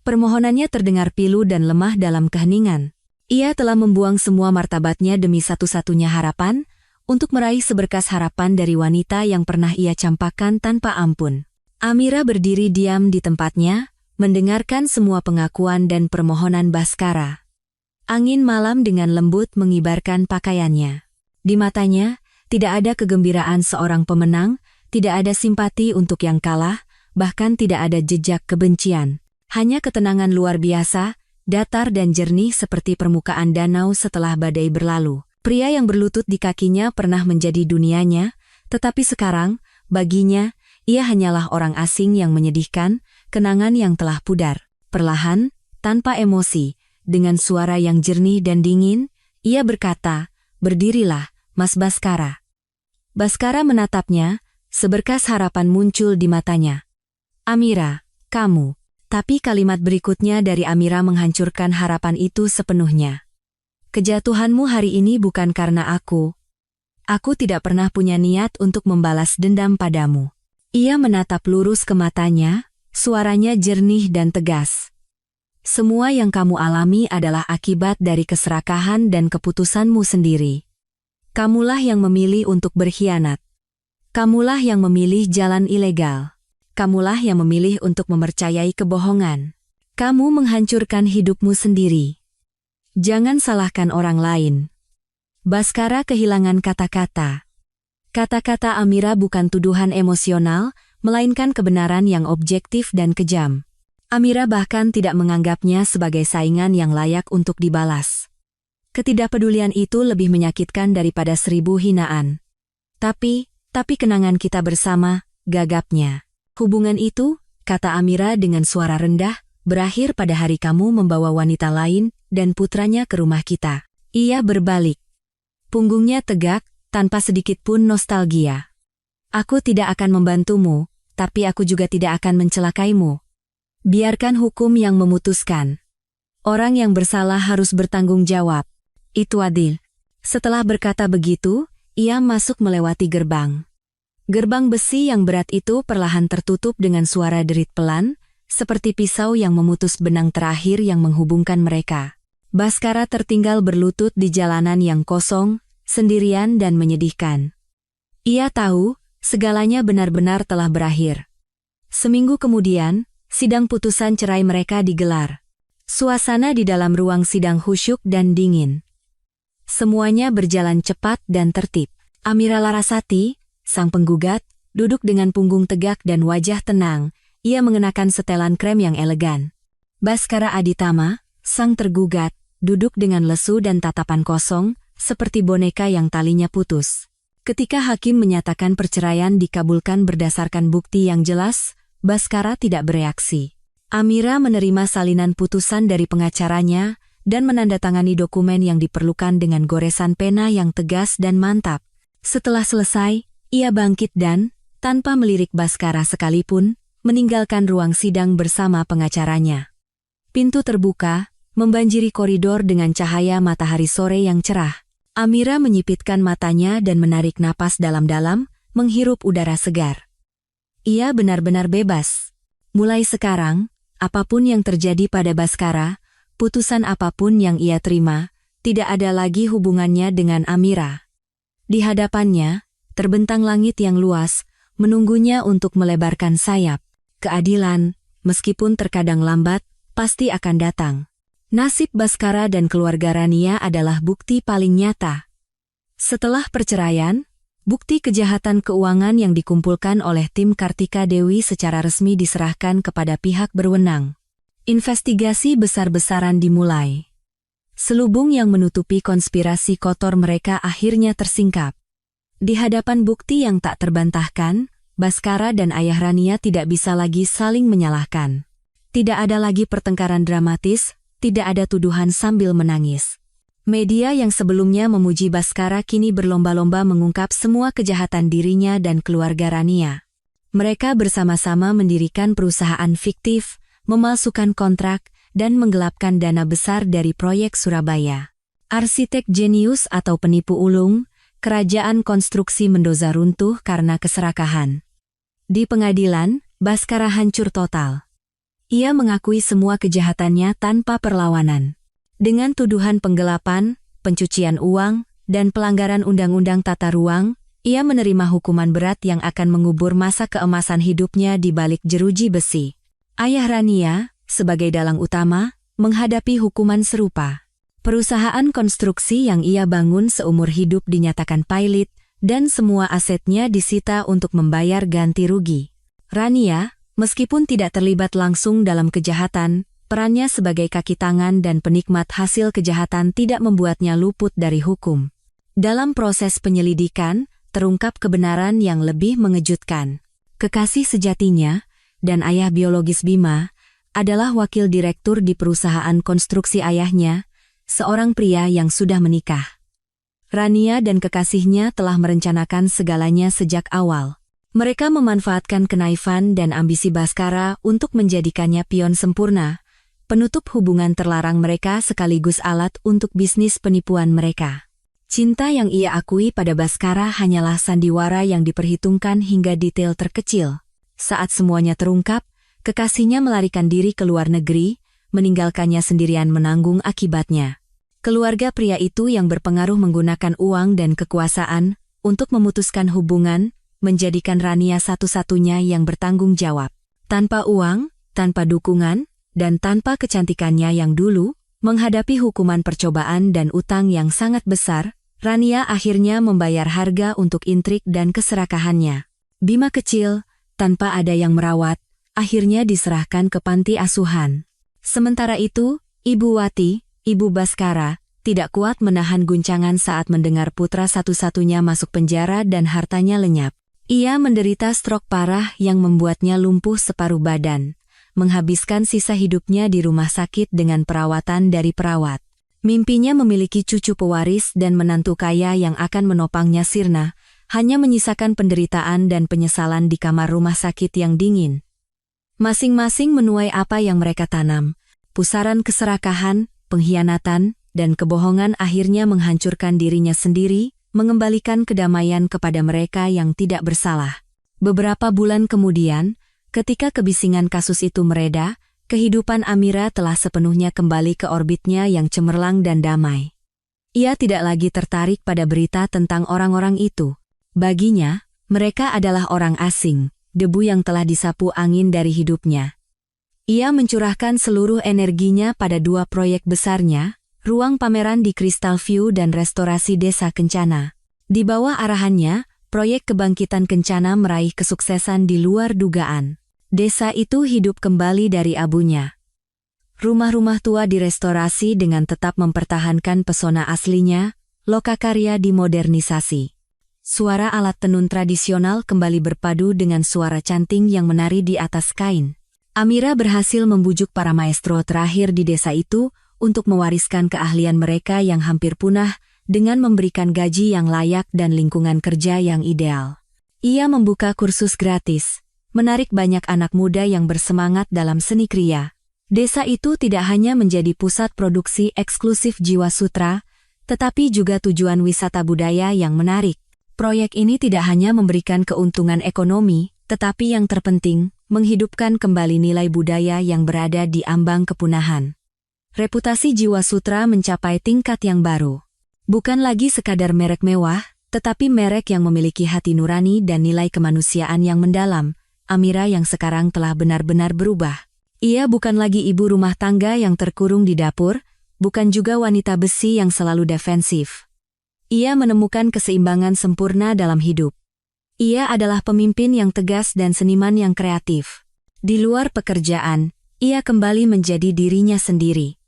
Permohonannya terdengar pilu dan lemah dalam keheningan. Ia telah membuang semua martabatnya demi satu-satunya harapan, untuk meraih seberkas harapan dari wanita yang pernah ia campakkan tanpa ampun. Amira berdiri diam di tempatnya, mendengarkan semua pengakuan dan permohonan Baskara. Angin malam dengan lembut mengibarkan pakaiannya. Di matanya, tidak ada kegembiraan seorang pemenang, tidak ada simpati untuk yang kalah, bahkan tidak ada jejak kebencian. Hanya ketenangan luar biasa, datar dan jernih seperti permukaan danau setelah badai berlalu. Pria yang berlutut di kakinya pernah menjadi dunianya, tetapi sekarang, baginya, ia hanyalah orang asing yang menyedihkan, kenangan yang telah pudar. Perlahan, tanpa emosi, dengan suara yang jernih dan dingin, ia berkata, "Berdirilah, Mas Baskara." Baskara menatapnya, seberkas harapan muncul di matanya. "Amira, kamu." Tapi kalimat berikutnya dari Amira menghancurkan harapan itu sepenuhnya. Kejatuhanmu hari ini bukan karena aku. Aku tidak pernah punya niat untuk membalas dendam padamu. Ia menatap lurus ke matanya, suaranya jernih dan tegas. Semua yang kamu alami adalah akibat dari keserakahan dan keputusanmu sendiri. Kamulah yang memilih untuk berkhianat. Kamulah yang memilih jalan ilegal. Kamulah yang memilih untuk mempercayai kebohongan. Kamu menghancurkan hidupmu sendiri. Jangan salahkan orang lain. Baskara kehilangan kata-kata. Kata-kata Amira bukan tuduhan emosional, melainkan kebenaran yang objektif dan kejam. Amira bahkan tidak menganggapnya sebagai saingan yang layak untuk dibalas. Ketidakpedulian itu lebih menyakitkan daripada 1000 hinaan. Tapi kenangan kita bersama, gagapnya. Hubungan itu, kata Amira dengan suara rendah, berakhir pada hari kamu membawa wanita lain dan putranya ke rumah kita. Ia berbalik. Punggungnya tegak, tanpa sedikit pun nostalgia. Aku tidak akan membantumu, tapi aku juga tidak akan mencelakaimu. Biarkan hukum yang memutuskan. Orang yang bersalah harus bertanggung jawab. Itu adil. Setelah berkata begitu, ia masuk melewati gerbang. Gerbang besi yang berat itu perlahan tertutup dengan suara derit pelan, seperti pisau yang memutus benang terakhir yang menghubungkan mereka. Baskara tertinggal berlutut di jalanan yang kosong, sendirian dan menyedihkan. Ia tahu, segalanya benar-benar telah berakhir. Seminggu kemudian, sidang putusan cerai mereka digelar. Suasana di dalam ruang sidang khusyuk dan dingin. Semuanya berjalan cepat dan tertib. Amira Larasati, sang penggugat, duduk dengan punggung tegak dan wajah tenang. Ia mengenakan setelan krem yang elegan. Baskara Aditama, sang tergugat, duduk dengan lesu dan tatapan kosong, seperti boneka yang talinya putus. Ketika hakim menyatakan perceraian dikabulkan berdasarkan bukti yang jelas, Baskara tidak bereaksi. Amira menerima salinan putusan dari pengacaranya dan menandatangani dokumen yang diperlukan dengan goresan pena yang tegas dan mantap. Setelah selesai, ia bangkit dan, tanpa melirik Baskara sekalipun, meninggalkan ruang sidang bersama pengacaranya. Pintu terbuka, membanjiri koridor dengan cahaya matahari sore yang cerah. Amira menyipitkan matanya dan menarik napas dalam-dalam, menghirup udara segar. Ia benar-benar bebas. Mulai sekarang, apapun yang terjadi pada Baskara, putusan apapun yang ia terima, tidak ada lagi hubungannya dengan Amira. Di hadapannya, terbentang langit yang luas, menunggunya untuk melebarkan sayap. Keadilan, meskipun terkadang lambat, pasti akan datang. Nasib Baskara dan keluarga Rania adalah bukti paling nyata. Setelah perceraian, bukti kejahatan keuangan yang dikumpulkan oleh tim Kartika Dewi secara resmi diserahkan kepada pihak berwenang. Investigasi besar-besaran dimulai. Selubung yang menutupi konspirasi kotor mereka akhirnya tersingkap. Di hadapan bukti yang tak terbantahkan, Baskara dan ayah Rania tidak bisa lagi saling menyalahkan. Tidak ada lagi pertengkaran dramatis, tidak ada tuduhan sambil menangis. Media yang sebelumnya memuji Baskara kini berlomba-lomba mengungkap semua kejahatan dirinya dan keluarga Rania. Mereka bersama-sama mendirikan perusahaan fiktif, memalsukan kontrak, dan menggelapkan dana besar dari proyek Surabaya. Arsitek jenius atau penipu ulung, kerajaan konstruksi Mendoza runtuh karena keserakahan. Di pengadilan, Baskara hancur total. Ia mengakui semua kejahatannya tanpa perlawanan. Dengan tuduhan penggelapan, pencucian uang, dan pelanggaran undang-undang tata ruang, ia menerima hukuman berat yang akan mengubur masa keemasan hidupnya di balik jeruji besi. Ayah Rania, sebagai dalang utama, menghadapi hukuman serupa. Perusahaan konstruksi yang ia bangun seumur hidup dinyatakan pailit, dan semua asetnya disita untuk membayar ganti rugi. Rania, meskipun tidak terlibat langsung dalam kejahatan, perannya sebagai kaki tangan dan penikmat hasil kejahatan tidak membuatnya luput dari hukum. Dalam proses penyelidikan, terungkap kebenaran yang lebih mengejutkan. Kekasih sejatinya, dan ayah biologis Bima, adalah wakil direktur di perusahaan konstruksi ayahnya, seorang pria yang sudah menikah. Rania dan kekasihnya telah merencanakan segalanya sejak awal. Mereka memanfaatkan kenaifan dan ambisi Bhaskara untuk menjadikannya pion sempurna, penutup hubungan terlarang mereka sekaligus alat untuk bisnis penipuan mereka. Cinta yang ia akui pada Bhaskara hanyalah sandiwara yang diperhitungkan hingga detail terkecil. Saat semuanya terungkap, kekasihnya melarikan diri ke luar negeri, meninggalkannya sendirian menanggung akibatnya. Keluarga pria itu yang berpengaruh menggunakan uang dan kekuasaan untuk memutuskan hubungan, menjadikan Rania satu-satunya yang bertanggung jawab. Tanpa uang, tanpa dukungan, dan tanpa kecantikannya yang dulu, menghadapi hukuman percobaan dan utang yang sangat besar, Rania akhirnya membayar harga untuk intrik dan keserakahannya. Bima kecil, tanpa ada yang merawat, akhirnya diserahkan ke panti asuhan. Sementara itu, Ibu Wati, Ibu Bhaskara, tidak kuat menahan guncangan saat mendengar putra satu-satunya masuk penjara dan hartanya lenyap. Ia menderita stroke parah yang membuatnya lumpuh separuh badan, menghabiskan sisa hidupnya di rumah sakit dengan perawatan dari perawat. Mimpinya memiliki cucu pewaris dan menantu kaya yang akan menopangnya sirna, hanya menyisakan penderitaan dan penyesalan di kamar rumah sakit yang dingin. Masing-masing menuai apa yang mereka tanam. Pusaran keserakahan, pengkhianatan, dan kebohongan akhirnya menghancurkan dirinya sendiri, mengembalikan kedamaian kepada mereka yang tidak bersalah. Beberapa bulan kemudian, ketika kebisingan kasus itu mereda, kehidupan Amira telah sepenuhnya kembali ke orbitnya yang cemerlang dan damai. Ia tidak lagi tertarik pada berita tentang orang-orang itu. Baginya, mereka adalah orang asing, debu yang telah disapu angin dari hidupnya. Ia mencurahkan seluruh energinya pada dua proyek besarnya, ruang pameran di Crystal View dan restorasi desa Kencana. Di bawah arahannya, proyek kebangkitan Kencana meraih kesuksesan di luar dugaan. Desa itu hidup kembali dari abunya. Rumah-rumah tua direstorasi dengan tetap mempertahankan pesona aslinya, lokakarya dimodernisasi. Suara alat tenun tradisional kembali berpadu dengan suara canting yang menari di atas kain. Amira berhasil membujuk para maestro terakhir di desa itu untuk mewariskan keahlian mereka yang hampir punah dengan memberikan gaji yang layak dan lingkungan kerja yang ideal. Ia membuka kursus gratis, menarik banyak anak muda yang bersemangat dalam seni kriya. Desa itu tidak hanya menjadi pusat produksi eksklusif Jiwa Sutra, tetapi juga tujuan wisata budaya yang menarik. Proyek ini tidak hanya memberikan keuntungan ekonomi, tetapi yang terpenting, menghidupkan kembali nilai budaya yang berada di ambang kepunahan. Reputasi Jiwa Sutra mencapai tingkat yang baru. Bukan lagi sekadar merek mewah, tetapi merek yang memiliki hati nurani dan nilai kemanusiaan yang mendalam. Amira yang sekarang telah benar-benar berubah. Ia bukan lagi ibu rumah tangga yang terkurung di dapur, bukan juga wanita besi yang selalu defensif. Ia menemukan keseimbangan sempurna dalam hidup. Ia adalah pemimpin yang tegas dan seniman yang kreatif. Di luar pekerjaan, ia kembali menjadi dirinya sendiri.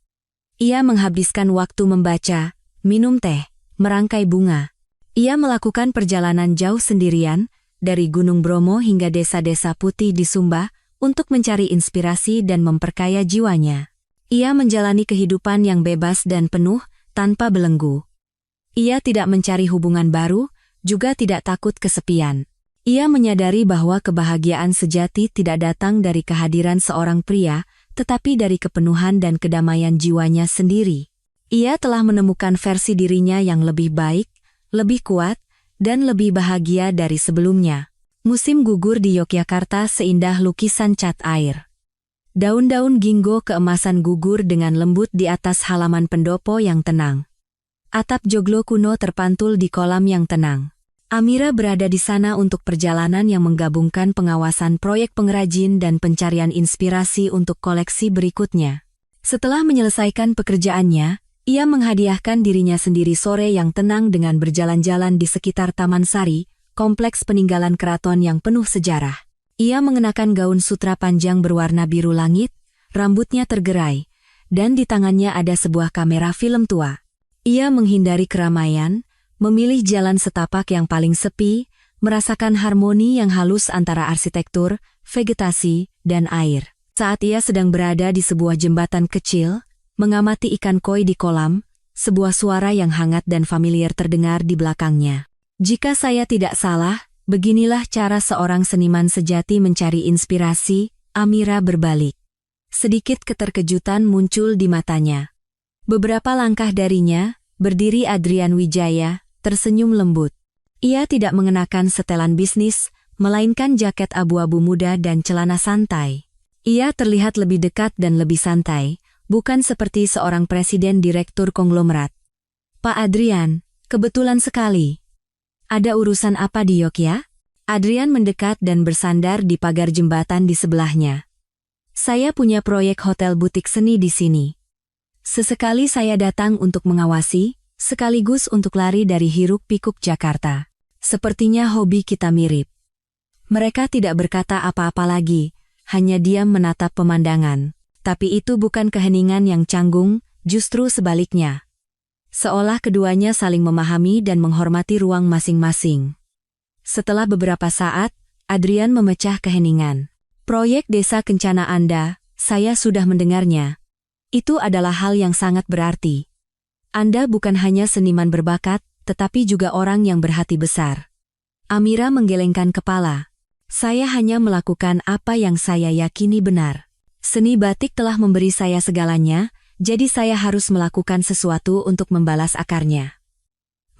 Ia menghabiskan waktu membaca, minum teh, merangkai bunga. Ia melakukan perjalanan jauh sendirian, dari Gunung Bromo hingga desa-desa putih di Sumba, untuk mencari inspirasi dan memperkaya jiwanya. Ia menjalani kehidupan yang bebas dan penuh, tanpa belenggu. Ia tidak mencari hubungan baru, juga tidak takut kesepian. Ia menyadari bahwa kebahagiaan sejati tidak datang dari kehadiran seorang pria, tetapi dari kepenuhan dan kedamaian jiwanya sendiri. Ia telah menemukan versi dirinya yang lebih baik, lebih kuat, dan lebih bahagia dari sebelumnya. Musim gugur di Yogyakarta seindah lukisan cat air. Daun-daun ginkgo keemasan gugur dengan lembut di atas halaman pendopo yang tenang. Atap joglo kuno terpantul di kolam yang tenang. Amira berada di sana untuk perjalanan yang menggabungkan pengawasan proyek pengrajin dan pencarian inspirasi untuk koleksi berikutnya. Setelah menyelesaikan pekerjaannya, ia menghadiahkan dirinya sendiri sore yang tenang dengan berjalan-jalan di sekitar Taman Sari, kompleks peninggalan keraton yang penuh sejarah. Ia mengenakan gaun sutra panjang berwarna biru langit, rambutnya tergerai, dan di tangannya ada sebuah kamera film tua. Ia menghindari keramaian, memilih jalan setapak yang paling sepi, merasakan harmoni yang halus antara arsitektur, vegetasi, dan air. Saat ia sedang berada di sebuah jembatan kecil, mengamati ikan koi di kolam, sebuah suara yang hangat dan familiar terdengar di belakangnya. Jika saya tidak salah, Beginilah cara seorang seniman sejati mencari inspirasi, Amira berbalik. Sedikit keterkejutan muncul di matanya. Beberapa langkah darinya, berdiri Adrian Wijaya, tersenyum lembut. Ia tidak mengenakan setelan bisnis, melainkan jaket abu-abu muda dan celana santai. Ia terlihat lebih dekat dan lebih santai, bukan seperti seorang presiden direktur konglomerat. Pak Adrian, kebetulan sekali. Ada urusan apa di Yogyakarta? Adrian mendekat dan bersandar di pagar jembatan di sebelahnya. Saya punya proyek hotel butik seni di sini. Sesekali saya datang untuk mengawasi, sekaligus untuk lari dari hiruk-pikuk Jakarta. Sepertinya hobi kita mirip. Mereka tidak berkata apa-apa lagi, hanya diam menatap pemandangan. Tapi itu bukan keheningan yang canggung, justru sebaliknya. Seolah keduanya saling memahami dan menghormati ruang masing-masing. Setelah beberapa saat, Adrian memecah keheningan. Proyek desa kencana Anda, saya sudah mendengarnya. Itu adalah hal yang sangat berarti. Anda bukan hanya seniman berbakat, tetapi juga orang yang berhati besar. Amira menggelengkan kepala. Saya hanya melakukan apa yang saya yakini benar. Seni batik telah memberi saya segalanya, jadi saya harus melakukan sesuatu untuk membalas akarnya.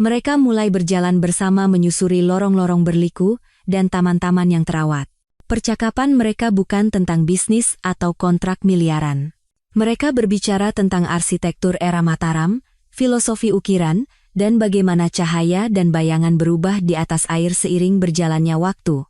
Mereka mulai berjalan bersama menyusuri lorong-lorong berliku dan taman-taman yang terawat. Percakapan mereka bukan tentang bisnis atau kontrak miliaran. Mereka berbicara tentang arsitektur era Mataram, filosofi ukiran, dan bagaimana cahaya dan bayangan berubah di atas air seiring berjalannya waktu.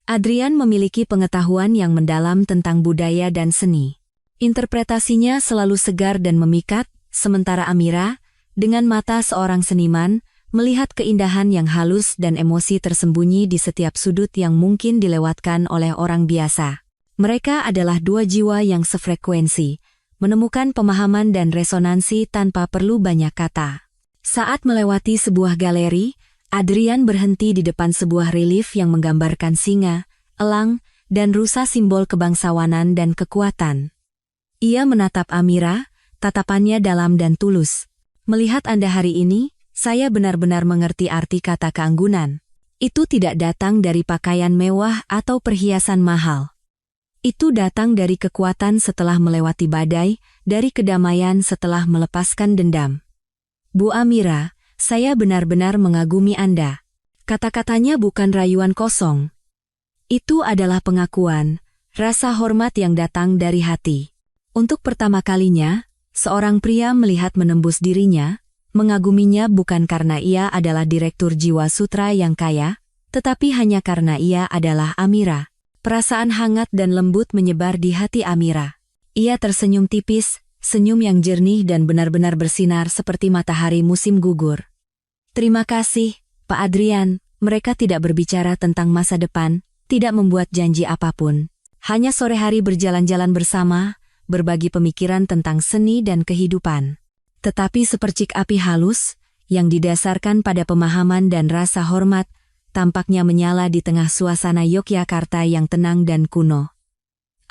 Adrian memiliki pengetahuan yang mendalam tentang budaya dan seni. Interpretasinya selalu segar dan memikat, sementara Amira, dengan mata seorang seniman, melihat keindahan yang halus dan emosi tersembunyi di setiap sudut yang mungkin dilewatkan oleh orang biasa. Mereka adalah dua jiwa yang sefrekuensi, menemukan pemahaman dan resonansi tanpa perlu banyak kata. Saat melewati sebuah galeri, Adrian berhenti di depan sebuah relief yang menggambarkan singa, elang, dan rusa, simbol kebangsawanan dan kekuatan. Ia menatap Amira, tatapannya dalam dan tulus. Melihat Anda hari ini, saya benar-benar mengerti arti kata keanggunan. Itu tidak datang dari pakaian mewah atau perhiasan mahal. Itu datang dari kekuatan setelah melewati badai, dari kedamaian setelah melepaskan dendam. Bu Amira, saya benar-benar mengagumi Anda. Kata-katanya bukan rayuan kosong. Itu adalah pengakuan, rasa hormat yang datang dari hati. Untuk pertama kalinya, seorang pria melihat menembus dirinya, mengaguminya bukan karena ia adalah direktur jiwa sutra yang kaya, tetapi hanya karena ia adalah Amira. Perasaan hangat dan lembut menyebar di hati Amira. Ia tersenyum tipis, senyum yang jernih dan benar-benar bersinar seperti matahari musim gugur. Terima kasih, Pak Adrian. Mereka tidak berbicara tentang masa depan, tidak membuat janji apapun. Hanya sore hari berjalan-jalan bersama, berbagi pemikiran tentang seni dan kehidupan. Tetapi sepercik api halus, yang didasarkan pada pemahaman dan rasa hormat, tampaknya menyala di tengah suasana Yogyakarta yang tenang dan kuno.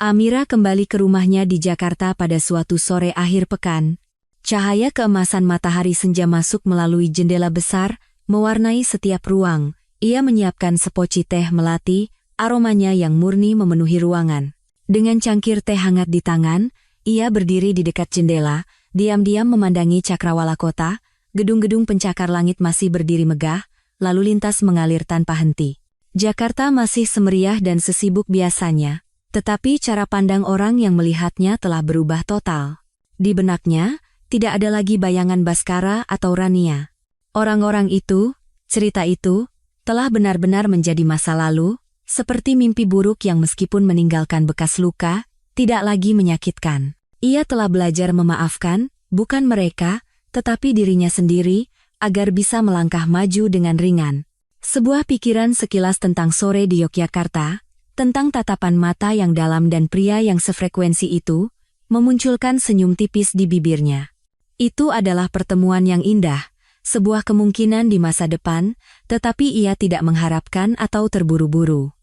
Amira kembali ke rumahnya di Jakarta pada suatu sore akhir pekan. Cahaya keemasan matahari senja masuk melalui jendela besar, mewarnai setiap ruang. Ia menyiapkan sepoci teh melati, aromanya yang murni memenuhi ruangan. Dengan cangkir teh hangat di tangan, ia berdiri di dekat jendela, diam-diam memandangi cakrawala kota, gedung-gedung pencakar langit masih berdiri megah, lalu lintas mengalir tanpa henti. Jakarta masih semeriah dan sesibuk biasanya, tetapi cara pandang orang yang melihatnya telah berubah total. Di benaknya, tidak ada lagi bayangan Baskara atau Rania. Orang-orang itu, cerita itu, telah benar-benar menjadi masa lalu, seperti mimpi buruk yang meskipun meninggalkan bekas luka, tidak lagi menyakitkan. Ia telah belajar memaafkan, bukan mereka, tetapi dirinya sendiri, agar bisa melangkah maju dengan ringan. Sebuah pikiran sekilas tentang sore di Yogyakarta, tentang tatapan mata yang dalam dan pria yang sefrekuensi itu, memunculkan senyum tipis di bibirnya. Itu adalah pertemuan yang indah, sebuah kemungkinan di masa depan, tetapi ia tidak mengharapkan atau terburu-buru.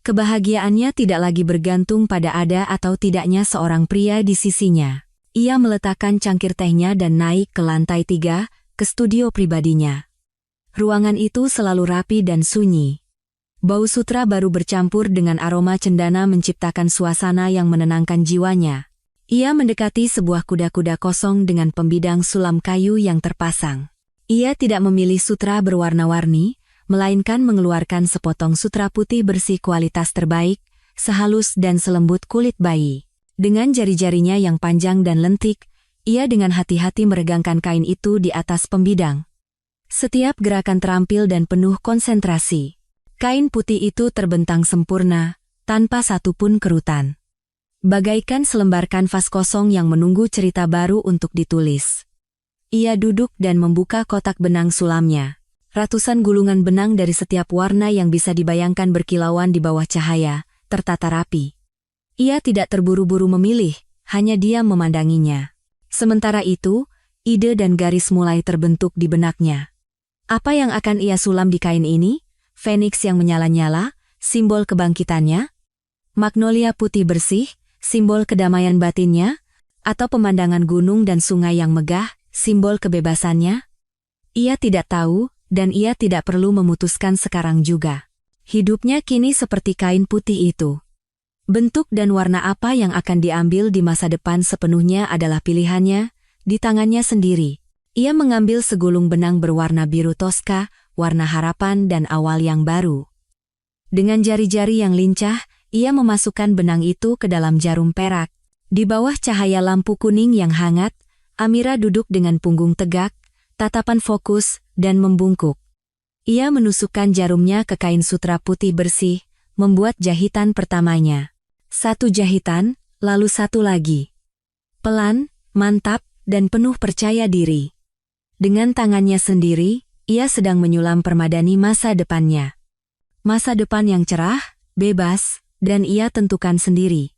Kebahagiaannya tidak lagi bergantung pada ada atau tidaknya seorang pria di sisinya. Ia meletakkan cangkir tehnya dan naik ke lantai 3, ke studio pribadinya. Ruangan itu selalu rapi dan sunyi. Bau sutra baru bercampur dengan aroma cendana menciptakan suasana yang menenangkan jiwanya. Ia mendekati sebuah kuda-kuda kosong dengan pembidang sulam kayu yang terpasang. Ia tidak memilih sutra berwarna-warni, melainkan mengeluarkan sepotong sutra putih bersih kualitas terbaik, sehalus dan selembut kulit bayi. Dengan jari-jarinya yang panjang dan lentik, ia dengan hati-hati meregangkan kain itu di atas pembidang. Setiap gerakan terampil dan penuh konsentrasi. Kain putih itu terbentang sempurna, tanpa satupun kerutan. Bagaikan selembar kanvas kosong yang menunggu cerita baru untuk ditulis. Ia duduk dan membuka kotak benang sulamnya. Ratusan gulungan benang dari setiap warna yang bisa dibayangkan berkilauan di bawah cahaya, tertata rapi. Ia tidak terburu-buru memilih, hanya diam memandanginya. Sementara itu, ide dan garis mulai terbentuk di benaknya. Apa yang akan ia sulam di kain ini? Feniks yang menyala-nyala, simbol kebangkitannya? Magnolia putih bersih, simbol kedamaian batinnya? Atau pemandangan gunung dan sungai yang megah, simbol kebebasannya? Ia tidak tahu, dan ia tidak perlu memutuskan sekarang juga. Hidupnya kini seperti kain putih itu. Bentuk dan warna apa yang akan diambil di masa depan sepenuhnya adalah pilihannya, di tangannya sendiri. Ia mengambil segulung benang berwarna biru toska, warna harapan dan awal yang baru. Dengan jari-jari yang lincah, ia memasukkan benang itu ke dalam jarum perak. Di bawah cahaya lampu kuning yang hangat, Amira duduk dengan punggung tegak, tatapan fokus, dan membungkuk. Ia menusukkan jarumnya ke kain sutra putih bersih, membuat jahitan pertamanya. Satu jahitan, lalu satu lagi. Pelan, mantap, dan penuh percaya diri. Dengan tangannya sendiri, ia sedang menyulam permadani masa depannya. Masa depan yang cerah, bebas, dan ia tentukan sendiri.